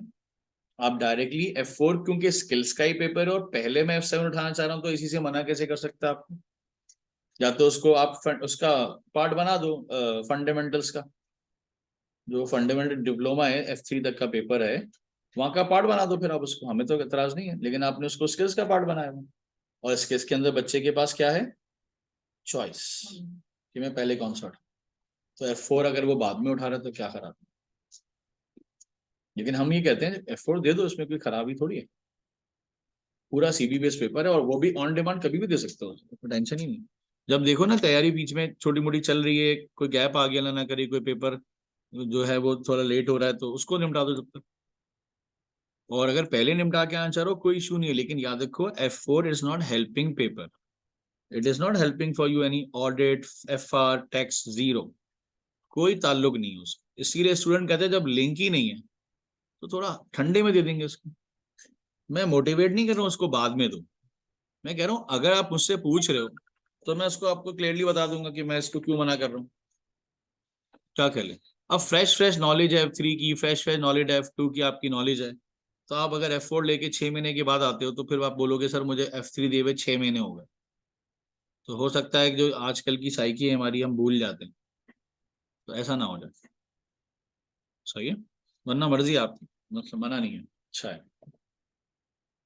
[SPEAKER 1] आप डायरेक्टली F4, क्योंकि स्किल्स का ही पेपर है और पहले मैं F7 उठाना चाह रहा हूँ, तो इसी से मना कैसे कर सकता है आपको। या तो उसको आप उसका पार्ट बना दो, फंडामेंटल्स का, जो फंडामेंटल डिप्लोमा है F3 तक का पेपर है, वहां का पार्ट बना दो फिर आप उसको, हमें तो एतराज नहीं है, लेकिन आपने उसको स्किल्स का पार्ट बनाया हुआ। और स्किल्स के अंदर बच्चे के पास क्या है, चॉइस, कि मैं पहले कौन सा उठा। तो F4 अगर वो बाद में उठा रहा है तो क्या खराब। लेकिन हम ये कहते हैं F4 दे दो, इसमें कोई खराबी थोड़ी है, पूरा CB बेस्ड पेपर है, और वो भी ऑन डिमांड कभी भी दे सकते हो, टेंशन ही नहीं। जब देखो ना तैयारी बीच में छोटी मोटी चल रही है, कोई गैप आ गया ना करे, कोई पेपर जो है वो थोड़ा लेट हो रहा है, तो उसको निपटा दो जब तक। और अगर पहले निपटा के आना चाह रहे हो कोई इशू नहीं है, लेकिन याद रखो F4 is not helping paper, it is not helping for you any audit, FR, tax, zero, कोई ताल्लुक नहीं है उसका। इसीलिए स्टूडेंट कहते हैं जब लिंक ही नहीं है तो थोड़ा ठंडे में दे देंगे उसको। मैं मोटिवेट नहीं कर रहा हूँ उसको बाद में दो, मैं कह रहा हूँ अगर आप मुझसे पूछ रहे हो तो मैं उसको आपको क्लियरली बता दूंगा कि मैं इसको क्यों मना कर रहा हूँ। क्या कर ले, अब फ्रेश फ्रेश नॉलेज है F3 की, फ्रेश फ्रेश नॉलेज है F2 की, आपकी नॉलेज है। तो आप अगर F4 लेके 6 महीने के बाद आते हो तो फिर आप बोलोगे सर मुझे F3 दिए हुए 6 महीने हो गए। तो हो सकता है कि जो आजकल की साइकी है हमारी, हम भूल जाते हैं, तो ऐसा ना हो जाए। सही है, वरना मर्जी है आपकी, मतलब मना नहीं है, अच्छा है।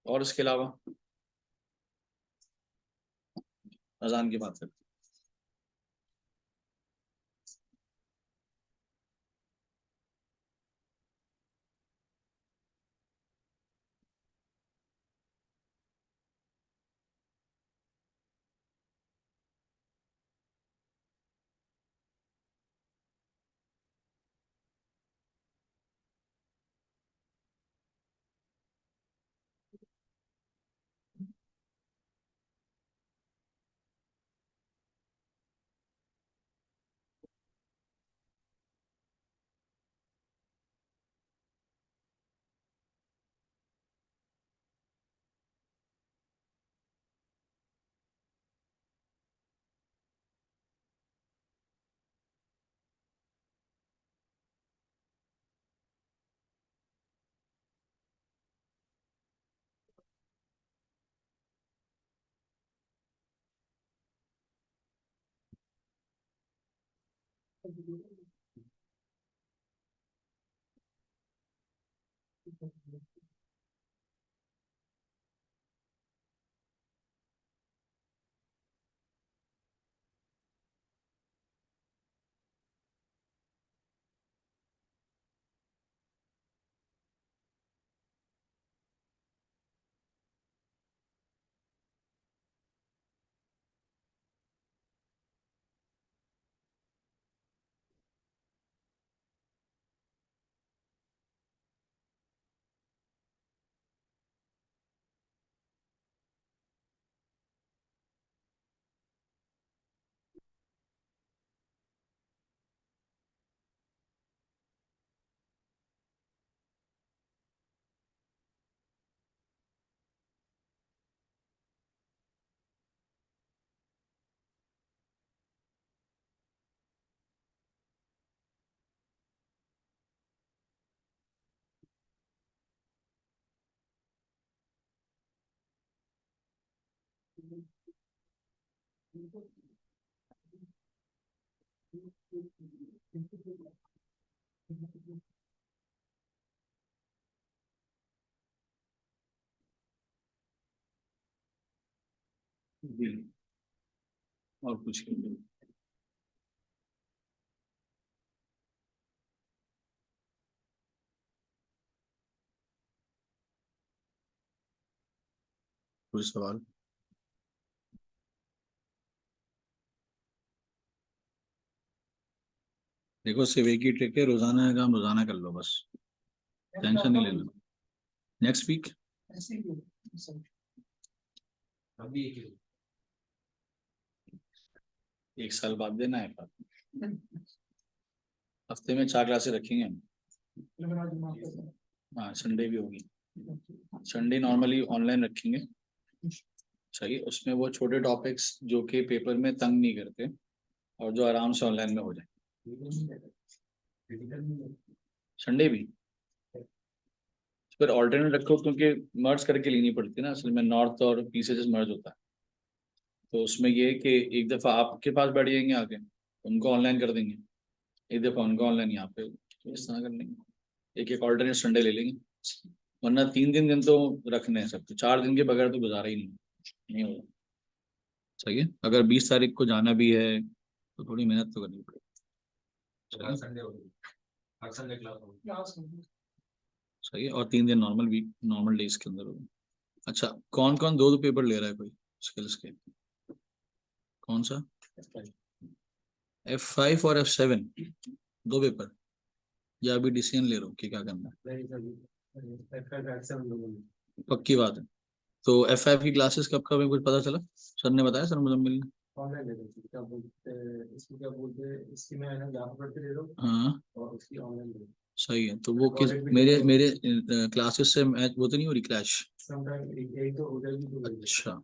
[SPEAKER 1] और इसके अलावा अजान की बात करते और कुछ कोई सवाल? देखो सिर्फ एक ही ट्रिक है, रोजाना का काम रोजाना कर लो, बस टेंशन नहीं लेना। नेक्स्ट वीक अभी एक साल बाद देना है। हफ्ते में 4 क्लासेस रखेंगे हम। हाँ संडे भी होगी। संडे नॉर्मली ऑनलाइन रखेंगे, सही। उसमें वो छोटे टॉपिक्स जो कि पेपर में तंग नहीं करते और जो आराम से ऑनलाइन में हो जाए। संडे भी फिर ऑल्टरनेट रखो, क्योंकि मर्ज करके लेनी पड़ती है ना, असल में नॉर्थ और पीसेज मर्ज होता है। तो उसमें ये है कि एक दफ़ा आपके पास बैठ जाएंगे आके, उनको ऑनलाइन कर देंगे, एक दफ़ा उनको ऑनलाइन यहाँ पे, तो इस तरह कर लेंगे। एक एक ऑल्टरनेट संडे ले लेंगे, वरना 3 दिन तो रखने हैं सबको। 4 दिन के बगैर तो गुजारा ही नहीं होगा, सही है। अगर 20 तारीख को जाना भी है तो थोड़ी मेहनत तो करनी पड़ेगी। संडे होगी, हर संडे क्लास होगी, सही है। और 3 दिन नॉर्मल वीक, नॉर्मल डेज के अंदर होगी। अच्छा, कौन कौन दो पेपर ले रहा है कोई स्किल्स के? कौन सा? F5 और F7 दो पेपर, या अभी डिसीजन ले रहा हूँ कि क्या करना है? पक्की बात है। तो F5 की क्लासेस कब कब है, कुछ पता चला? सर ने बताया, सर मुजम्मिल ने? ऑनलाइन ले लो, क्या बोलते हैं इसको, क्या बोलते हैं इसकी, मैं ना यहाँ पढ़ के ले लो। हाँ, और उसकी ऑनलाइन ले लो। सही है। तो वो किस, मेरे मेरे क्लासेस से मैच वो तो नहीं हो रही, क्लैश? यही तो हो जाएगी। अच्छा,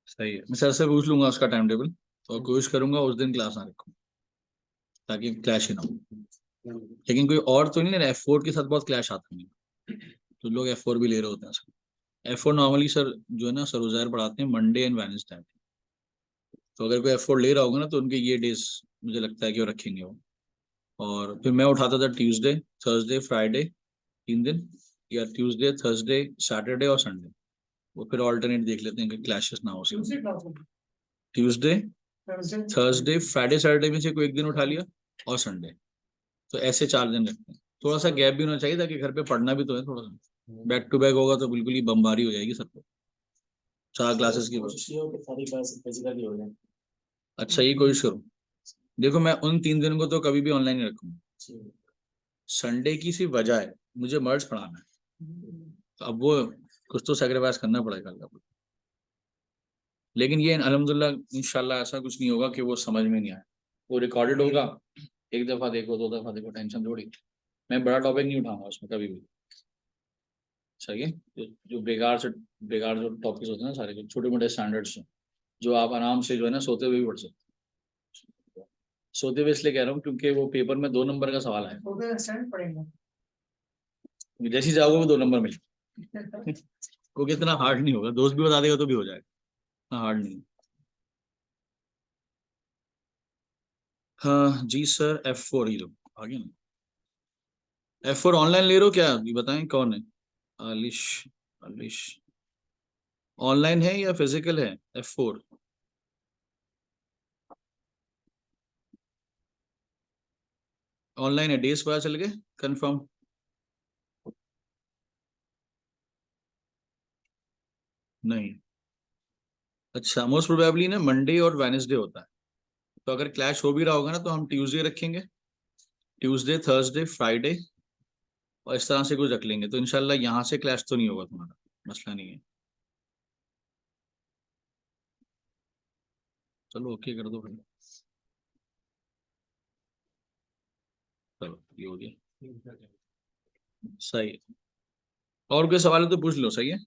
[SPEAKER 1] सही है। मैं सर से पूछ लूंगा उसका टाइम टेबल, और कोशिश करूंगा उस दिन क्लास ना रखूं, ताकि क्लैश ही ना हो। लेकिन कोई और तो नहीं ले रहा? F4 के साथ बहुत क्लैश आता है, तो लोग F4 भी ले रहे होते हैं। F4 नॉर्मली सर जो है ना, सर उजैर पढ़ाते हैं मंडे एंड वेडनेसडे। तो अगर कोई F4 ले रहा होगा ना, तो उनके ये डेज मुझे लगता है कि वो रखेंगे वो। और फिर मैं उठाता था ट्यूसडे, थर्सडे, फ्राइडे, 3 दिन, या ट्यूसडे, थर्सडे, सैटरडे और संडे। वो फिर ऑल्टरनेट देख लेते हैं कि क्लैशेस ना हो। ट्यूसडे, थर्सडे, फ्राइडे, सैटरडे में से कोई एक दिन उठा लिया, और संडे। तो ऐसे 4 दिन रखते हैं। थोड़ा सा गैप भी होना चाहिए, ताकि घर पे पढ़ना भी तो है थोड़ा सा। बैक टू बैक होगा तो बिल्कुल ही बमबारी हो जाएगी सबको, 4 क्लासेस की। अच्छा, ये कोशिश करो। देखो मैं उन 3 दिन को तो कभी भी ऑनलाइन नहीं रखूंगा। संडे की सिर्फ वजह है, मुझे मर्ज पढ़ाना है, तो अब वो कुछ तो सेक्रीफाइस करना पड़ेगा कल। लेकिन ये अल्हम्दुलिल्लाह इंशाल्लाह ऐसा कुछ नहीं होगा कि वो समझ में नहीं आए। वो रिकॉर्डेड होगा, एक दफा देखो, 2 दफा देखो, टेंशन थोड़ी। मैं बड़ा टॉपिक नहीं उठाऊंगा उसमें कभी भी, सही है। जो बेकार जो टॉपिक्स होते हैं ना सारे, जो छोटे मोटे स्टैंडर्ड्स हैं, जो आप आराम से जो है ना सोते हुए भी पढ़ सकते हो। सोते हुए इसलिए कह रहा हूँ क्योंकि वो पेपर में 2 नंबर का सवाल है, जैसे ही जाओगे वो 2 नंबर मिले। वो कितना हार्ड नहीं होगा, दोस्त भी बता देगा तो भी हो जाएगा, हार्ड नहीं। हाँ जी सर, F4 ही लो आगे ना। F4 ऑनलाइन ले रहे हो क्या, ये बताएं कौन है? आलिश, आलिश ऑनलाइन है या फिजिकल है F4? ऑनलाइन है, डेज पता चल गए कंफर्म? नहीं, अच्छा मोस्ट प्रोबेबली ना मंडे और वेनेसडे होता है, तो अगर क्लैश हो भी रहा होगा ना तो हम ट्यूसडे रखेंगे, ट्यूसडे थर्सडे फ्राइडे और इस तरह से कुछ रख लेंगे, तो इंशाल्लाह यहाँ से क्लैश तो नहीं होगा तुम्हारा, मसला नहीं है। चलो ओके कर दो फिर। चलो ये हो गया, सही है। और कोई सवाल है तो पूछ लो, सही है।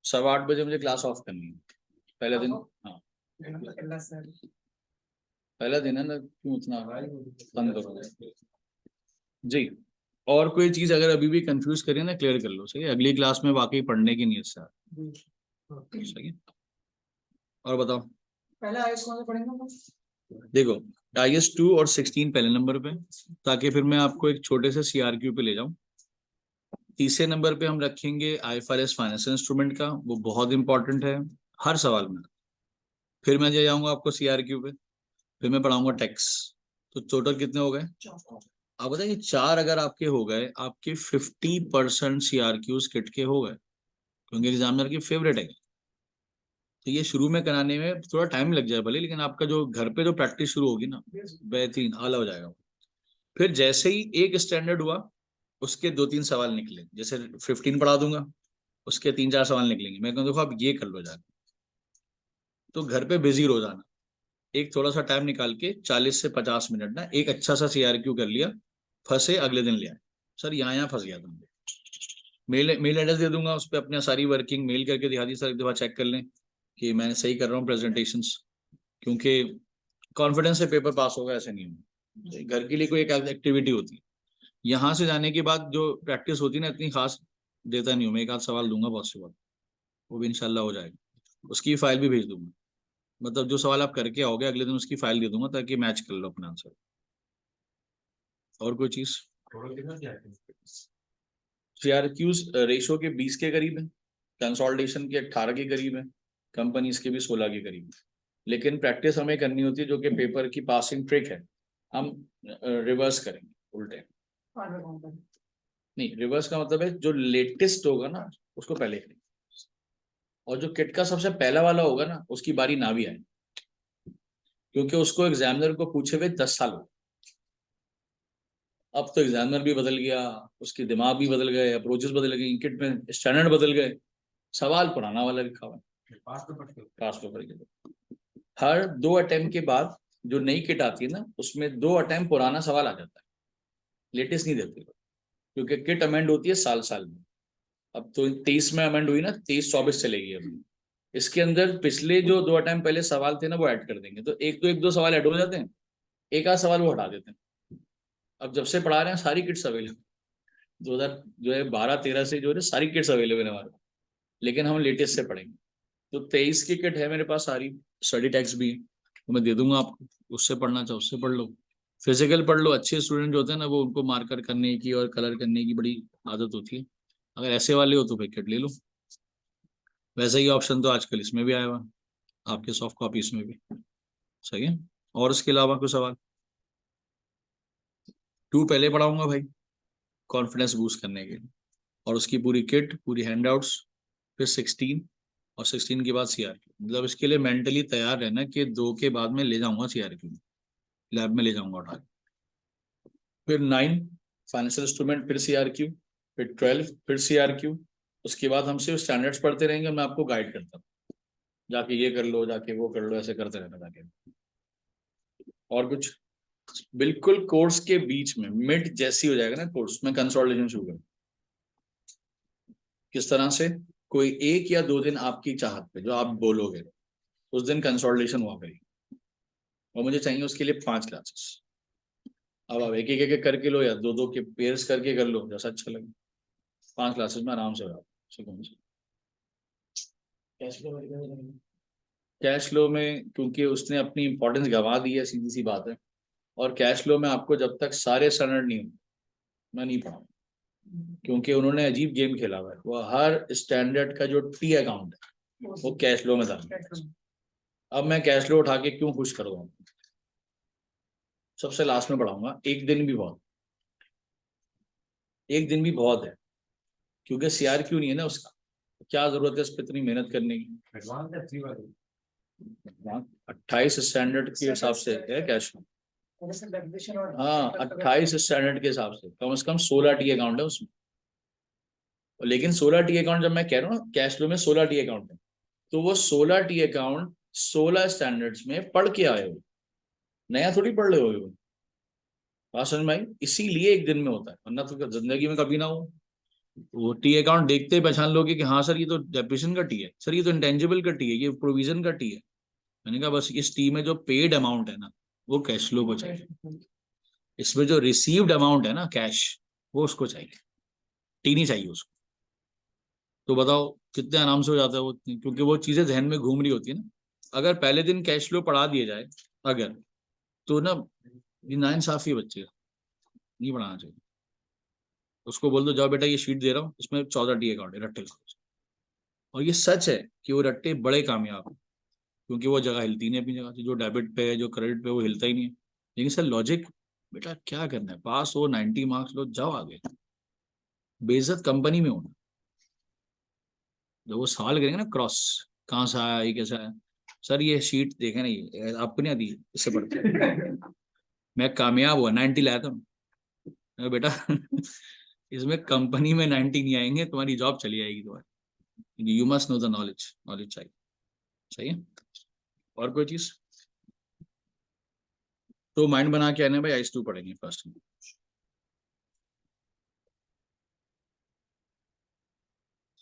[SPEAKER 1] 8:15 मुझे क्लास ऑफ करनी है, पहला दिन। हाँ पहला दिन है ना, क्यों इतना बंद करो जी। और कोई चीज अगर अभी भी कंफ्यूज करिए ना, क्लियर कर लो, सही है। अगली क्लास में वाकई पढ़ने की नीयत से आ, सही है। और बताओ,
[SPEAKER 2] पहले आईएएस कौन सा पढ़ेंगे?
[SPEAKER 1] देखो IS 2 और 16 पहले नंबर पे, ताकि फिर मैं आपको एक छोटे से CRQ पे ले जाऊं। तीसरे नंबर पे हम रखेंगे IFRS फाइनेंशियल इंस्ट्रूमेंट का, वो बहुत इंपॉर्टेंट है हर सवाल में। फिर मैं ले जाऊंगा आपको CRQ पे, फिर मैं पढ़ाऊंगा टैक्स। तो टोटल कितने हो गए? आप बताइए, 4 अगर आपके हो गए, आपके 50% CRQs किट के हो गए, क्योंकि एग्जामिनर की फेवरेट है। तो ये शुरू में कराने में थोड़ा टाइम लग जाए भले, लेकिन आपका जो घर पे जो प्रैक्टिस शुरू होगी ना, बेहतरीन आला हो जाएगा। फिर जैसे ही एक स्टैंडर्ड हुआ, उसके 2-3 सवाल निकले, जैसे 15 पढ़ा दूंगा, उसके 3-4 सवाल निकलेंगे, मैं कहूँ देखो आप ये कर लो जाके। तो घर पे बिजी रोजाना एक थोड़ा सा टाइम निकाल के 40 से 50 मिनट ना एक अच्छा सा CRQ कर लिया, फंसे अगले दिन ले आए, सर यहाँ फंस गया था। मेल मेल एड्रेस दे दूंगा, उस पर अपने सारी वर्किंग मेल करके दिखा दी, सर एक दफा चेक कर लें कि मैंने सही कर रहा हूँ प्रेजेंटेशंस, क्योंकि कॉन्फिडेंस से पेपर पास होगा ऐसे नहीं होगा। घर के लिए कोई एक एक्टिविटी होती है, यहाँ से जाने के बाद जो प्रैक्टिस होती है ना, इतनी खास देता नहीं हूँ मैं, एक आध सवाल दूंगा बहुत से बात, वो भी इंशाल्लाह हो जाएगा। उसकी फाइल भी भेज दूंगा, मतलब जो सवाल आप करके आओगे अगले दिन उसकी फाइल दे दूंगा, ताकि मैच कर लो अपना आंसर। और कोई चीज? CRQs रेशो के 20 के करीब है, कंसोलिडेशन के 18 के करीब है, कंपनीज के भी 16 के करीब है। लेकिन प्रैक्टिस हमें करनी होती है, जो कि पेपर की पासिंग ट्रिक है, हम रिवर्स करेंगे, उल्टे नहीं। रिवर्स का मतलब है जो लेटेस्ट होगा ना उसको पहले करेंगे, और जो किट का सबसे पहला वाला होगा ना उसकी बारी ना भी आए, क्योंकि उसको एग्जामिनर को पूछे हुए 10 साल हो। अब तो एग्जामिनर भी बदल गया, उसके दिमाग भी बदल गए, अप्रोचेस बदल गए, किट में स्टैंडर्ड बदल गए, सवाल पुराना वाला लिखा हुआ है पास पेपर के। हर 2 अटेम्प्ट के बाद जो नई किट आती है ना, उसमें 2 अटेम्प्ट पुराना सवाल आ जाता है, लेटेस्ट नहीं देते, क्योंकि किट अमेंड होती है साल साल में। अब तो 23 में अमेंड हुई ना, 23-24 चलेगी अभी। इसके अंदर पिछले जो 2 अटेम्प्ट पहले सवाल थे ना वो ऐड कर देंगे, तो एक दो सवाल ऐड हो जाते हैं, एक आध सवाल वो हटा देते हैं। अब जब से पढ़ा रहे हैं सारी किट्स अवेलेबल, 2000 जो है 12-13 से जो है सारी किट्स अवेलेबल है हमारे, लेकिन हम लेटेस्ट से पढ़ेंगे। तो 23 की किट है मेरे पास सारी, स्टडी टेक्स्ट भी है, तो मैं दे दूंगा आपको, उससे पढ़ना चाहो उससे पढ़ लो, फिजिकल पढ़ लो। अच्छे स्टूडेंट जो होते हैं ना, वो उनको मार्कर करने की और कलर करने की बड़ी आदत होती है, अगर ऐसे वाले हो तो फिर किट ले लो। वैसे ही ऑप्शन तो आजकल इसमें भी आया हुआ है, आपके सॉफ्ट कॉपी इसमें भी, सही है। और इसके अलावा कोई सवाल? 2 पहले पढ़ाऊंगा भाई, कॉन्फिडेंस बूस्ट करने के लिए, और उसकी पूरी किट पूरी हैंडआउट्स, फिर 16, और 16 के बाद CRQ, मतलब इसके लिए मेंटली तैयार रहना कि 2 के बाद में ले जाऊंगा CRQ, लैब में ले जाऊंगा उठा के। फिर 9 फाइनेंशियल इंस्ट्रूमेंट, फिर CRQ, फिर 12 फिर CRQ। उसके बाद हम सिर्फ स्टैंडर्ड्स पढ़ते रहेंगे, मैं आपको गाइड करता हूँ, जाके ये कर लो जाके वो कर लो, ऐसे करते रहना जाके। और कुछ? बिल्कुल कोर्स के बीच में मिड जैसी हो जाएगा ना कोर्स में, कंसोलिडेशन शुरू कर। किस तरह से? कोई 1 या 2 दिन आपकी चाहत पे जो आप बोलोगे, उस दिन कंसोलिडेशन हुआ करेगी, और मुझे चाहिए उसके लिए 5 क्लासेस। अब आप एक करके लो, या 2-2 के पेयर्स करके कर लो, जैसा अच्छा लगे। 5 क्लासेस में आराम से हो सुकून से। कैश फ्लो में क्योंकि उसने अपनी इंपॉर्टेंस गंवा दी है, सीधी सी बात है, और कैश फ्लो में आपको जब तक सारे स्टैंडर्ड नहीं हो, मैं नहीं पढ़ाऊंगा, क्योंकि उन्होंने अजीब गेम खेला हुआ है। वो हर स्टैंडर्ड का जो टी अकाउंट है वो कैश फ्लो में था। अब मैं कैश फ्लो उठा के क्यों खुश करूँगा? सबसे लास्ट में पढ़ाऊंगा। एक दिन भी बहुत, एक दिन भी बहुत है, क्योंकि सीआर क्यों नहीं है ना उसका, क्या जरूरत है इस पर इतनी मेहनत करने की? 28 स्टैंडर्ड के हिसाब से है कैश फ्लो। हाँ, 28 स्टैंडर्ड के हिसाब से कम 16 टी अकाउंट है उसमें। लेकिन 16 टी अकाउंट जब मैं कह रहा हूँ ना कैश फ्लो में 16 टी अकाउंट है, तो वो 16 टी अकाउंट 16 स्टैंडर्ड्स में पढ़ के आए हो, नया थोड़ी पढ़ रहे हो। बात समझ में आई? इसीलिए एक दिन में होता है, वरना तो जिंदगी में कभी ना हो। वो टी अकाउंट देखते ही पहचान लोगे कि हाँ सर ये तो डेप्रिसिएशन का टी है, सर ये तो इंटेंजिबल का टी है, ये प्रोविजन का टी है। मैंने कहा बस इस टी में जो पेड अमाउंट है ना वो कैश फ्लो को चाहिए, इसमें जो रिसीव्ड अमाउंट है ना कैश, वो उसको चाहिए, टी नहीं चाहिए उसको। तो बताओ कितने आराम से हो जाता है वो, क्योंकि वो चीजें जहन में घूम रही होती है ना। अगर पहले दिन कैश फ्लो पढ़ा दिया जाए अगर, तो ना ये नाइंसाफी है बच्चे का, नहीं पढ़ाना चाहिए। उसको बोल दो जाओ बेटा ये शीट दे रहा हूँ इसमें 14 टी अकाउंट है, रट्टे लगाओ। और ये सच है कि वो रट्टे बड़े कामयाब हैं, क्योंकि वो जगह हिलती नहीं अपनी जगह से। जो डेबिट पे है जो क्रेडिट पे वो हिलता ही नहीं है। लेकिन सर लॉजिक, बेटा क्या करना है, पास हो 90 मार्क्स लो जाओ आगे, बेइज्जत कंपनी में होना। जब वो सवाल करेंगे ना क्रॉस, कहाँ से आया ये कैसा है, सर ये शीट देखे ना ये आपको नहीं आती इससे पढ़ते मैं कामयाब हुआ 90 लाया था। मैं बेटा इसमें कंपनी में 90 नहीं आएंगे, तुम्हारी जॉब चली जाएगी तुम्हारी। You must know the knowledge, knowledge चाहिए। सही है। और कोई चीज? तो माइंड बना के आने भाई, आइस टू पढ़ेंगे फर्स्ट में।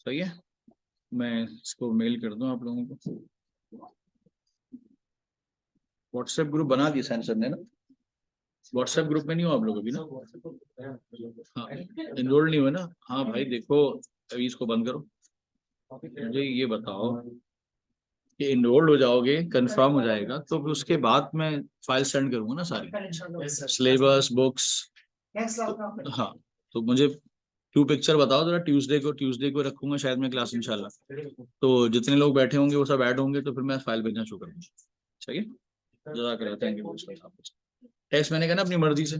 [SPEAKER 1] सही है। मैं इसको मेल कर दूं आप लोगों को। व्हाट्सएप ग्रुप बना दिया सैन सर ने ना? व्हाट्सएप ग्रुप में नहीं हो आप लोग अभी ना? हाँ, इनरोल नहीं हुए ना? हाँ भाई देखो, अभी इसको बंद करो, मुझे ये बताओ कि इनरोल्ड हो जाओगे, कंफर्म हो जाएगा, तो फिर उसके बाद मैं फाइल सेंड करूंगा ना सारी, सिलेबस बुक्स। हाँ, तो मुझे टू पिक्चर बताओ जरा, ट्यूसडे को रखूंगा शायद मैं क्लास इंशाल्लाह। तो जितने लोग बैठे होंगे वो सब ऐड होंगे, तो फिर मैं फाइल भेजना शुरू करूंगा। चाहिए? जज़ाकल्लाह, थैंक यू। टेस्ट मैंने कहा ना अपनी मर्जी से,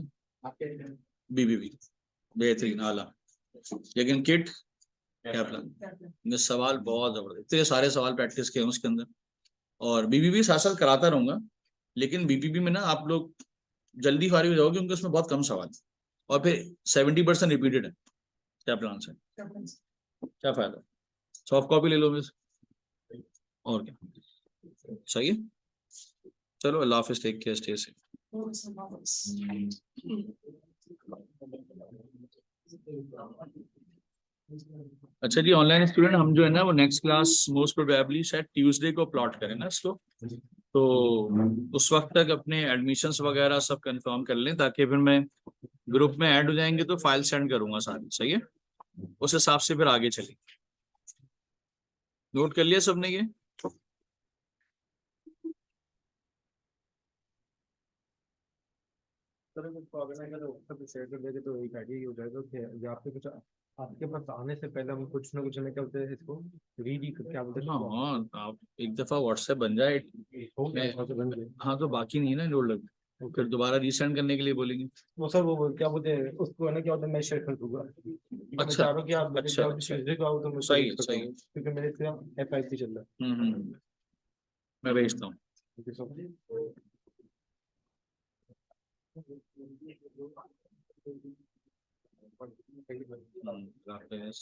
[SPEAKER 1] बीबीबी बेहतरीन आला। लेकिन किट क्या प्लान? सवाल बहुत जबरदस्त, इतने सारे सवाल प्रैक्टिस किए हैं उसके अंदर। और बीबीबी साथ साथ कराता रहूंगा, लेकिन बीबीबी में ना आप लोग जल्दी फारिग हो जाओगे क्योंकि उसमें बहुत कम सवाल है। और फिर 70% रिपीटेड है। क्या प्लान है? क्या फायदा? सॉफ्ट कॉपी ले लो मिस, और क्या। सही है। चलो अल्लाह हाफिज, टेक केयर, स्टे सेफ। अच्छा जी, ऑनलाइन स्टूडेंट हम जो है ना वो नेक्स्ट क्लास मोस्ट प्रोबेबली शायद ट्यूसडे को प्लॉट करें ना इसको। तो उस वक्त तक अपने एडमिशन्स वगैरह सब कंफर्म कर लें, ताकि फिर मैं ग्रुप में ऐड हो जाएंगे तो फाइल सेंड करूंगा सारी। सही है, उस हिसाब से फिर आगे चलें। नोट कर लिया सबने ये?
[SPEAKER 3] सर उसको ऑर्गेनाइज करो, सब शेयर कर देंगे तो एक आइडिया ही हो जाएगा कि जो आपके कुछ आपके पास आने से पहले हम कुछ ना कुछ क्या बोलते हैं इसको, रीड ही क्या बोलते हैं
[SPEAKER 1] हाँ
[SPEAKER 3] इसको?
[SPEAKER 1] हाँ, आप एक दफा व्हाट्सएप बन जाए।
[SPEAKER 3] हो गया वहाँ से बन गए।
[SPEAKER 1] हाँ, तो बाकी नहीं है ना लोड लग, फिर दोबारा रीसेंड करने के लिए बोलेंगे।
[SPEAKER 3] वो सर वो क्या बोलते हैं उसको है ना, क्या बोलते हैं, मैं शेयर कर दूंगा। मैं
[SPEAKER 1] अच्छा
[SPEAKER 3] चाह रहा हूँ कि आप
[SPEAKER 1] अच्छा
[SPEAKER 3] क्या
[SPEAKER 1] अच्छा,
[SPEAKER 3] ट्यूसडे को आओ तो मैं
[SPEAKER 1] सही है
[SPEAKER 3] करता
[SPEAKER 1] सही
[SPEAKER 3] हूँ,
[SPEAKER 1] है।
[SPEAKER 3] क्योंकि मेरे से FIC चल रहा है।
[SPEAKER 1] मैं भेजता हूँ।
[SPEAKER 3] Thank you so much.
[SPEAKER 1] अल्लाह हाफिज़।